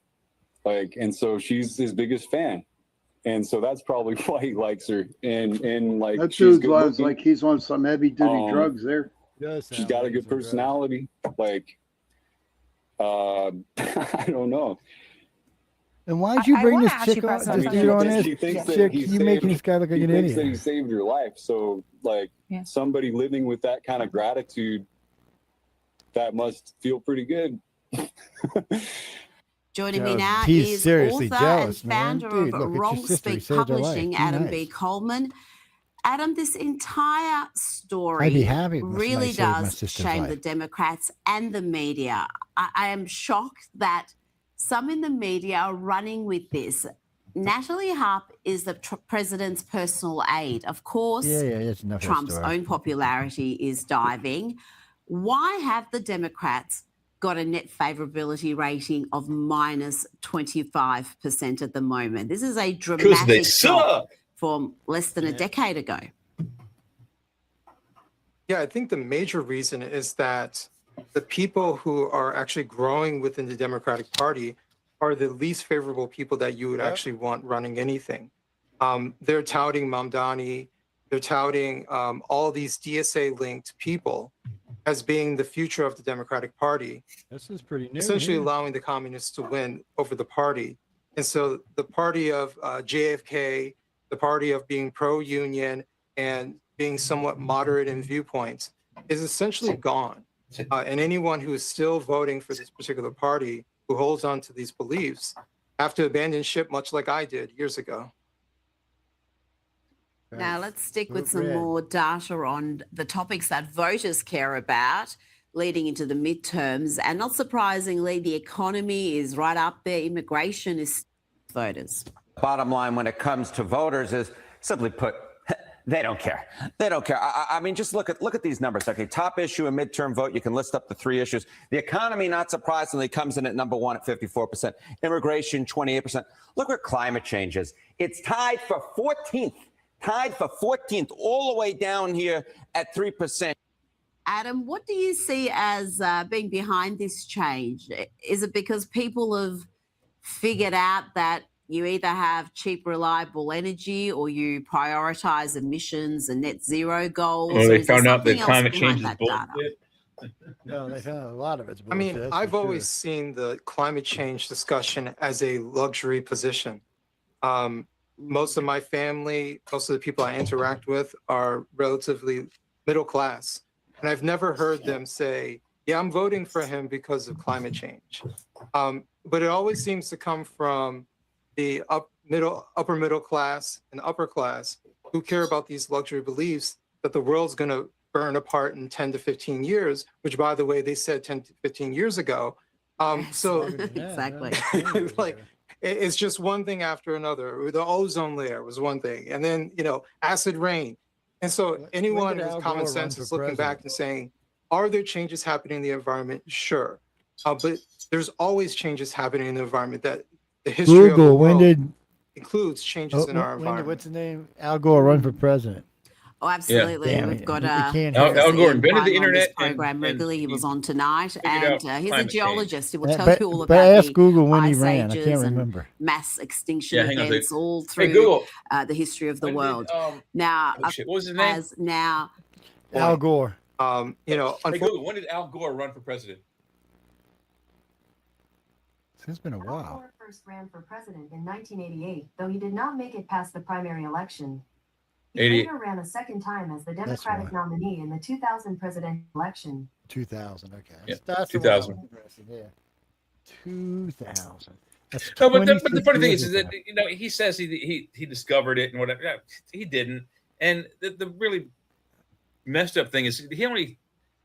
And so she's his biggest fan. And so that's probably why he likes her. And like, That she's dude was like he's on some heavy duty drugs there. She's got a good personality. I don't know. And why'd you bring this ask you, chick on? President, This dude on this She thinks that chick? he You making saved- this guy look like he an thinks that idiot. he saved her life. So somebody living with that kind of gratitude, that must feel pretty good. Joining me Yo, now he's is seriously author jealous, and man. founder Dude, look, of it's your Wrong sister. He Speak saved her life. Publishing, Be Adam nice. B. Coleman. Adam, this entire story I'd be happy if somebody really saved my does sister's shame life. the Democrats and the media. I am shocked that some in the media are running with this. Natalie Harp is the president's personal aide. Of course, it's enough of a Trump's story. own popularity is diving. Why have the Democrats got a net favorability rating of minus 25% at the moment? This is a dramatic drop from less than a decade ago. Yeah, I think the major reason is that the people who are actually growing within the Democratic Party are the least favorable people that you would actually want running anything. They're touting Mamdani, they're touting all these DSA-linked people as being the future of the Democratic Party. This is pretty new. Essentially allowing the communists to win over the party. And so the party of JFK, the party of being pro-union and being somewhat moderate in viewpoints is essentially gone. And anyone who is still voting for this particular party who holds on to these beliefs have to abandon ship, much like I did years ago. Now let's stick with some more data on the topics that voters care about leading into the midterms. And not surprisingly, the economy is right up there. Immigration is voters. Bottom line when it comes to voters is simply put, they don't care. They don't care. I mean, just look at these numbers. Okay, top issue a midterm vote. You can list up the 3 issues. The economy, not surprisingly, comes in at number 1 at 54%. Immigration, 28%. Look where climate change is. It's tied for 14th. Tied for 14th, all the way down here at 3%. Adam, what do you see as being behind this change? Is it because people have figured out that you either have cheap, reliable energy or you prioritize emissions and net zero goals? Well, they found out that climate change is bullshit. No, they found a lot of it's bullshit. I mean, that's I've for always sure. seen the climate change discussion as a luxury position. Most of my family, most of the people I interact with are relatively middle class. And I've never heard them say, yeah, I'm voting for him because of climate change. But it always seems to come from the upper middle class and upper class who care about these luxury beliefs that the world's going to burn apart in 10 to 15 years, which, by the way, they said 10 to 15 years ago. So exactly. like, it's just one thing after another. The ozone layer was one thing, and then acid rain. And so anyone did with Al common Gore sense run is for looking back and saying, are there changes happening in the environment? Sure, but there's always changes happening in the environment. That the history of the Google, when world did includes changes in our when did, environment. what's the name? Al Gore run for president? Oh, absolutely. Damn We've it. got We can't Al have- Gore invented the on this internet program and regularly. He was on tonight, figured and out he's a climate change. geologist. He will tell But you all but about ask the Google when he ice ran. I ages can't and remember. mass extinction Yeah, hang on a events sec. all Hey, through Google. the history of the When did, world. Now, oh, shit, what was his name? as now, Al Gore. Hey, Google, when did Al Gore run for president? It's been a Al while. Gore first ran for president in 1988, though he did not make it past the primary election. He 88. later ran a second time as the Democratic nominee in the 2000 presidential election. 2000. Okay. Yeah, That's the one I'm 2000. interested in. Yeah. 2000. That's No, but the 26 funny thing years is ago. that he says he discovered it and whatever. Yeah, he didn't. And the really messed up thing is I think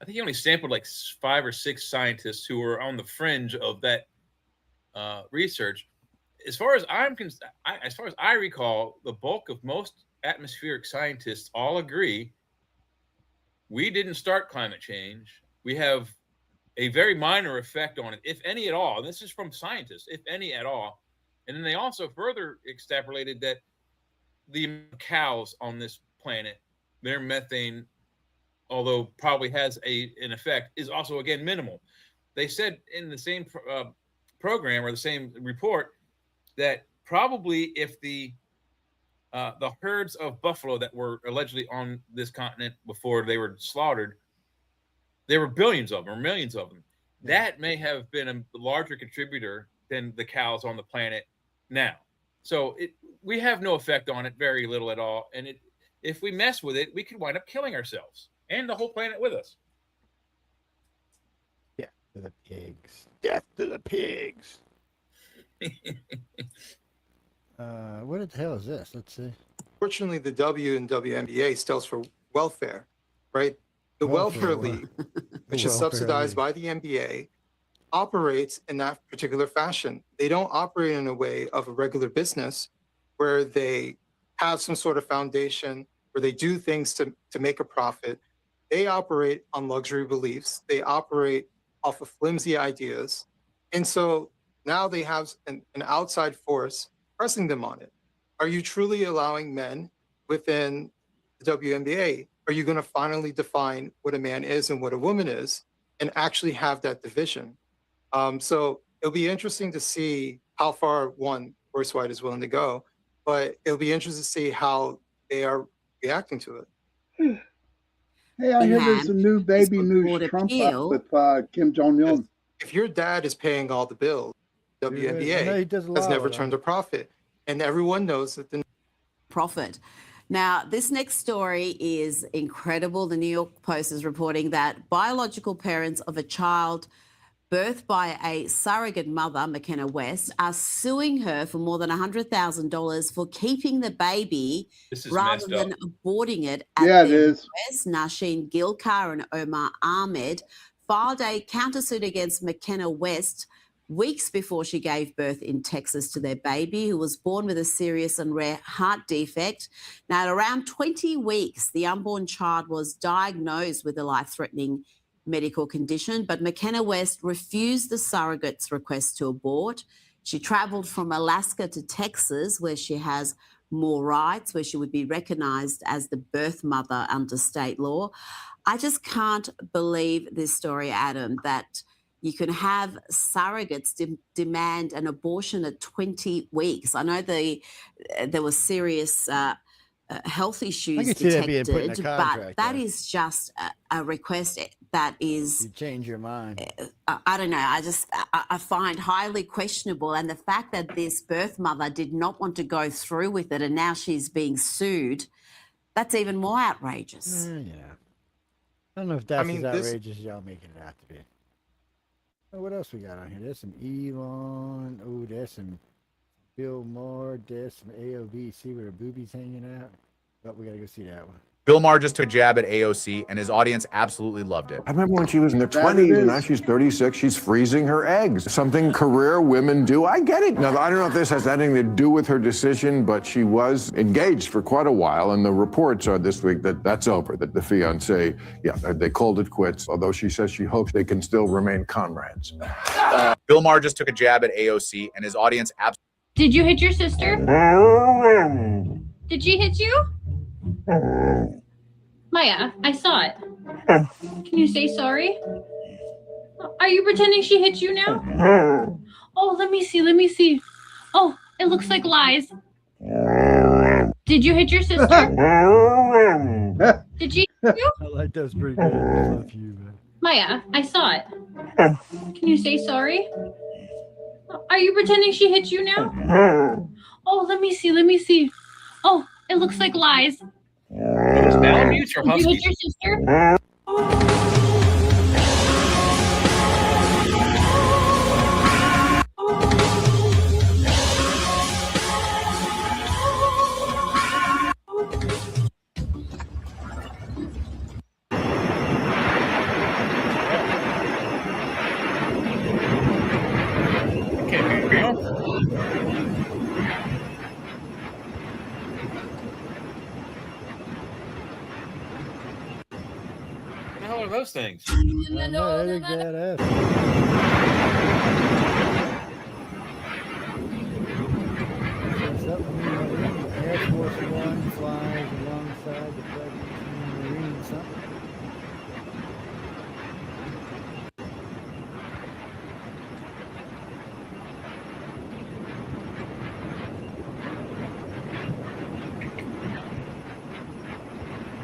he only sampled like 5 or 6 scientists who were on the fringe of that research. As far as as far as I recall, the bulk of most atmospheric scientists all agree we didn't start climate change. We have a very minor effect on it, if any at all. And this is from scientists, if any at all. And then they also further extrapolated that the cows on this planet, their methane, although probably has an effect, is also, again, minimal. They said in the same program or the same report that probably if the herds of buffalo that were allegedly on this continent before they were slaughtered, there were billions of them or millions of them. That may have been a larger contributor than the cows on the planet now. So we have no effect on it, very little at all. And if we mess with it, we could wind up killing ourselves and the whole planet with us. Death to the pigs. Death to the pigs. What the hell is this? Let's see. Fortunately, the W in WNBA stands for welfare, right? The welfare league, which is Welfare subsidized league. by the NBA, operates in that particular fashion. They don't operate in a way of a regular business where they have some sort of foundation, where they do things to make a profit. They operate on luxury beliefs. They operate off of flimsy ideas. And so now they have an outside force pressing them on it. Are you truly allowing men within the WNBA? Are you going to finally define what a man is and what a woman is and actually have that division? So it'll be interesting to see how far Joyce White is willing to go, but it'll be interesting to see how they are reacting to it. Hey, I hear there's a new baby news Would Trump appeal. up with Kim Jong-un. If your dad is paying all the bills, I know he WNBA does a has lot never of turned a profit. And everyone knows that the Profit. Now, this next story is incredible. The New York Post is reporting that biological parents of a child birthed by a surrogate mother, McKenna West, are suing her for more than $100,000 for keeping the baby This is rather messed up. than aborting it at Yeah, it their is. US. Nasheen Gilkar and Omar Ahmed filed a countersuit against McKenna West weeks before she gave birth in Texas to their baby, who was born with a serious and rare heart defect. Now, at around 20 weeks, the unborn child was diagnosed with a life-threatening medical condition, but McKenna West refused the surrogate's request to abort. She traveled from Alaska to Texas, where she has more rights, where she would be recognized as the birth mother under state law. I just can't believe this story, Adam, that you can have surrogates demand an abortion at 20 weeks. I know there were serious health issues can see that being put in a detected, contract, but that though. is just a request that is, You change your mind. I don't know, I find highly questionable. And the fact that this birth mother did not want to go through with it and now she's being sued, that's even more outrageous. Yeah. I don't know if that's mean, as this- outrageous as y'all making it out to be. Oh, what else we got on here? There's some Elon. Oh, there's some Bill Maher. There's some AOB. See where her boobies hanging out? But we gotta go see that one. Bill Maher just took a jab at AOC, and his audience absolutely loved it. I remember when she was in her That 20s it and now is. she's 36, she's freezing her eggs. Something career women do. I get it. Now, I don't know if this has anything to do with her decision, but she was engaged for quite a while. And the reports are this week that that's over, that the fiance, they called it quits, although she says she hopes they can still remain comrades. Bill Maher just took a jab at AOC, and his audience absolutely. Did you hit your sister? Did she hit you? Maya, I saw it. Can you say sorry? Are you pretending she hit you now? Oh, let me see. Oh, it looks like lies. Did you hit your sister? Did she hit you? I like that's pretty good. I love you, man. Maya, I saw it. Can you say sorry? Are you pretending she hit you now? Oh, let me see. Oh, it looks like lies. Those Malamutes or Did you hit Huskies? your sister? Can't be real. What the hell are those things? I know, they look badass. Air Force One flies alongside the President Marine something.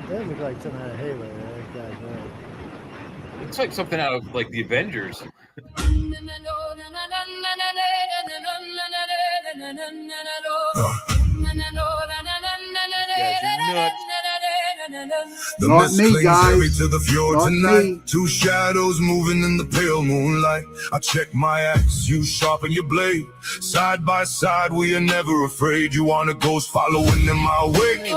That look like something out of Halo. That guy's right. It's like something out of like the Avengers. Guys are nuts. The Not mist me, clings guys. heavy to the floor Not tonight. me. Two shadows moving in the pale moonlight. I check my axe, you sharpen your blade. Side by side, we are never afraid. You want a ghost following in my wake.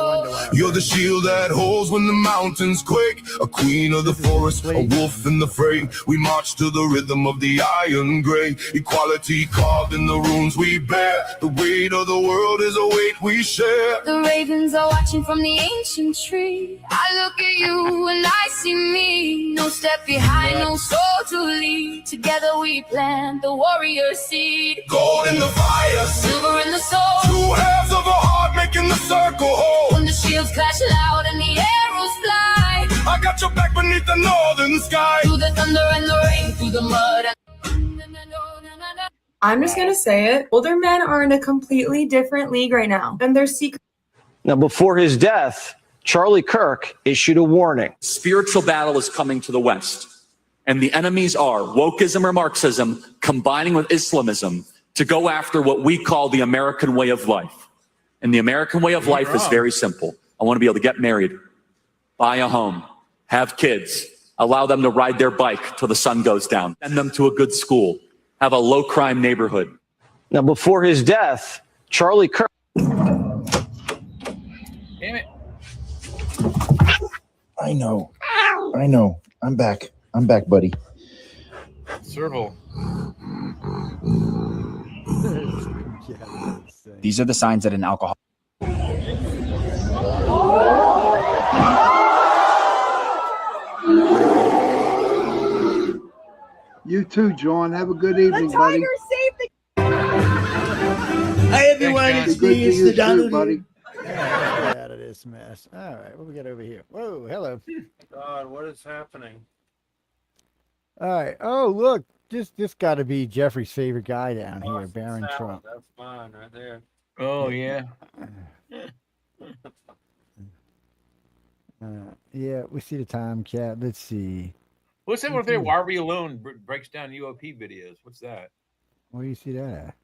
You're the shield that holds when the mountains quake. A queen of the forest, a wolf in the fray. We march to the rhythm of the iron gray. Equality carved in the runes we bear. The weight of the world is a weight we share. The ravens are watching from the ancient tree. I look at you and I see me. No step behind, no soul to lead. Together we plant the warrior seed. Gold in the fire, Silver in the soul. two halves of a heart making the circle whole. When the shields clash loud and the arrows fly. I got your back beneath the northern sky. Through the thunder and the rain, through the mud. I'm just going to say it. Older men are in a completely different league right now, and they're secret. Now, before his death, Charlie Kirk issued a warning. Spiritual battle is coming to the West, and the enemies are wokeism or Marxism combining with Islamism to go after what we call the American way of life. And the American way of life is very simple. I want to be able to get married, buy a home, have kids, allow them to ride their bike till the sun goes down, send them to a good school, have a low crime neighborhood. Now, before his death, Charlie Kirk. Damn it. I know. I'm back, buddy. Serval. These are the signs that an alcohol. You too, John. Have a good evening, buddy. Hi, everyone. It's Good me. to It's you the too, Donald. buddy. Get out of this mess. All right, what we got over here? Whoa, hello. God, what is happening? All right. Oh, look, this got to be Jeffrey's favorite guy down here, Boston Barron salad, Trump. That's mine right there. Oh, yeah. Yeah, we see the time cap. Let's see. What's that one there? Are We Alone breaks down UOP videos. What's that? Where do you see that?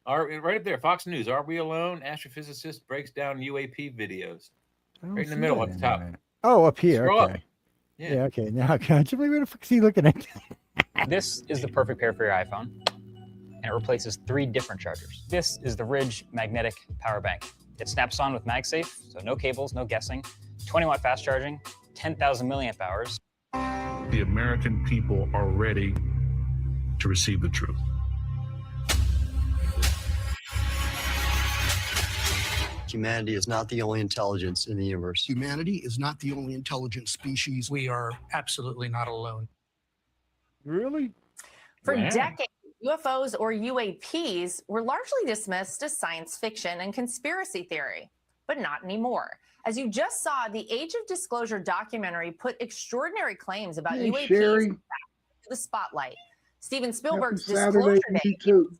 Right up there, Fox News. Are We Alone? Astrophysicist breaks down UAP videos. Right in the middle at the top. Oh, up here. Scroll Okay. up. Yeah. Okay. Now, can't you believe where the fuck is he looking at? This is the perfect pair for your iPhone, and it replaces 3 different chargers. This is the Ridge Magnetic Power Bank. It snaps on with MagSafe, so no cables, no guessing. 20-watt fast charging, 10,000 milliamp hours. The American people are ready to receive the truth. Humanity is not the only intelligence in the universe. Humanity is not the only intelligent species. We are absolutely not alone. Really? For Wow. decades, UFOs or UAPs were largely dismissed as science fiction and conspiracy theory, but not anymore. As you just saw, the Age of Disclosure documentary put extraordinary claims about Hey, UAPs Sherry. back to the spotlight. Steven Spielberg's Happy Saturday Disclosure to you Day too.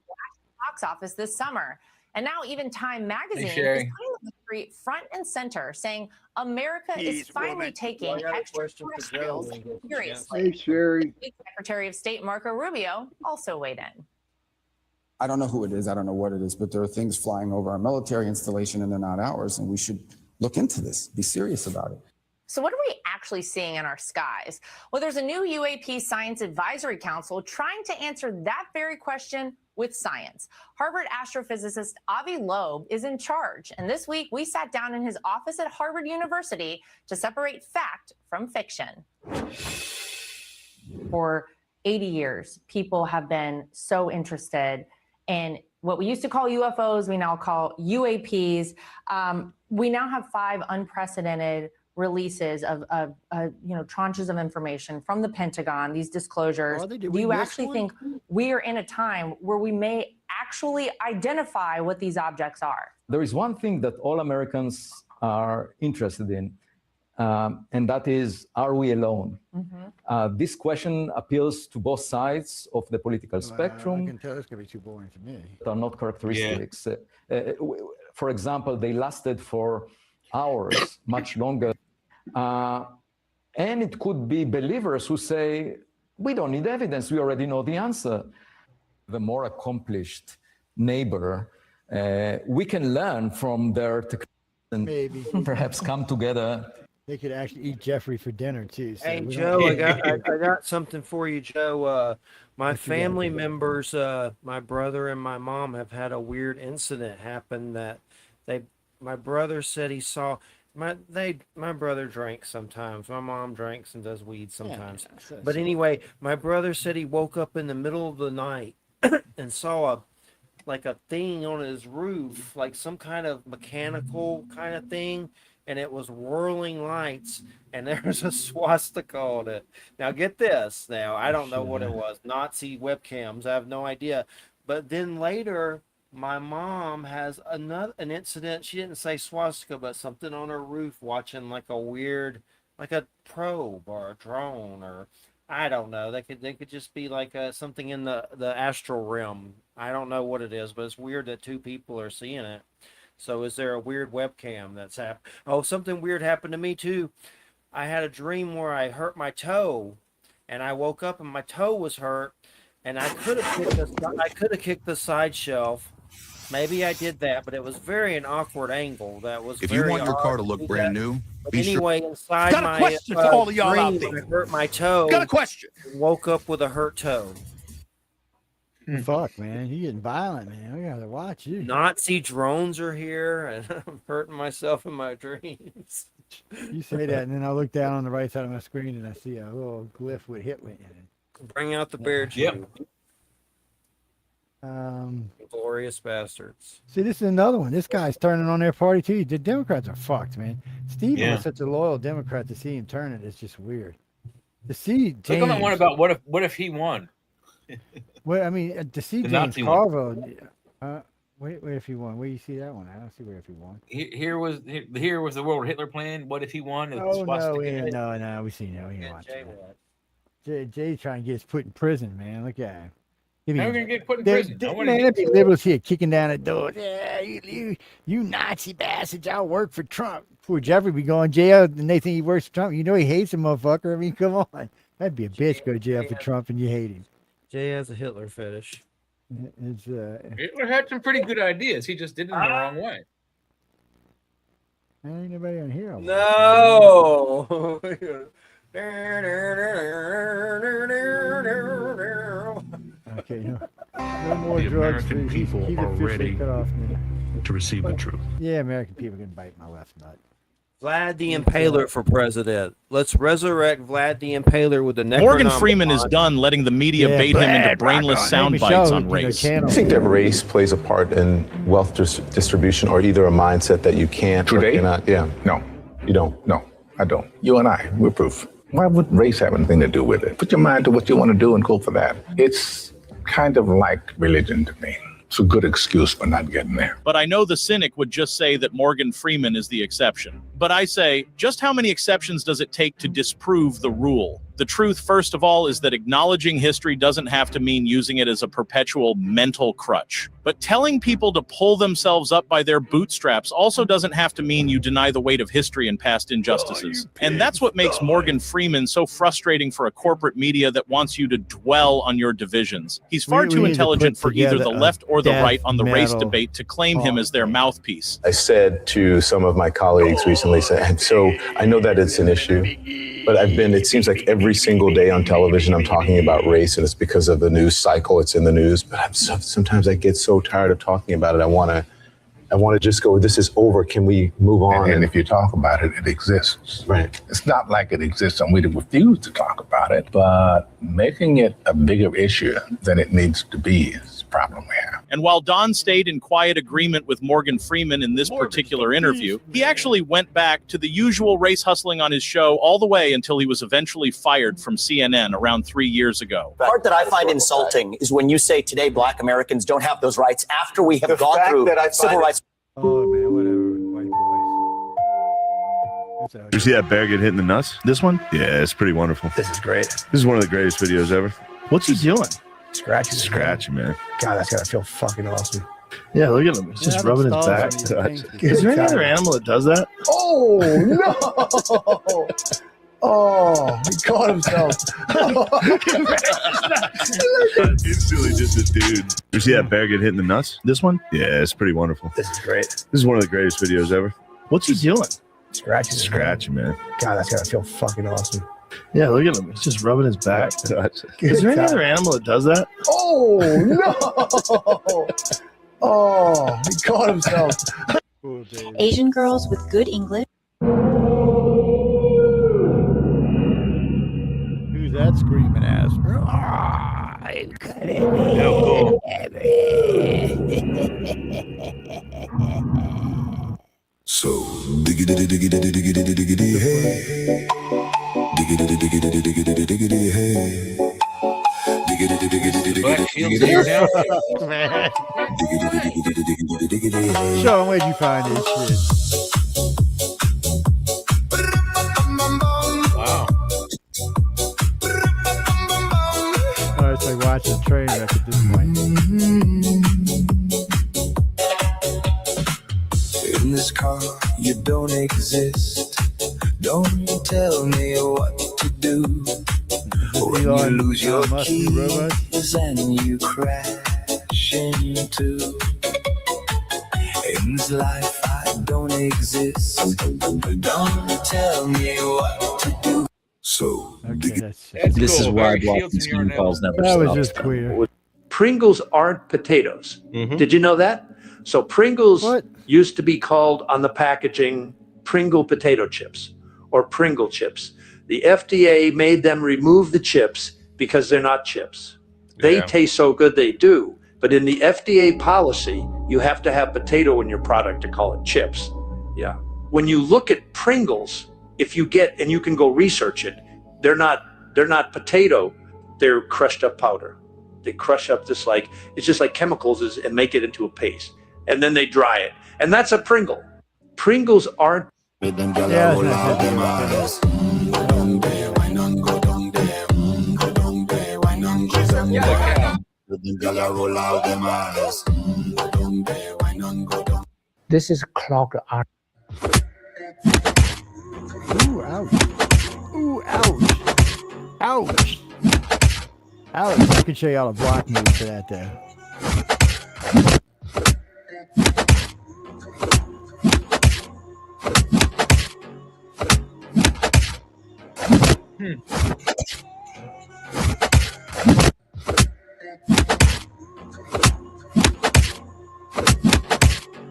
box office this summer. And now even Time Magazine is Sherry. putting the mystery front and center, saying America is finally taking extraterrestrials seriously. Hey, Sherry. Secretary of State Marco Rubio also weighed in. I don't know who it is. I don't know what it is, but there are things flying over our military installation and they're not ours. And we should look into this, be serious about it. So what are we actually seeing in our skies? Well, there's a new UAP Science Advisory Council trying to answer that very question with science. Harvard astrophysicist Avi Loeb is in charge. And this week, we sat down in his office at Harvard University to separate fact from fiction. For 80 years, people have been so interested in what we used to call UFOs, we now call UAPs. We now have 5 unprecedented releases of tranches of information from the Pentagon, these disclosures. Do you actually think we are in a time where we may actually identify what these objects are? There is one thing that all Americans are interested in, and that is, are we alone? This question appeals to both sides of the political I spectrum. can tell it's going to be too boring for me. That are not characteristics. For example, they lasted for hours, much longer. And it could be believers who say, we don't need evidence, we already know the answer. The more accomplished neighbor, we can learn from their technology and perhaps come together They could actually eat Jeffrey for dinner too. So Hey we Joe, don't- I got something for you, Joe. My What you got? family members, my brother and my mom have had a weird incident happen that my brother said he saw my brother drinks sometimes. My mom drinks and does weed sometimes. But anyway, my brother said he woke up in the middle of the night and saw a thing on his roof, like some kind of mechanical kind of thing, and it was whirling lights, and there was a swastika on it. Now get this. Now I don't know what it was. Nazi webcams. I have no idea. But then later, my mom has an incident. She didn't say swastika, but something on her roof, watching like a weird, like a probe or a drone, or I don't know. They could just be like something in the astral realm. I don't know what it is, but it's weird that two people are seeing it. So is there a weird webcam that's happened? Oh, something weird happened to me too. I had a dream where I hurt my toe, and I woke up and my toe was hurt, and I could have kicked the side shelf. Maybe I did that, but it was an awkward angle. That was If you very want your odd car to do look that. brand new, But be sure. anyway, inside Got a my question for all of y'all out dream, there. I hurt my toe. Got a question. Woke up with a hurt toe. Fuck, man, you getting violent, man. We gotta watch you. Nazi drones are here, and I'm hurting myself in my dreams. You say that, and then I look down on the right side of my screen and I see a little glyph with Hitler in it. Bring out the bear Jew. Glorious bastards. See, this is another one. This guy's turning on their party too. The Democrats are fucked, man. Steve Yeah. was such a loyal Democrat. To see him turn it is just weird. To see Click on that one James- about what if he won? Well, I mean, to see The James Nazi one. Carville. Wait, if he won. Where you see that one? I don't see where if he won. Here was the world Hitler plan. What if he won? It's Oh no, swastika. no, we seen that. We ain't watching that. Jay's trying to get us put in prison, man. Look at him. How are we gonna get put in prison? I wanna Man, get- there'd be liberals here kicking down the door. Yeah, you Nazi bastards! I'll work for Trump. Poor Jeffrey be going to jail, and they think he works for Trump. You know he hates a motherfucker. I mean, come on, that'd be a bitch. Go to jail for Trump, and you hate him. Jay has a Hitler fetish. It's Hitler had some pretty good ideas. He just did it in the wrong way. ain't nobody on here. No. Okay, no more The drugs. American He's people are officially ready cut off, man. to receive the truth. Yeah, American people can bite my left nut. Vlad the Impaler for president. Let's resurrect Vlad the Impaler with the Morgan Necronomicon. Freeman is done letting the media bait him into brainless sound bites on race. Do you think that race plays a part in wealth distribution, or either a mindset that you can't or cannot? Yeah. No. You don't? No, I don't. You and I, we're proof. Why would race have anything to do with it? Put your mind to what you want to do and go for that. It's kind of like religion to me. It's a good excuse for not getting there. But I know the cynic would just say that Morgan Freeman is the exception. But I say, just how many exceptions does it take to disprove the rule? The truth, first of all, is that acknowledging history doesn't have to mean using it as a perpetual mental crutch. But telling people to pull themselves up by their bootstraps also doesn't have to mean you deny the weight of history and past injustices. And that's what makes Morgan Freeman so frustrating for a corporate media that wants you to dwell on your divisions. He's far We too need to intelligent put for either the together a left or the death right on the race metal debate to claim him as their mouthpiece. I said to some of my colleagues recently, and so I know that it's an issue, but it seems like every single day on television I'm talking about race, and it's because of the news cycle, it's in the news, but sometimes I get so tired of talking about it. I want to just go, this is over, can we move on? And if you talk about it, it exists. Right. It's not like it exists and we refuse to talk about it, but making it a bigger issue than it needs to be is the problem we have. And while Don stayed in quiet agreement with Morgan Freeman in this particular interview, he actually went back to the usual race hustling on his show all the way until he was eventually fired from CNN around 3 years ago. The part that I find insulting is when you say today Black Americans don't have those rights after we have gone through civil rights. Oh man, whatever. White boys. Did you see that bear get hit in the nuts? This one? Yeah, it's pretty wonderful. This is great. This is one of the greatest videos ever. What's he doing? Scratching. Scratching, man. God, that's gotta feel fucking awesome. Yeah, look at him. He's just rubbing his back. Is there any other animal that does that? Oh no! Oh, he caught himself. Instantly just a dude. Did you see that bear get hit in the nuts? This one? Yeah, it's pretty wonderful. This is great. This is one of the greatest videos ever. What's he doing? Scratchy. Scratchy, man. God, that's gotta feel fucking awesome. Yeah, look at him. He's just rubbing his back. Is there any other animal that does that? Oh no! Oh, he caught himself. Asian girls with good English. Who's that screaming ass? So diggity diggity diggity diggity hey, diggity diggity diggity diggity hey, diggity diggity diggity diggity hey. Sean, where'd you find this shit? Wow. Oh, it's like watching a train wreck at this point. In this car, you don't exist. Don't tell me what to do. When you lose your keys and you crash into. In this life, I don't exist. Don't tell me what to do. So, That's This cool. is why Barry blocking Shields and screen Yarnell. calls never That was stop. just queer. Pringles aren't potatoes. Did you know that? So Pringles used to be called on the packaging Pringle potato chips or Pringle chips. The FDA made them remove the chips because they're not chips. They taste so good they do. But in the FDA policy, you have to have potato in your product to call it chips. Yeah. When you look at Pringles, if you get, and you can go research it, they're not potato, they're crushed up powder. They crush up this it's just like chemicals and make it into a paste. And then they dry it. And that's a Pringle. Pringles aren't. This is clogged art. Ooh, ouch. Ooh, ouch. Ouch. Alex, I can show you all the block moves for that there.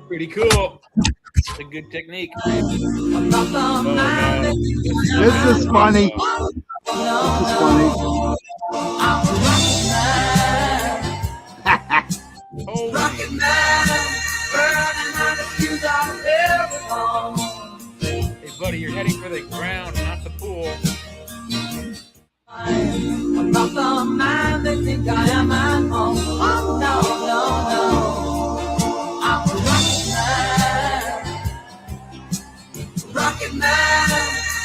Pretty cool. It's a good technique. This is funny. This is funny. Hey, buddy, you're heading for the ground, not the pool. About the man that think I am at home. Oh, no, no, no. I'm a rocket man,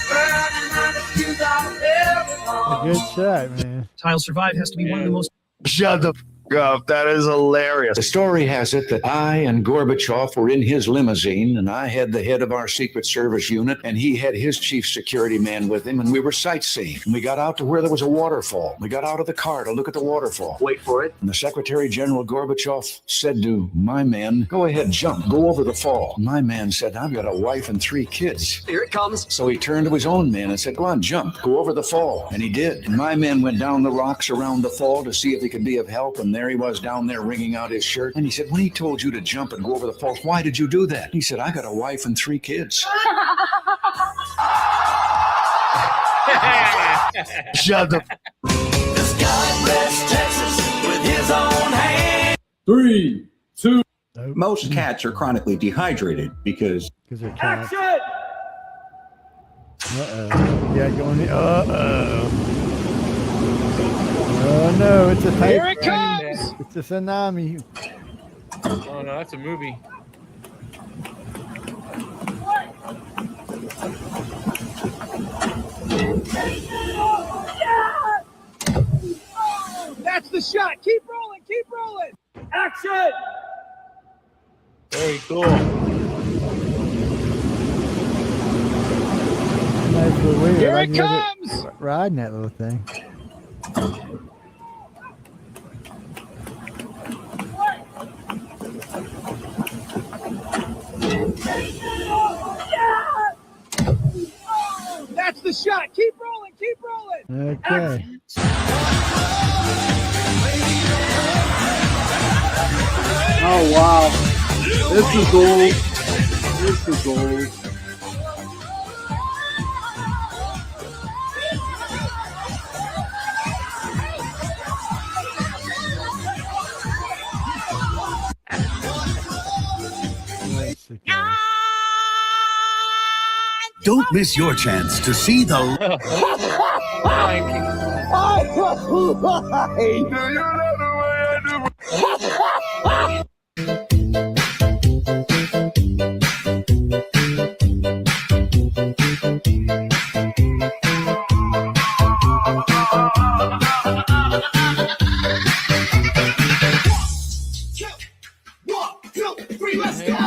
burning out the fuse out of every home. A good shot, man. Tile Survive has to be one of the most. Shut the f up. That is hilarious. The story has it that I and Gorbachev were in his limousine, and I had the head of our Secret Service unit, and he had his chief security man with him, and we were sightseeing. And we got out to where there was a waterfall. We got out of the car to look at the waterfall. Wait for it. And the Secretary General Gorbachev said to my man, "Go ahead, jump, go over the fall." My man said, "I've got a wife and 3 kids." Here it comes. So he turned to his own man and said, "Go on, jump, go over the fall." And he did. And my man went down the rocks around the fall to see if he could be of help, and there he was down there wringing out his shirt. And he said, "When he told you to jump and go over the falls, why did you do that?" He said, "I got a wife and 3 kids. Shut the. This guy blessed Texas with his own hand. 3, 2. Most cats are chronically dehydrated because they're cats. Uh-oh. Yeah, going in. Uh-oh. Oh, no, it's a typhoon. Here it comes! It's a tsunami. Oh, no, that's a movie. That's the shot. Keep rolling. Keep rolling. Action. Very cool. Nice little weird. Here I it can comes. look at riding that little thing. the shot. Keep rolling. Keep rolling. Okay. Oh wow, this is old. This is old. Don't miss your chance to see the. Let's go.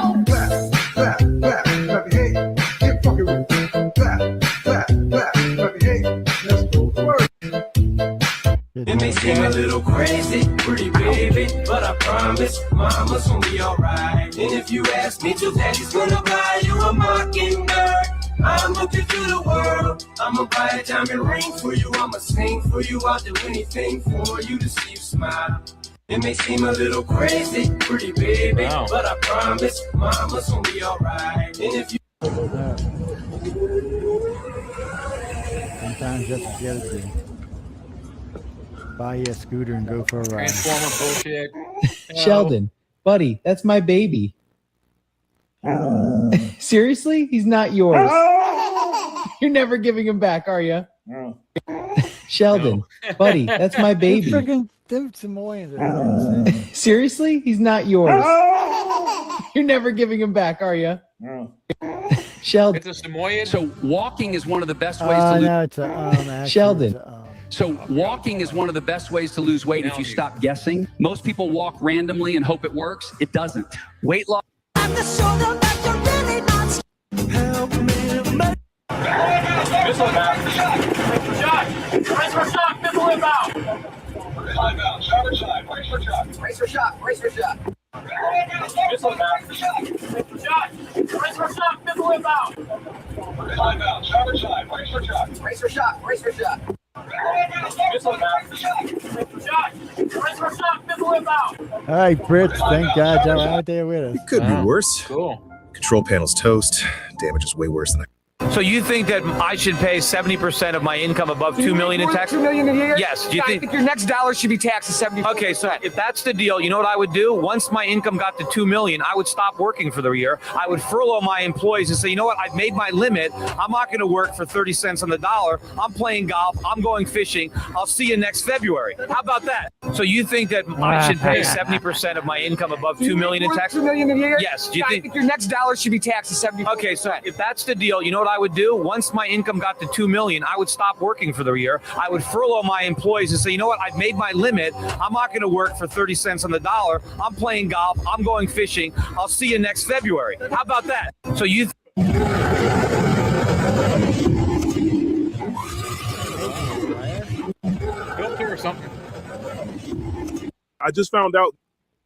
It may seem a little crazy, pretty baby, but I promise mama's gonna be alright. And if you ask me to, daddy's gonna buy you a mockingbird. I'ma give you the world. I'ma buy a diamond ring for you. I'ma sing for you. I'll do anything for you to see you smile. It may seem a little crazy, pretty baby, but I promise mama's gonna be alright. And if you Sometimes that's what you gotta do. Buy you a scooter and go for a ride. Transformer bullshit. Sheldon, buddy, that's my baby. Seriously? He's not yours. You're never giving him back, are you? Sheldon, buddy, that's my baby. Freaking Samoans. Seriously? He's not yours. You're never giving him back, are you? Sheldon. It's a Samoyed. So walking is one of the best ways to lose. No, it's a Sheldon. So walking is one of the best ways to lose weight if you stop guessing. Most people walk randomly and hope it works. It doesn't. Weight loss. Missile back. Shot. Race for shot. Missile inbound. Time out. Shot or shot. Race for shot. Race for shot. Race for shot. Missile back. Shot. Race for shot. Missile inbound. Time out. Shot or shot. Race for shot. Race for shot. Race for shot. Missile back. Shot. Race for shot. Missile inbound. All right, Brits, thank God you're out there with us. Could be worse. Cool. Control panel's toast. Damage is way worse than I. So you think that I should pay 70% of my income above $2 million in tax? $2 million a year? Yes. Do you think your next dollar should be taxed at 70%? Okay, so if that's the deal, you know what I would do? Once my income got to $2 million, I would stop working for the year. I would furlough my employees and say, you know what? I've made my limit. I'm not going to work for 30 cents on the dollar. I'm playing golf. I'm going fishing. I'll see you next February. How about that? So you think that I should pay 70% of my income above $2 million in tax? $2 million a year? Yes. Do you think your next dollar should be taxed at 70%? Okay, so if that's the deal, you know what I would do? Once my income got to $2 million, I would stop working for the year. I would furlough my employees and say, you know what? I've made my limit. I'm not going to work for 30 cents on the dollar. I'm playing golf. I'm going fishing. I'll see you next February. How about that? So you. Filter or something. I just found out.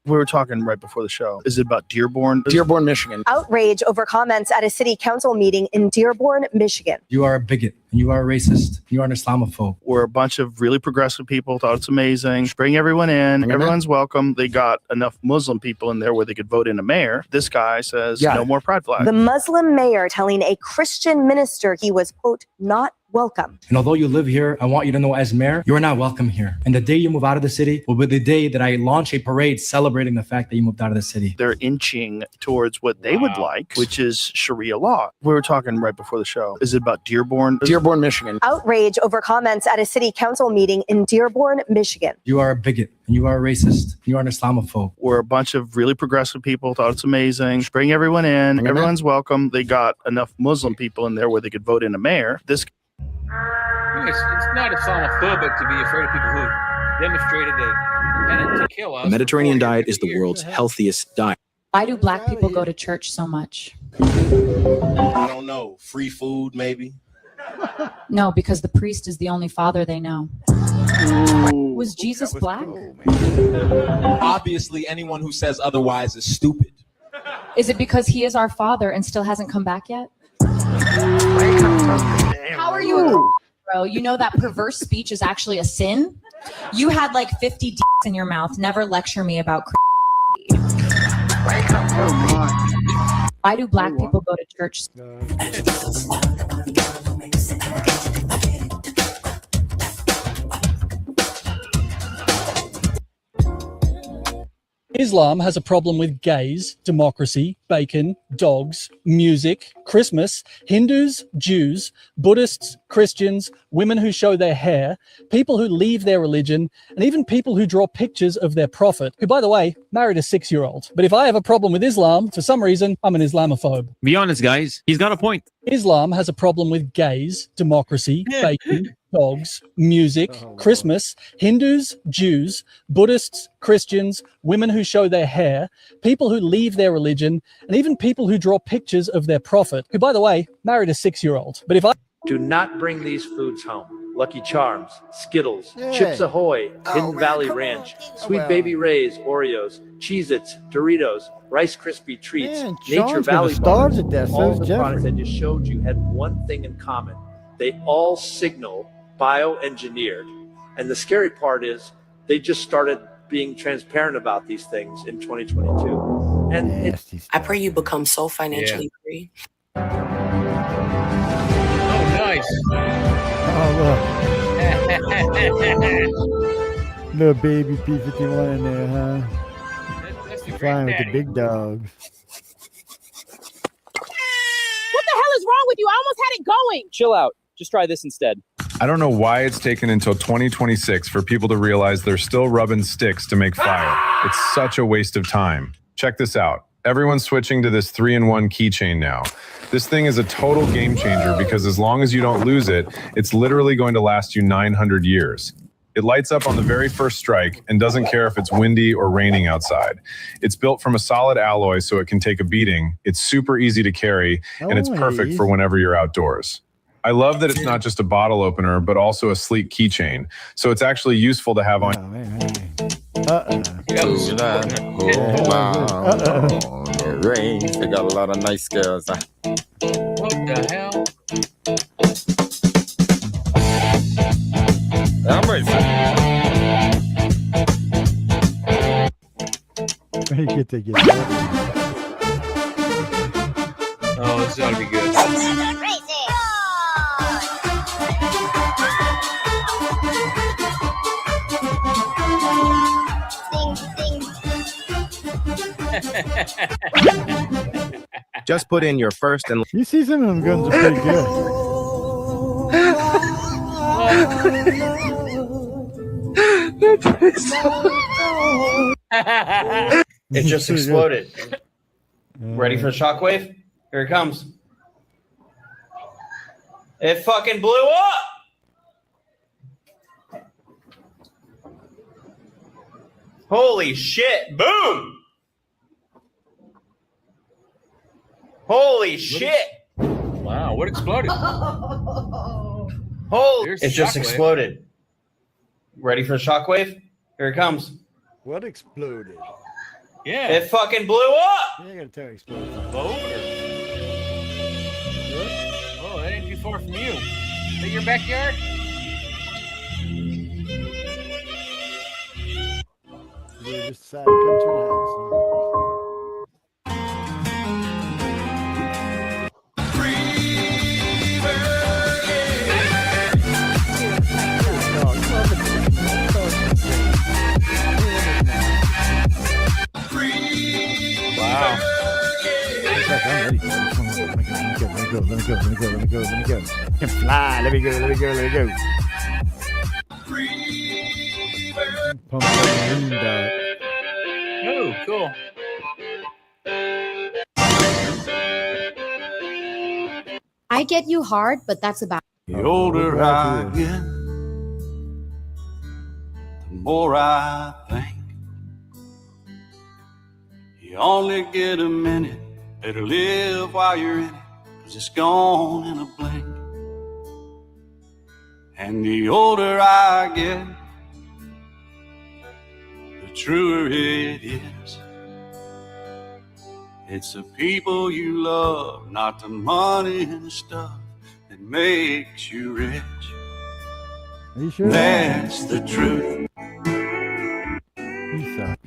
We were talking right before the show. Is it about Dearborn? Dearborn, Michigan. Outrage over comments at a city council meeting in Dearborn, Michigan. You are a bigot. You are a racist. You are an Islamophobe. We're a bunch of really progressive people. Thought it's amazing. Bring everyone in. Everyone's welcome. They got enough Muslim people in there where they could vote in a mayor. This guy says no more pride flag. The Muslim mayor telling a Christian minister he was, quote, not welcome. And although you live here, I want you to know as mayor, you're not welcome here. And the day you move out of the city will be the day that I launch a parade celebrating the fact that you moved out of the city. They're inching towards what they would like, which is Sharia law. We were talking right before the show. Is it about Dearborn? Dearborn, Michigan. Outrage over comments at a city council meeting in Dearborn, Michigan. You are a bigot. You are a racist. You are an Islamophobe. We're a bunch of really progressive people. Thought it's amazing. Bring everyone in. Everyone's welcome. They got enough Muslim people in there where they could vote in a mayor. This. It's not Islamophobic to be afraid of people who demonstrated a intent to kill us. The Mediterranean diet is the world's healthiest diet. Why do black people go to church so much? I don't know. Free food, maybe? No, because the priest is the only father they know. Was Jesus black? Obviously, anyone who says otherwise is stupid. Is it because he is our father and still hasn't come back yet? How are you a bro? You know that perverse speech is actually a sin? You had like 50 dicks in your mouth. Never lecture me about Why do black people go to church? Islam has a problem with gays, democracy, bacon, dogs, music, Christmas, Hindus, Jews, Buddhists, Christians, women who show their hair, people who leave their religion, and even people who draw pictures of their prophet, who, by the way, married a 6-year-old. But if I have a problem with Islam, for some reason, I'm an Islamophobe. Be honest, guys. He's got a point. Islam has a problem with gays, democracy, bacon, dogs, music, Christmas, Hindus, Jews, Buddhists, Christians, women who show their hair, people who leave their religion, and even people who draw pictures of their prophet, who, by the way, married a 6-year-old. But if I Do not bring these foods home. Lucky Charms, Skittles, Chips Ahoy, Hidden Valley Ranch, Sweet Baby Ray's, Oreos, Cheez-Its, Doritos, Rice Krispie Treats, Man, Nature Sean's Valley gonna starve bars. to death, All so's the products Jeffrey. I just showed you had one thing in common. They all signal bioengineered. And the scary part is they just started being transparent about these things in 2022. And I pray you become so financially free. Oh, nice. Oh, little baby P51 in there, huh? That's the Flying with the granddaddy. big dogs. What the hell is wrong with you? I almost had it going. Chill out. Just try this instead. I don't know why it's taken until 2026 for people to realize they're still rubbing sticks to make fire. It's such a waste of time. Check this out. Everyone's switching to this 3-in-1 keychain now. This thing is a total game changer because as long as you don't lose it, it's literally going to last you 900 years. It lights up on the very first strike and doesn't care if it's windy or raining outside. It's built from a solid alloy so it can take a beating. It's super easy to carry, and it's perfect for whenever you're outdoors. I love that it's not just a bottle opener, but also a sleek keychain. So it's actually useful to have on. Range. They got a lot of nice girls. What the hell? You get to get Oh, this ought to be good. Just put in your first and You see some of them guns are pretty good. It just exploded. Ready for a shockwave? Here it comes. It fucking blew up! Holy shit! Boom! Holy shit! Wow, what exploded? Holy! There's It just shockwave. exploded. Ready for a shockwave? Here it comes. What exploded? Yeah. It fucking blew up! Yeah, I gotta tell you, exploded. Oh, that ain't too far from you. Is that your backyard? We just decided to come to the house. Wow. I'm ready. Let me go. I can fly. Let me go. Pump the wind out. Oh, cool. I get you hard, but that's about The older I get, the more I think. You only get a minute, better live while you're in it, 'cause it's gone in a blink. And the older I get, the truer it is. It's the people you love, not the money and the stuff, that makes you rich. Are you sure? That's the truth. You suck.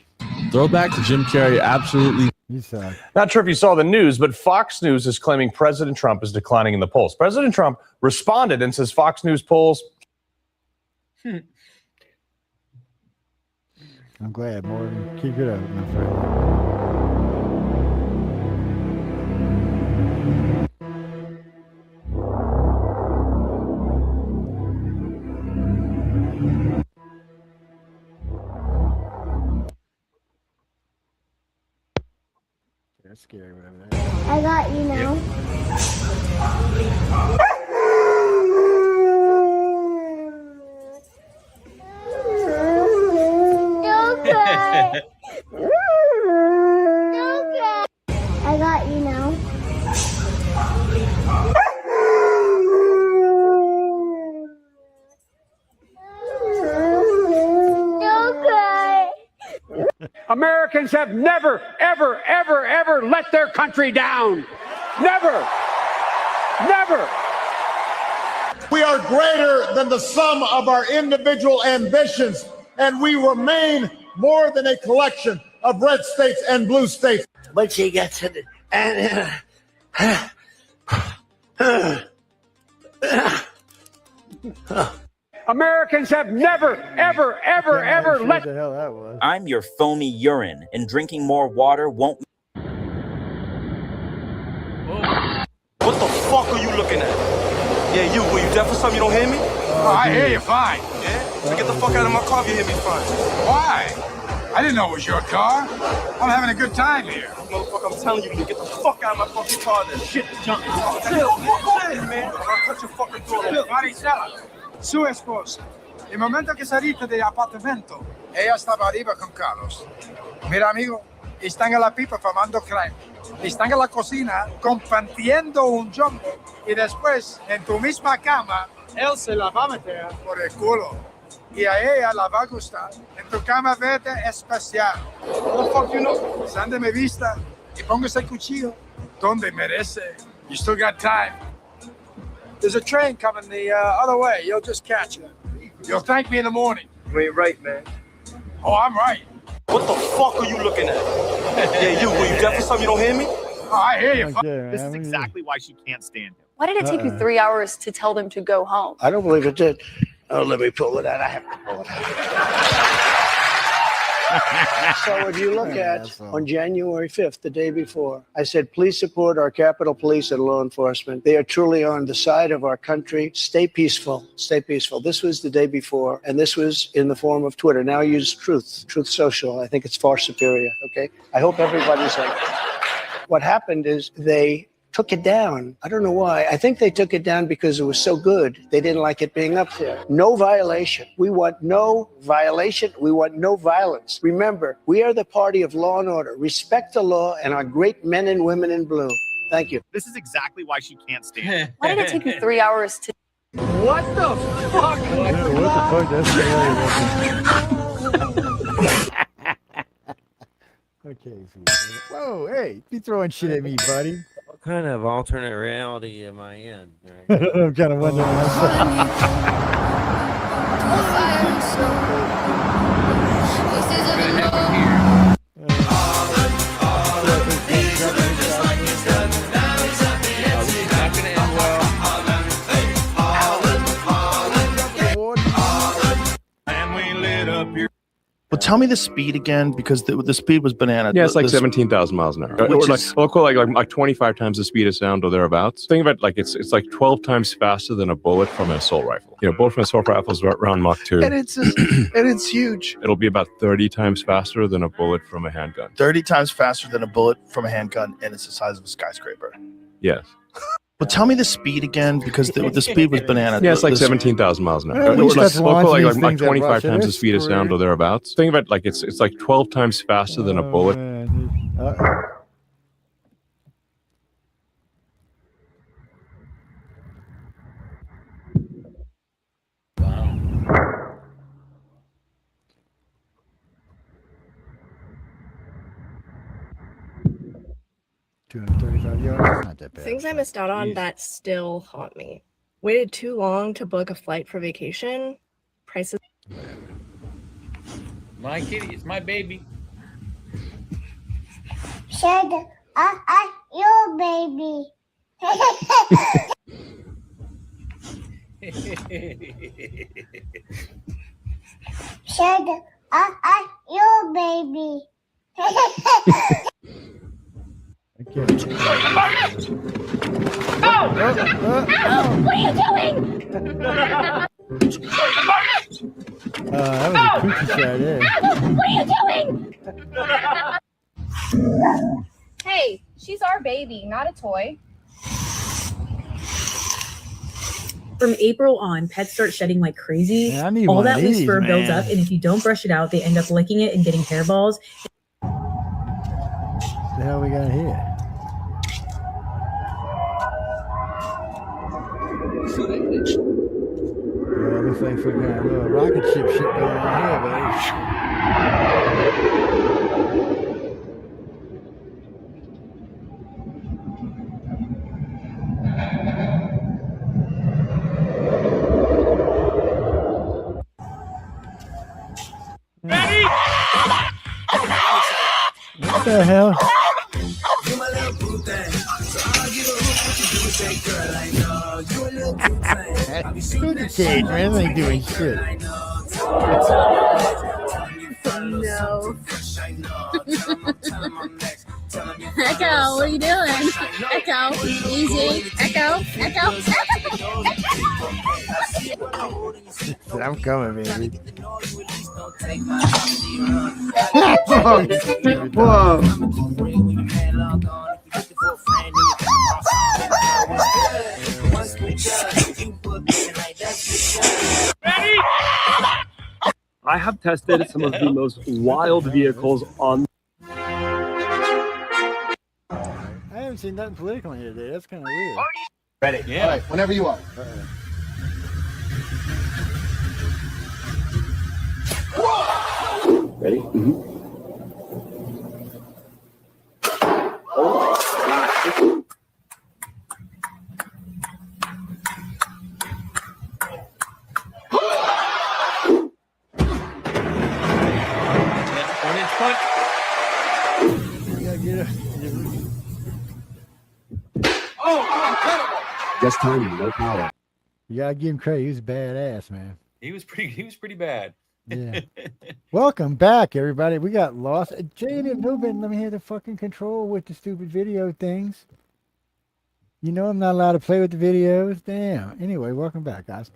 Throwback to Jim Carrey, absolutely. You suck. Not sure if you saw the news, but Fox News is claiming President Trump is declining in the polls. President Trump responded and says Fox News polls. I'm glad, Morgan. Keep it up, my friend. That's scary, whatever that is. I got you now. Don't cry. Don't cry. I got you now. Don't cry. Americans have never, ever, ever, ever let their country down. Never. Never. We are greater than the sum of our individual ambitions, and we remain more than a collection of red states and blue states. But she gets it. And Americans have never, ever, ever, ever let. What the hell that was? I'm your foamy urine, and drinking more water won't. What the fuck are you looking at? Yeah, you. Were you deaf or something? You don't hear me? I hear you fine. Yeah? So get the fuck out of my car if you hear me fine. Why? I didn't know it was your car. I'm having a good time here. Motherfucker, I'm telling you, to get the fuck out of my fucking car then. Shit, jump. Chill, man. I'll cut your fucking door. Maricela, su esposa. El momento que saliste del apartamento, ella estaba arriba con Carlos. Mira, amigo, están en la pipa fumando crema. Están en la cocina compartiendo un jumbo y después en tu misma cama, él se la va a meter por el culo. Y a ella la va a gustar en tu cama verde especial. What the fuck you know? Sande me vista y póngase el cuchillo donde merece. You still got time. There's a train coming the other way. You'll just catch it. You'll thank me in the morning. You ain't right, man. Oh, I'm right. What the fuck are you looking at? Yeah, you. Were you deaf or something? You don't hear me? Oh, I hear you. This is exactly why she can't stand him. Why did it take you 3 hours to tell them to go home? I don't believe it did. Oh, let me pull it out. I have to pull it out. So if you look at on January 5th, the day before, I said, please support our Capitol Police and law enforcement. They are truly on the side of our country. Stay peaceful. Stay peaceful. This was the day before, and this was in the form of Twitter. Now use Truth Social. I think it's far superior, okay? I hope everybody's like that. What happened is they took it down. I don't know why. I think they took it down because it was so good. They didn't like it being up there. No violation. We want no violation. We want no violence. Remember, we are the party of law and order. Respect the law and our great men and women in blue. Thank you. This is exactly why she can't stand him. Why did it take you 3 hours to? What the fuck? What the fuck? That's okay. Whoa, hey, you throwing shit at me, buddy. What kind of alternate reality am I in? I'm kind of wondering myself. Well, tell me the speed again, because the speed was banana. Yeah, it's like 17,000 miles an hour. Which Or like, is- we'll call it like 25 times the speed of sound or thereabouts. Think of it like it's like 12 times faster than a bullet from an assault rifle. You know, bullet from an assault rifle is around Mach 2. And it's and it's huge. It'll be about 30 times faster than a bullet from a handgun. 30 times faster than a bullet from a handgun, and it's the size of a skyscraper. Yes. Well, tell me the speed again, because the speed was banana. Yeah, it's like The- 17,000 miles an hour. Well, we Or just like, have to we'll launch call it these like things at 25 Russia. times the That's speed of sound or thereabouts. Think of it like it's like 12 times faster than a bullet. $235 yards. Not that bad. Things I missed out on that still haunt me. Waited too long to book a flight for vacation. Prices. My kitty, it's my baby. Shut your baby. Shut your baby. What are you doing? That was a coochie shot there. What are you doing? Hey, she's our baby, not a toy. From April on, pets start shedding like crazy. Man, I need All one that of loose these, fur builds man. up, and if you don't brush it out, they end up licking it and getting hairballs. What the hell we got here? Looks like we got a little rocket ship shit going on here, What the hell? Cookie cage, man. They ain't doing shit. No. Echo, what are you doing? Echo, easy. Echo. I'm coming, baby. I have tested some of the most wild vehicles on. I haven't seen nothing political here today. That's kind of weird. Ready? Yeah. All right, whenever you are. Ready? Just timing, no power. You gotta give him credit. He was badass, man. He was pretty bad. Yeah. Welcome back, everybody. We got lost. Jane and Nubin, let me hear the fucking control with the stupid video things. You know I'm not allowed to play with the videos. Damn. Anyway, welcome back, guys.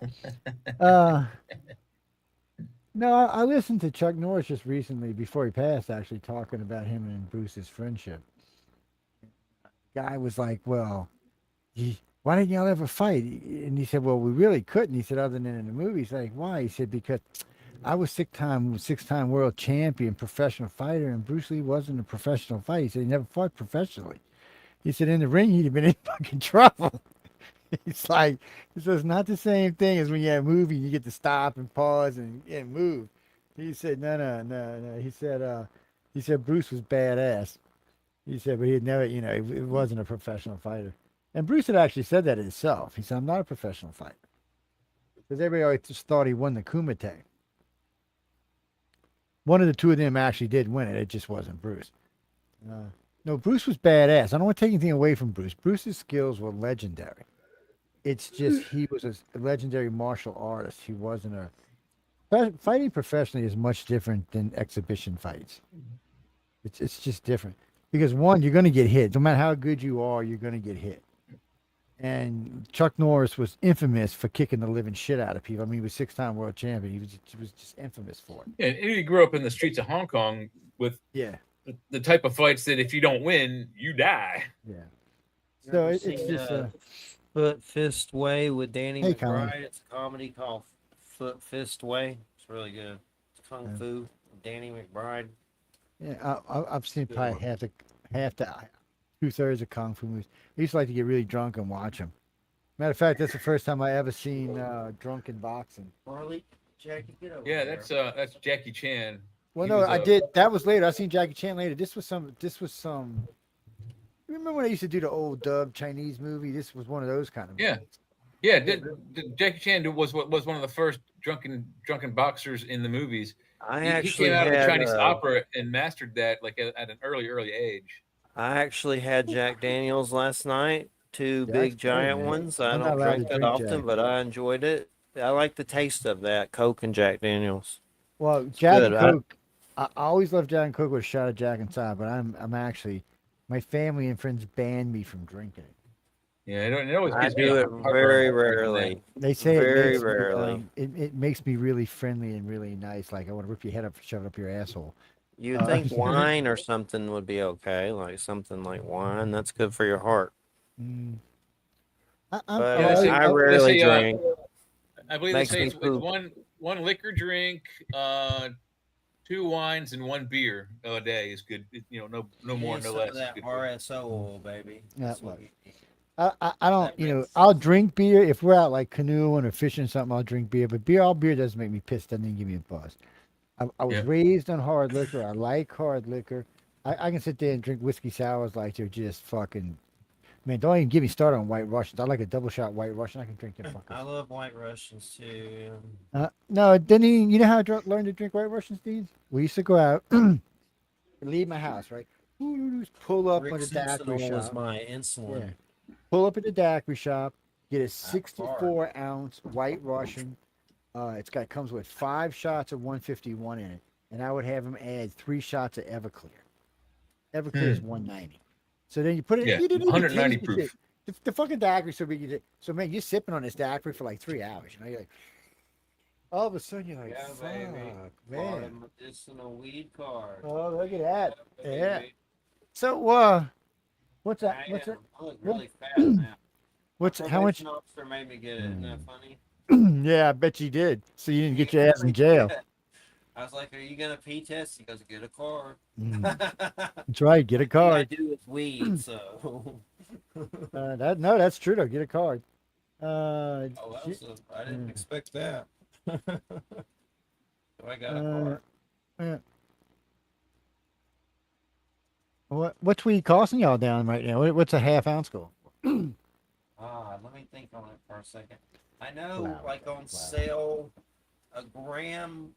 No, I listened to Chuck Norris just recently, before he passed, actually talking about him and Bruce's friendship. Guy was like, well, why didn't y'all ever fight? And he said, well, we really couldn't. He said, other than in the movie. He's like, why? He said, because I was six-time world champion, professional fighter, and Bruce Lee wasn't a professional fighter. He said he never fought professionally. He said in the ring, he'd have been in fucking trouble. It's like, so it's not the same thing as when you have a movie, you get to stop and pause and move. He said, no. He said Bruce was badass. He said, but he'd never, it wasn't a professional fighter. And Bruce had actually said that himself. He said, I'm not a professional fighter. Because everybody always just thought he won the Kumite. One of the two of them actually did win it. It just wasn't Bruce. No, Bruce was badass. I don't want to take anything away from Bruce. Bruce's skills were legendary. It's just he was a legendary martial artist. He wasn't fighting professionally is much different than exhibition fights. It's just different. Because one, you're going to get hit. No matter how good you are, you're going to get hit. And Chuck Norris was infamous for kicking the living shit out of people. I mean, he was six-time world champion. He was just infamous for it. Yeah, and he grew up in the streets of Hong Kong with the type of fights that if you don't win, you die. Yeah. So it's just Foot Fist Way with Danny Hey, McBride. Colin. It's a comedy called Foot Fist Way. It's really good. It's Kung Fu with Danny McBride. Yeah, I've seen probably half the 2/3 of Kung Fu movies. I used to like to get really drunk and watch them. Matter of fact, that's the first time I ever seen drunken boxing. Marley, Jackie, get over Yeah, there. that's Jackie Chan. Well, He no, was I did. That was later. I seen Jackie Chan later. This was some. You remember when I used to do the old dub Chinese movie? This was one of those kind of movies. Yeah, Jackie Chan was one of the first drunken boxers in the movies. I He actually came out of the had, Chinese opera and mastered that like at an early age. I actually had Jack Daniels last night. Two Jack's big great, giant man. ones. I I'm not don't allowed drink to that drink often, Jack. but I enjoyed it. I like the taste of that Coke and Jack Daniels. Well, Jack good. and Coke. I always love Jack and Coke with a shot of Jack inside, but I'm actually, my family and friends banned me from drinking it. Yeah, it always I gives me do it heartburn very drinking that. rarely. They say very it makes rarely. Me, it makes me really friendly and really nice. Like I want to rip your head up, shove it up your asshole. You'd think wine or something would be okay, like something like wine. That's good for your heart. But I rarely drink. I believe Makes they say me it's poop. one liquor drink, 2 wines, and 1 beer a day is good. No more, no less. That RSO oil, baby. Yeah, That's well, what you need. I don't, I'll drink beer if we're out like canoeing or fishing or something. I'll drink beer, but all beer doesn't make me pissed. Doesn't even give me a buzz. I was raised on hard liquor. I like hard liquor. I can sit there and drink whiskey sours like they're just fucking. Man, don't even get me started on White Russians. I like a double shot White Russian. I can drink them fuckers. I love White Russians too. No, didn't he? You know how I learned to drink White Russians, Steve? We used to go out, leave my house, right? Pull up Rick on the daiquiri Sensible was shop. my insulin. Yeah. Pull up at the daiquiri shop, get a 64-ounce White Russian. Comes with 5 shots of 151 in it, and I would have him add 3 shots of Everclear. Everclear is 190. So then you put it. Yeah, You didn't even 190 taste proof. it. The fucking daiquiri so big. So man, you're sipping on this daiquiri for like 3 hours. You're like, all of a sudden you're like, Yeah, fuck, baby. Bought a man. medicinal weed card. Oh, look at that. Yeah. Baby. So what's that? I What's am. it? I look really fat now. What's how much? Probation officer made me get it. Isn't that funny? Yeah, I bet you did. So you didn't get your ass in jail. I was like, "Are you gonna pee test?" He goes, "Get a card." That's right. Get a All I card. do is weed, so. That's true though. Get a card. I didn't expect that. So I got a card. What's weed costing y'all down right now? What's a half ounce go? Let me think on it for a second. I know, on sale, a gram.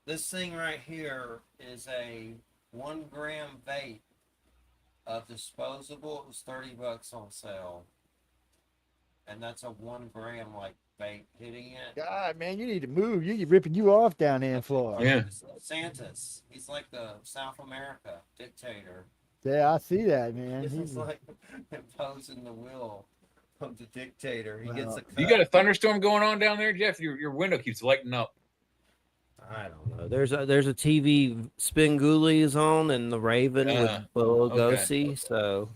This thing right here is a 1 gram vape of disposable. It was $30 on sale, and that's a 1 gram vape hitting it. God, man, you need to move. You're ripping you off down there in Florida. Yeah. Santos, he's like the South America dictator. Yeah, I see that, man. This is like imposing the will of the dictator. He gets a cut. You got a thunderstorm going on down there, Jeff? Your window keeps lighting up. I don't know. There's a TV Spinguli is on and the Raven with Bela Lugosi, so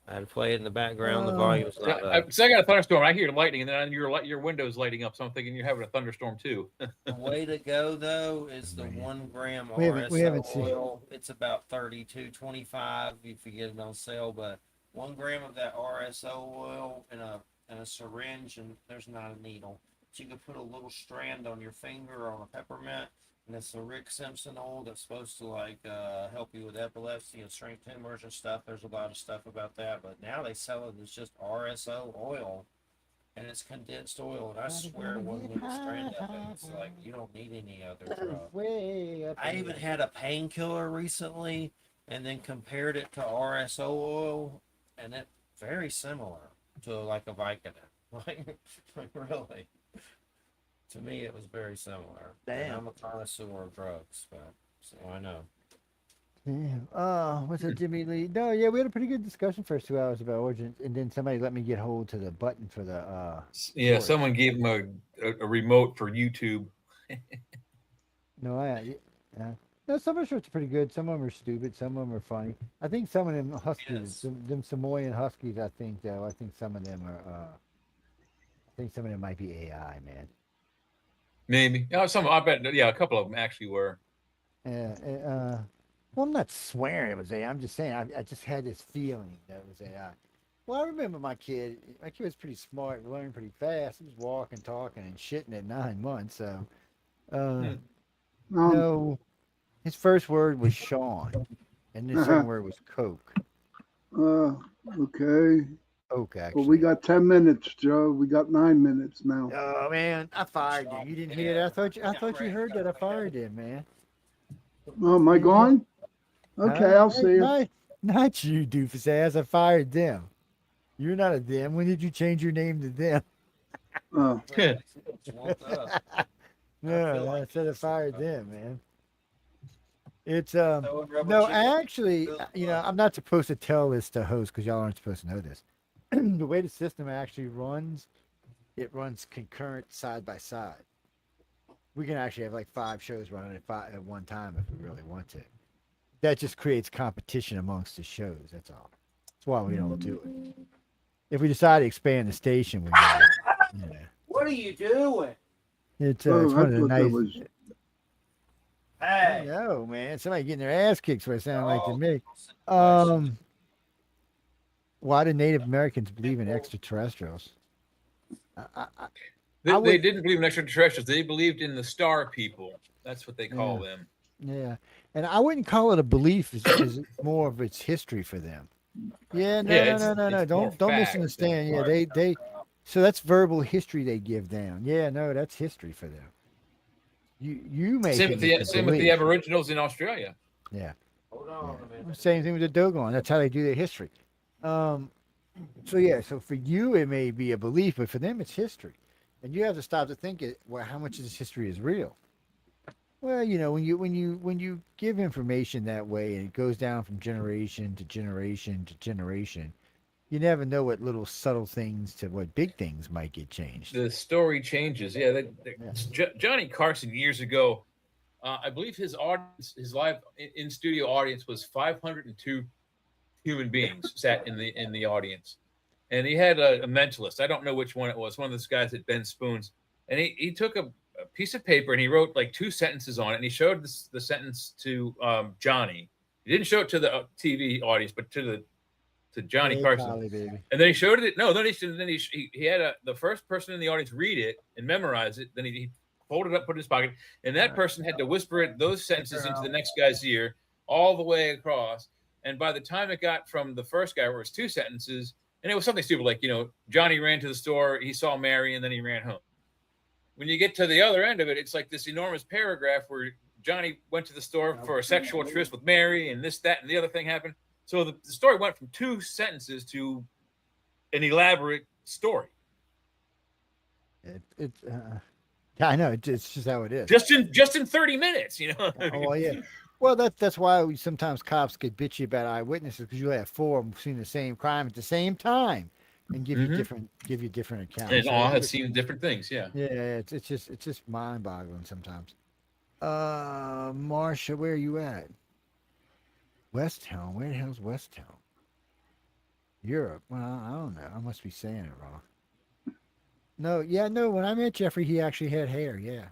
I had to play it in the background. The volume's not up. So I got a thunderstorm. I hear lightning, and then your window's lighting up. So I'm thinking you're having a thunderstorm too. The way to go though is the 1 gram We haven't RSO seen- oil. It's about $32.25 if you get it on sale, but 1 gram of that RSO oil in a syringe, and there's not a needle. But you can put a little strand on your finger on a peppermint, and it's the Rick Simpson oil that's supposed to help you with epilepsy and strength tumors and stuff. There's a lot of stuff about that, but now they sell it as just RSO oil, and it's condensed oil. And I swear, one little strand of it, it's like you don't need any other drug. I even had a painkiller recently, and then compared it to RSO oil, and it very similar to like a Vicodin. Like really. To me, it was very similar. And I'm a connoisseur of drugs, so I know. Yeah. What's that, Jimmy Lee? No, yeah, we had a pretty good discussion first 2 hours about Origins, and then somebody let me get hold to the button for the. Yeah, sword. someone gave him a remote for YouTube. No, no, some of the shorts are pretty good. Some of them are stupid. Some of them are funny. I think some of them Huskies, them Samoan Huskies. I think some of them are. I think some of them might be AI, man. Maybe. I bet. Yeah, a couple of them actually were. Yeah. Well, I'm not swearing it was AI. I'm just saying I just had this feeling that it was AI. Well, I remember my kid. My kid was pretty smart, learned pretty fast. He was walking, talking, and shitting at 9 months. So, no, his first word was Sean, and the second word was Coke. Okay. Oak, Well, actually. we got 10 minutes, Joe. We got 9 minutes now. Oh man, I fired him. You didn't hear that? I thought you heard that. I fired him, man. Oh, am I gone? Okay, I'll see you. Not you, doofus ass. I fired them. You're not a them. When did you change your name to them? Oh. No, I said I fired them, man. It's no, actually, I'm not supposed to tell this to hosts because y'all aren't supposed to know this. The way the system actually runs, it runs concurrent side by side. We can actually have like 5 shows running at one time if we really want to. That just creates competition amongst the shows. That's all. That's why we don't do it. If we decide to expand the station, we do it. What are you doing? It's one of the nice. Hey. No, man. Somebody getting their ass kicked. What it sounded like to me. Why do Native Americans believe in extraterrestrials? They didn't believe in extraterrestrials. They believed in the star people. That's what they call them. Yeah, and I wouldn't call it a belief. It's more of its history for them. Yeah, no. Don't misunderstand. Yeah, they. So that's verbal history they give down. Yeah, no, that's history for them. You make same with the Aboriginals in Australia. Yeah. Hold on a minute. Same thing with the Dogon. That's how they do their history. So for you it may be a belief, but for them it's history, and you have to stop to think how much of this history is real. Well, when you give information that way and it goes down from generation to generation to generation, you never know what little subtle things to what big things might get changed. The story changes. Yeah, Johnny Carson years ago, I believe his audience, his live in studio audience was 502 human beings sat in the audience, and he had a mentalist. I don't know which one it was. One of those guys at Ben Spoons, and he took a piece of paper and he wrote like 2 sentences on it, and he showed the sentence to Johnny. He didn't show it to the TV audience, but to Johnny Carson. Golly, baby. And then he showed it. No, then he had the first person in the audience read it and memorize it. Then he folded it up, put it in his pocket, and that person had to whisper those sentences into the next guy's ear all the way across. And by the time it got from the first guy, where it was 2 sentences, and it was something stupid like, Johnny ran to the store, he saw Mary, and then he ran home. When you get to the other end of it, it's like this enormous paragraph where Johnny went to the store for a sexual tryst with Mary, and this, that, and the other thing happened. So the story went from 2 sentences to an elaborate story. I know. It's just how it is. Just in 30 minutes, Oh, yeah. Well, that's why sometimes cops get bitchy about eyewitnesses, because you have 4 of them seen the same crime at the same time and give you different accounts. And all have seen different things. Yeah. Yeah. It's just mind boggling sometimes. Marsha, where are you at? West Town. Where the hell's West Town? Europe. Well, I don't know. I must be saying it wrong. No. When I met Jeffrey, he actually had hair. Yeah.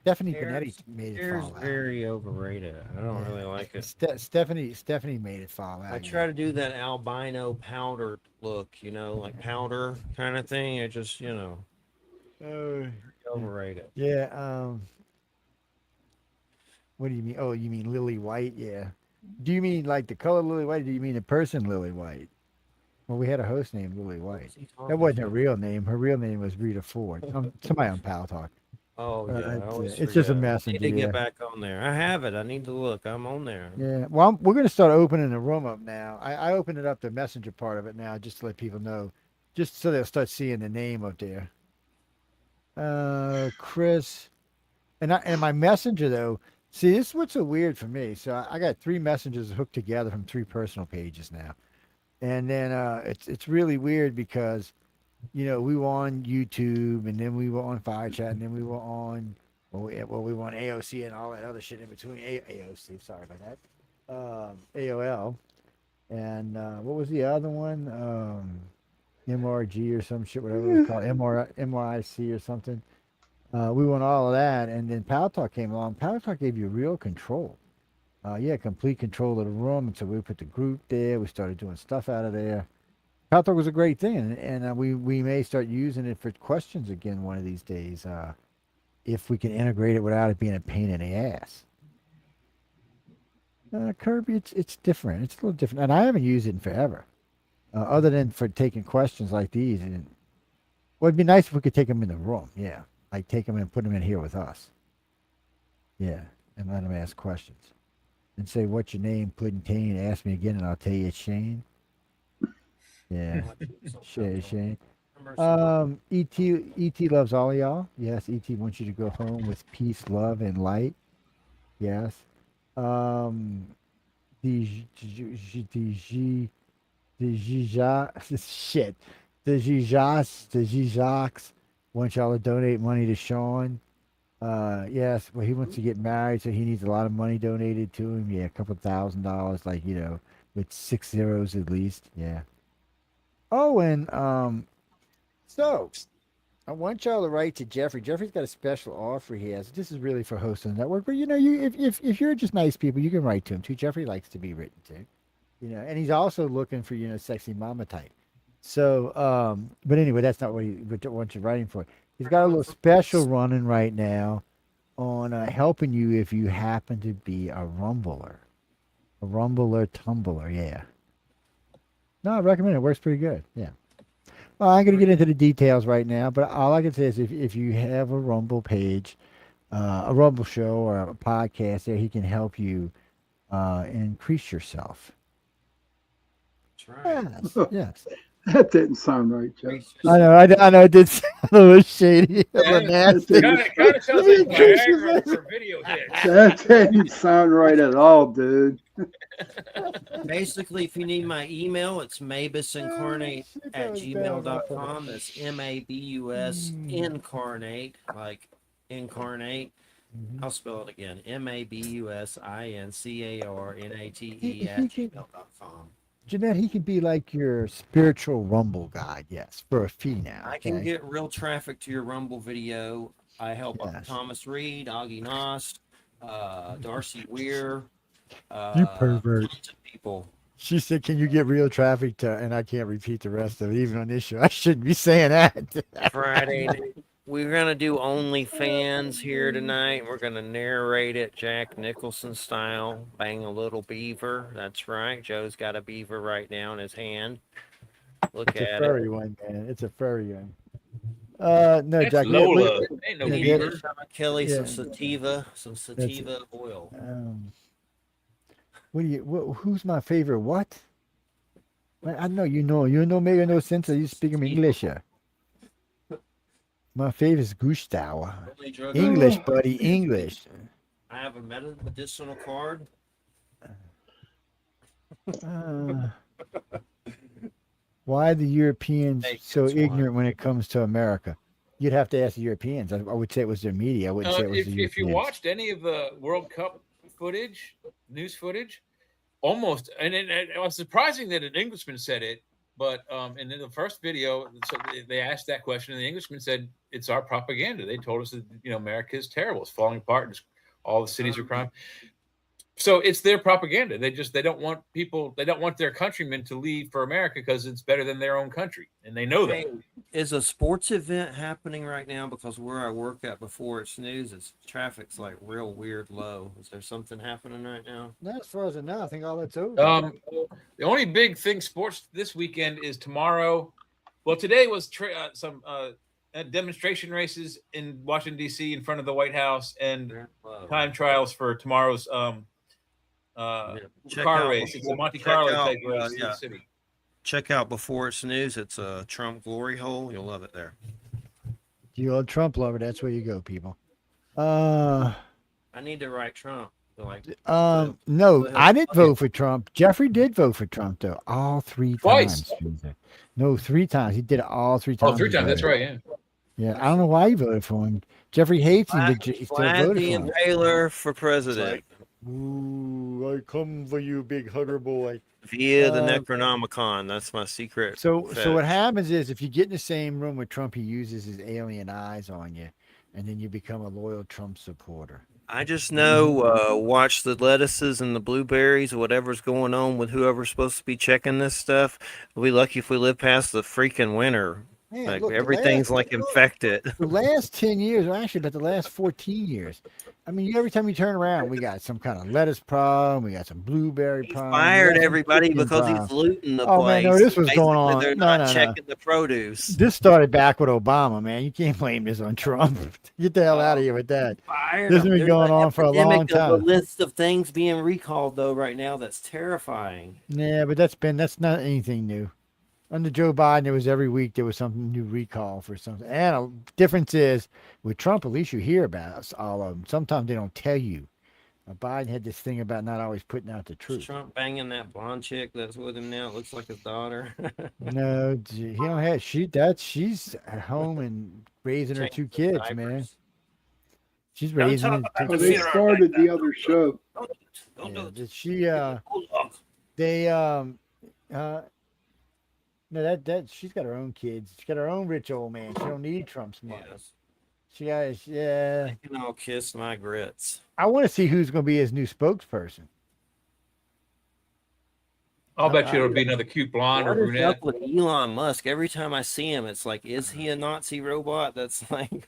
Stephanie Benetti made it fall out. Very overrated. I don't really like it. Stephanie made it fall out. I try to do that albino powder look, like powder kind of thing. It just, overrated. Yeah. What do you mean? Oh, you mean Lily White? Yeah. Do you mean like the color Lily White? Or do you mean the person Lily White? Well, we had a host named Lily White. That wasn't her real name. Her real name was Rita Ford. Somebody on Pal Talk. Oh, yeah. It's just a messenger. I need to get back on there. I have it. I need to look. I'm on there. Yeah. Well, we're going to start opening the room up now. I opened it up, the messenger part of it now, just to let people know, just so they'll start seeing the name up there. Chris. And my messenger, though, see, this is what's so weird for me. So I got 3 messengers hooked together from 3 personal pages now. And then it's really weird because, we were on YouTube, and then we were on Fire Chat, and then we were on, we were on AOC and all that other shit in between. AOC, sorry about that. AOL. And what was the other one? MRG or some shit, whatever it was called. MRIC or something. We won all of that, and then Pal Talk came along. Pal Talk gave you real control. Complete control of the room. And so we put the group there. We started doing stuff out of there. Pal Talk was a great thing, and we may start using it for questions again one of these days, if we can integrate it without it being a pain in the ass. Kirby, it's different. It's a little different, and I haven't used it in forever. other than for taking questions like these. And well, it'd be nice if we could take them in the room. Yeah, like take them and put them in here with us. Yeah, and let them ask questions. And say, "What's your name, Pudding? Ask me again, and I'll tell you it's Shane." Yeah, Shane. ET loves all of y'all. Yes, ET wants you to go home with peace, love, and light. Yes. The Gijax wants y'all to donate money to Sean. Yes, well, he wants to get married, so he needs a lot of money donated to him. Yeah, a couple $1,000, like, with 6 zeros at least. Yeah. Oh, and so I want y'all to write to Jeffrey. Jeffrey's got a special offer he has. This is really for hosts on the network, but if you're just nice people, you can write to him too. Jeffrey likes to be written to, and he's also looking for sexy mama type. So, but anyway, that's not what you're writing for. He's got a little special running right now on helping you if you happen to be a rumbler tumbler. Yeah. No, I recommend it. It works pretty good. Yeah. Well, I'm going to get into the details right now, but all I can say is if you have a Rumble page, a Rumble show or a podcast there, he can help you increase yourself. That's right. Yes. That didn't sound right, Jeff. I know. It did sound a little shady. A little nasty. Kind of sounds like Viagra for video hits. That didn't sound right at all, dude. Basically, if you need my email, it's mabusincarnate@gmail.com. That's MABUS incarnate, like incarnate. I'll spell it again. MABUSINCARNATE@gmail.com. Jeanette, he could be like your spiritual Rumble guide, yes, for a fee now. I can get real traffic to your Rumble video. I help Thomas Reed, Augie Noss, Darcy Weir. You pervert. People. She said, "Can you get real traffic to?" And I can't repeat the rest of it, even on this show. I shouldn't be saying that. Friday, we're gonna do OnlyFans here tonight. We're gonna narrate it Jack Nicholson style. Bang a little beaver. That's right. Joe's got a beaver right now in his hand. Look It's at a furry it. one, man. It's a furry one. No, That's Jack. Lola. Ain't no yeah, beaver. Kelly, Yeah. some sativa oil. Who's my favorite? What? Well, I know you know make no sense. You speak English, yeah. My favorite is Gustavo. English, buddy, English. I have a medicinal card. Why are the Europeans so ignorant when it comes to America? You'd have to ask the Europeans. I would say it was their media. I wouldn't say it was the Europeans. If you watched any of the World Cup footage, news footage, almost, and it was surprising that an Englishman said it, but and in the first video, so they asked that question, and the Englishman said, "It's our propaganda. They told us that America is terrible. It's falling apart. And all the cities are crime." So it's their propaganda. They don't want people. They don't want their countrymen to leave for America because it's better than their own country, and they know that. Hey, is a sports event happening right now? Because where I work at before it's news, traffic's like real weird low. Is there something happening right now? Not as far as I know. I think all that's over. The only big thing sports this weekend is tomorrow. Well, today was some demonstration races in Washington D.C. in front of the White House and time trials for tomorrow's car race. It's a Monte Carlo type race in the city. Check out before it's news. It's a Trump glory hole. You'll love it there. You old Trump lover. That's where you go, people. I need to write Trump. No, I didn't vote for Trump. Jeffrey did vote for Trump, though. All three Twice. times. No, 3 times. He did it all 3 times. Oh, 3 times. That's right. Yeah. Yeah, I don't know why he voted for him. Jeffrey hates him, but he still Vlad voted the for him. Impaler for president. Ooh, I come for you, big hugger boy. Via the Necronomicon. That's my secret. So fetish. what happens is if you get in the same room with Trump, he uses his alien eyes on you, and then you become a loyal Trump supporter. I just know, watch the lettuces and the blueberries, whatever's going on with whoever's supposed to be checking this stuff. We'll be lucky if we live past the freaking winter. Man, Like look, the everything's last- like infected. The last 10 years, or actually about the last 14 years, I mean, every time you turn around, we got some kind of lettuce problem. We got some blueberry problem. we Fired got some everybody chicken because problem. he's looting the Oh place. man, no, this was Basically, going on. They're No, not no, no. checking the produce. This started back with Obama, man. You can't blame this on Trump. Get the hell out of here with that. Fired This has them. been There's going an on for a long epidemic of a time. list of things being recalled though right now. That's terrifying. Yeah, but that's not anything new. Under Joe Biden, there was every week there was something new recall for something. And a difference is with Trump, at least you hear about us, all of them. Sometimes they don't tell you. Biden had this thing about not always putting out the Is truth. Trump banging that blonde chick that's with him now? It looks like his daughter. No, he don't have she's at home and raising her two kids, man. She's raising his two Oh, they kids. started the other show. Yeah, no, that she's got her own kids. She's got her own rich old man. She don't need Trump's money. Yes. She got, yeah. They can all kiss my grits. I want to see who's going to be his new spokesperson. I'll bet you it'll be another cute blonde or What is brunette. up with Elon Musk? Every time I see him, it's like, is he a Nazi robot? That's like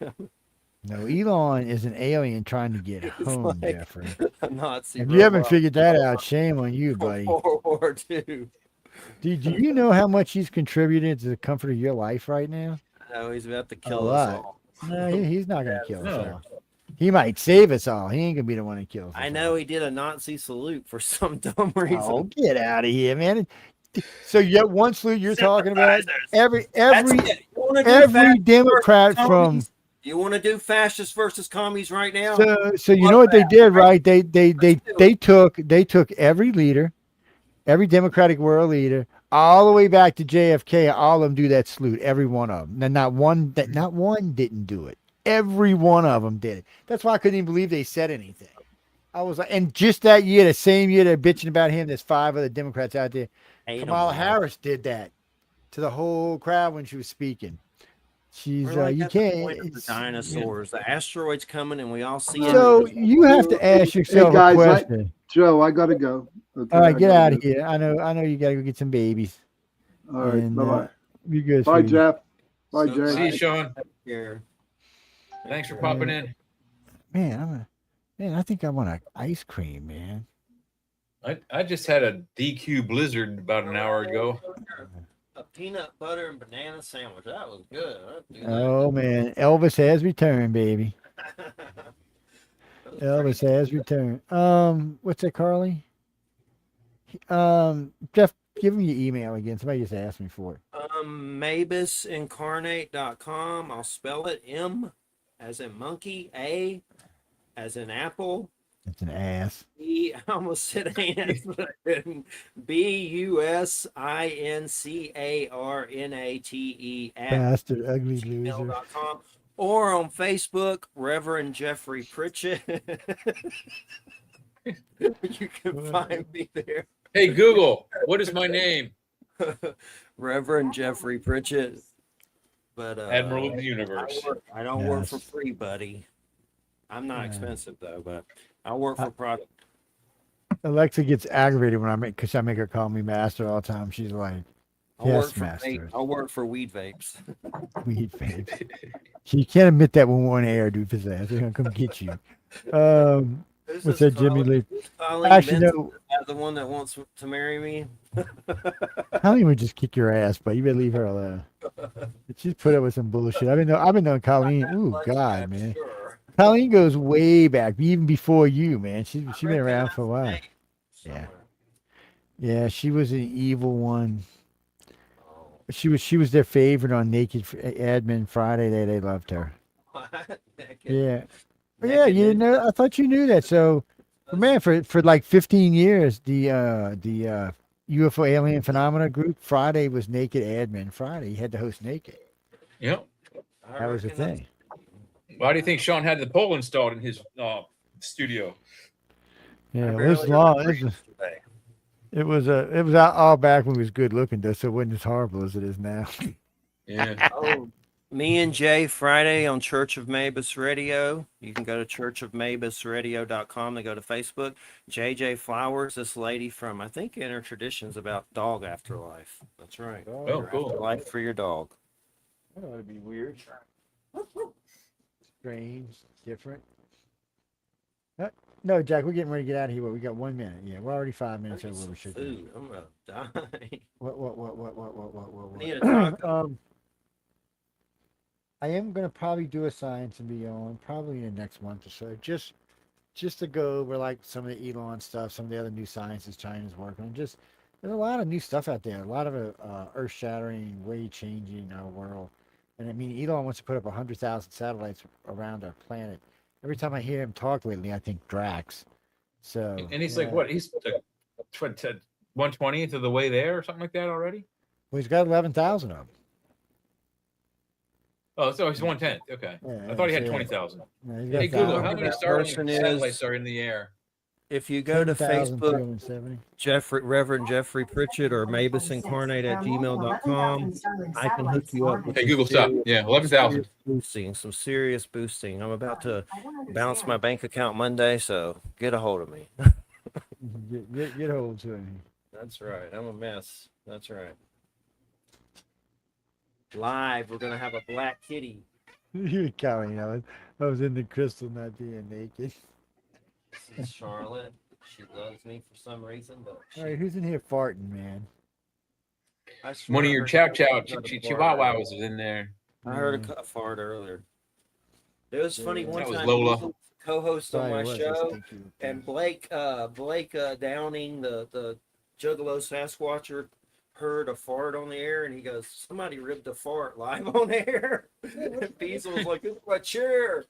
No, Elon is an alien trying to get home, like Jeffrey. a Nazi If robot. you haven't figured that out, shame on you, buddy. World War II. Do you know how much he's contributed to the comfort of your life right now? No, he's about to A kill us lot. all. No, he's not going to kill us No. all. He might save us all. He ain't going to be the one that kills us. I know he did a Nazi salute for some dumb reason. Oh, get out of here, man. So you have one salute you're talking about? Sympathizers. Every That's it. You wanna do every fascist Democrat versus from commies? You want to do fascists versus commies right now? so you know what they did, right? They took every leader, every Democratic world leader, all the way back to JFK. All of them do that salute. Every one of them. And not one didn't do it. Every one of them did it. That's why I couldn't even believe they said anything. I was like, and just that year, the same year they're bitching about him, there's 5 other Democrats out there. Hate 'em Kamala all. Harris did that to the whole crowd when she was speaking. She's We're like you at the can't. point of the dinosaurs. The asteroid's coming, and we all see So it. you have to ask yourself Hey guys, a question. Joe, I gotta go. Okay, All right, I get gotta out of go. here. I know you gotta go get some babies. All right, And, bye bye. You good? Bye, sweetie. Jeff. Bye, So- Jay. See you, Sean. Here. Thanks for popping in. Man, I think I want an ice cream, man. I just had a DQ Blizzard about an hour ago. A peanut butter and banana sandwich. That was good. I'd do that. Oh man, Elvis has returned, baby. Elvis has returned. What's that, Carly? Jeff, give me your email again. Somebody just asked me for it. Mabisincarnate.com. I'll spell it M as in monkey, A as in apple, It's an ass. B, I almost said ass, but I didn't. BUSINCARNATE Bastard, ugly loser. gmail.com, or on Facebook, Reverend Jeffrey Pritchett. You can find me there. Hey, Google, what is my name? Reverend Jeffrey Pritchett. But Admiral of the Universe. I don't work Yes. for free, buddy. I'm not expensive though, but I work for product. Alexa gets aggravated when I make her call me master all the time. She's like, I work yes, for master. I work for weed vapes. Weed babe. She can't admit that when we're on air, dude. For that, they're gonna come get you. What's that, Jimmy Lee? Colleen Actually, Benson, no. the one that wants to marry me. Colleen would just kick your ass, but you better leave her alone. She's put up with some bullshit. I've been knowing Colleen. Ooh, God, man. Colleen goes way back, even before you, man. She's been around for a while. Yeah, yeah. She was an evil one. She was their favorite on Naked Admin Friday. They loved her. Yeah. But yeah, you know. I thought you knew that. So, man, for like 15 years, the UFO Alien Phenomena group Friday was Naked Admin Friday. You had to host Naked. Yep. That was the thing. Why do you think Sean had the pole installed in his studio? Yeah, it was long. It was out all back when he was good looking, though, so it wasn't as horrible as it is now. Yeah. Oh, me and Jay Friday on Church of Mabus Radio. You can go to churchofmabusradio.com. They go to Facebook. JJ Flowers, this lady from, I think, Inner Traditions about dog afterlife. That's right. Oh, cool. Life for your dog. That ought to be weird. Strange, different. No, Jack, we're getting ready to get out of here. We got 1 minute. Yeah, we're already 5 minutes Get over where we some should be. food. I'm gonna die. What? Need a taco. I am gonna probably do a science and beyond probably in the next month or so. Just to go over like some of the Elon stuff, some of the other new sciences China's working on. Just there's a lot of new stuff out there. A lot of earth-shattering, way-changing our world. And I mean, Elon wants to put up 100,000 satellites around our planet. Every time I hear him talk lately, I think Drax. So And he's like, what? He's like 1/20th of the way there or something like that already? Well, he's got 11,000 of them. Oh, so he's 1/10. Okay. Yeah, I thought he had so, 20,000. Yeah, he's got Hey, Google, 1,000. how many That Starlink person is- satellites are in the air? If you go to Facebook, 10,370. Reverend Jeffrey Pritchett or mabusincarnate@gmail.com, I can hook you up with Hey, some Google, stop. serious- Yeah, 11,000. some serious boosting. I'm about to bounce my bank account Monday, so get a hold of me. Get hold to him. That's right. I'm a mess. That's right. Live, we're gonna have a black kitty. You're counting. I was in the crystal not being naked. This is Charlotte. She loves me for some reason, but All right, who's in here farting, man? I swear One of I your heard chow a chow fart chihuahuas earlier. is in there. I heard a fart earlier. It was funny one That was time. Lola. he was a co-host on Sorry, my it was. show, Thank you. and Blake Downing, the Juggalo Sasquatcher, heard a fart on the air, and he goes, "Somebody ripped a fart live on air." And Diesel was like, "It's my chair."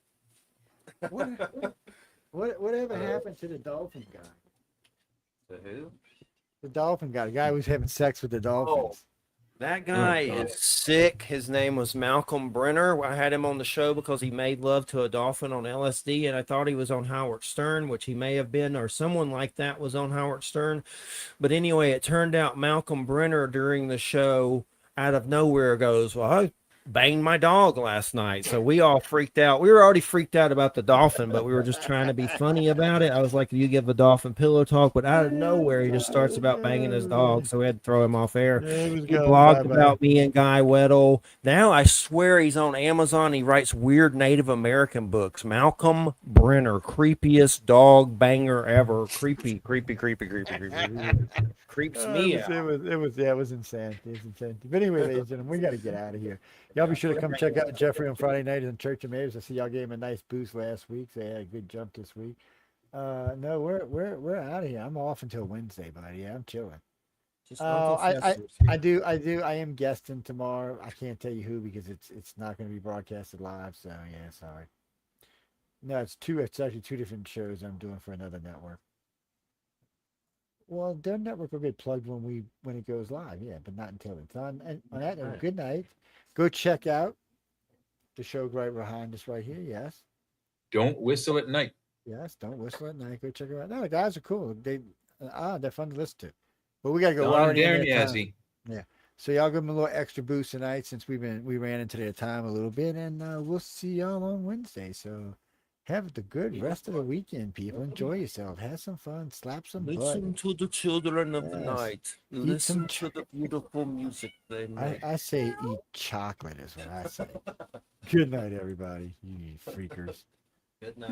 Whatever happened to the dolphin guy? The who? The dolphin guy, the guy who was having sex with the dolphins. That guy is sick. His name was Malcolm Brenner. I had him on the show because he made love to a dolphin on LSD, and I thought he was on Howard Stern, which he may have been, or someone like that was on Howard Stern. But anyway, it turned out Malcolm Brenner during the show out of nowhere goes, "Well, I banged my dog last night." So we all freaked out. We were already freaked out about the dolphin, but we were just trying to be funny about it. I was like, "You give the dolphin pillow talk," but out of nowhere, he just starts about banging his dog. So we had to throw him off air. He blogged about me and Guy Weddle. Now I swear he's on Amazon. He writes weird Native American books. Malcolm Brenner, creepiest dog banger ever. Creepy. Creeps me out. It was insanity. It was insanity. But anyway, ladies and gentlemen, we got to get out of here. Y'all be sure to come check out Jeffrey on Friday night in Church of Maves. I see y'all gave him a nice boost last week. So they had a good jump this week. No, we're out of here. I'm off until Wednesday, buddy. Yeah, I'm chilling. I am guesting tomorrow. I can't tell you who because it's not going to be broadcasted live. So yeah, sorry. No, it's actually two different shows I'm doing for another network. Well, their network will get plugged when it goes live, yeah, but not until it's on. And on that note, good night. Go check out the show right behind us right here. Yes. Don't whistle at night. Yes, don't whistle at night. Go check it out. No, the guys are cool. They're fun to listen to. But we gotta go. Don We're already in Darren their time. Yazzie. Yeah. So y'all give them a little extra boost tonight since we ran into their time a little bit, and we'll see y'all on Wednesday. So have the good rest of the weekend, people. Enjoy yourself. Have some fun. Slap some butt. Listen to the children of the Yes. night. Eat Listen some to the beautiful music they make. I say eat chocolate is what I say. Good night, everybody. You freakers. Good night.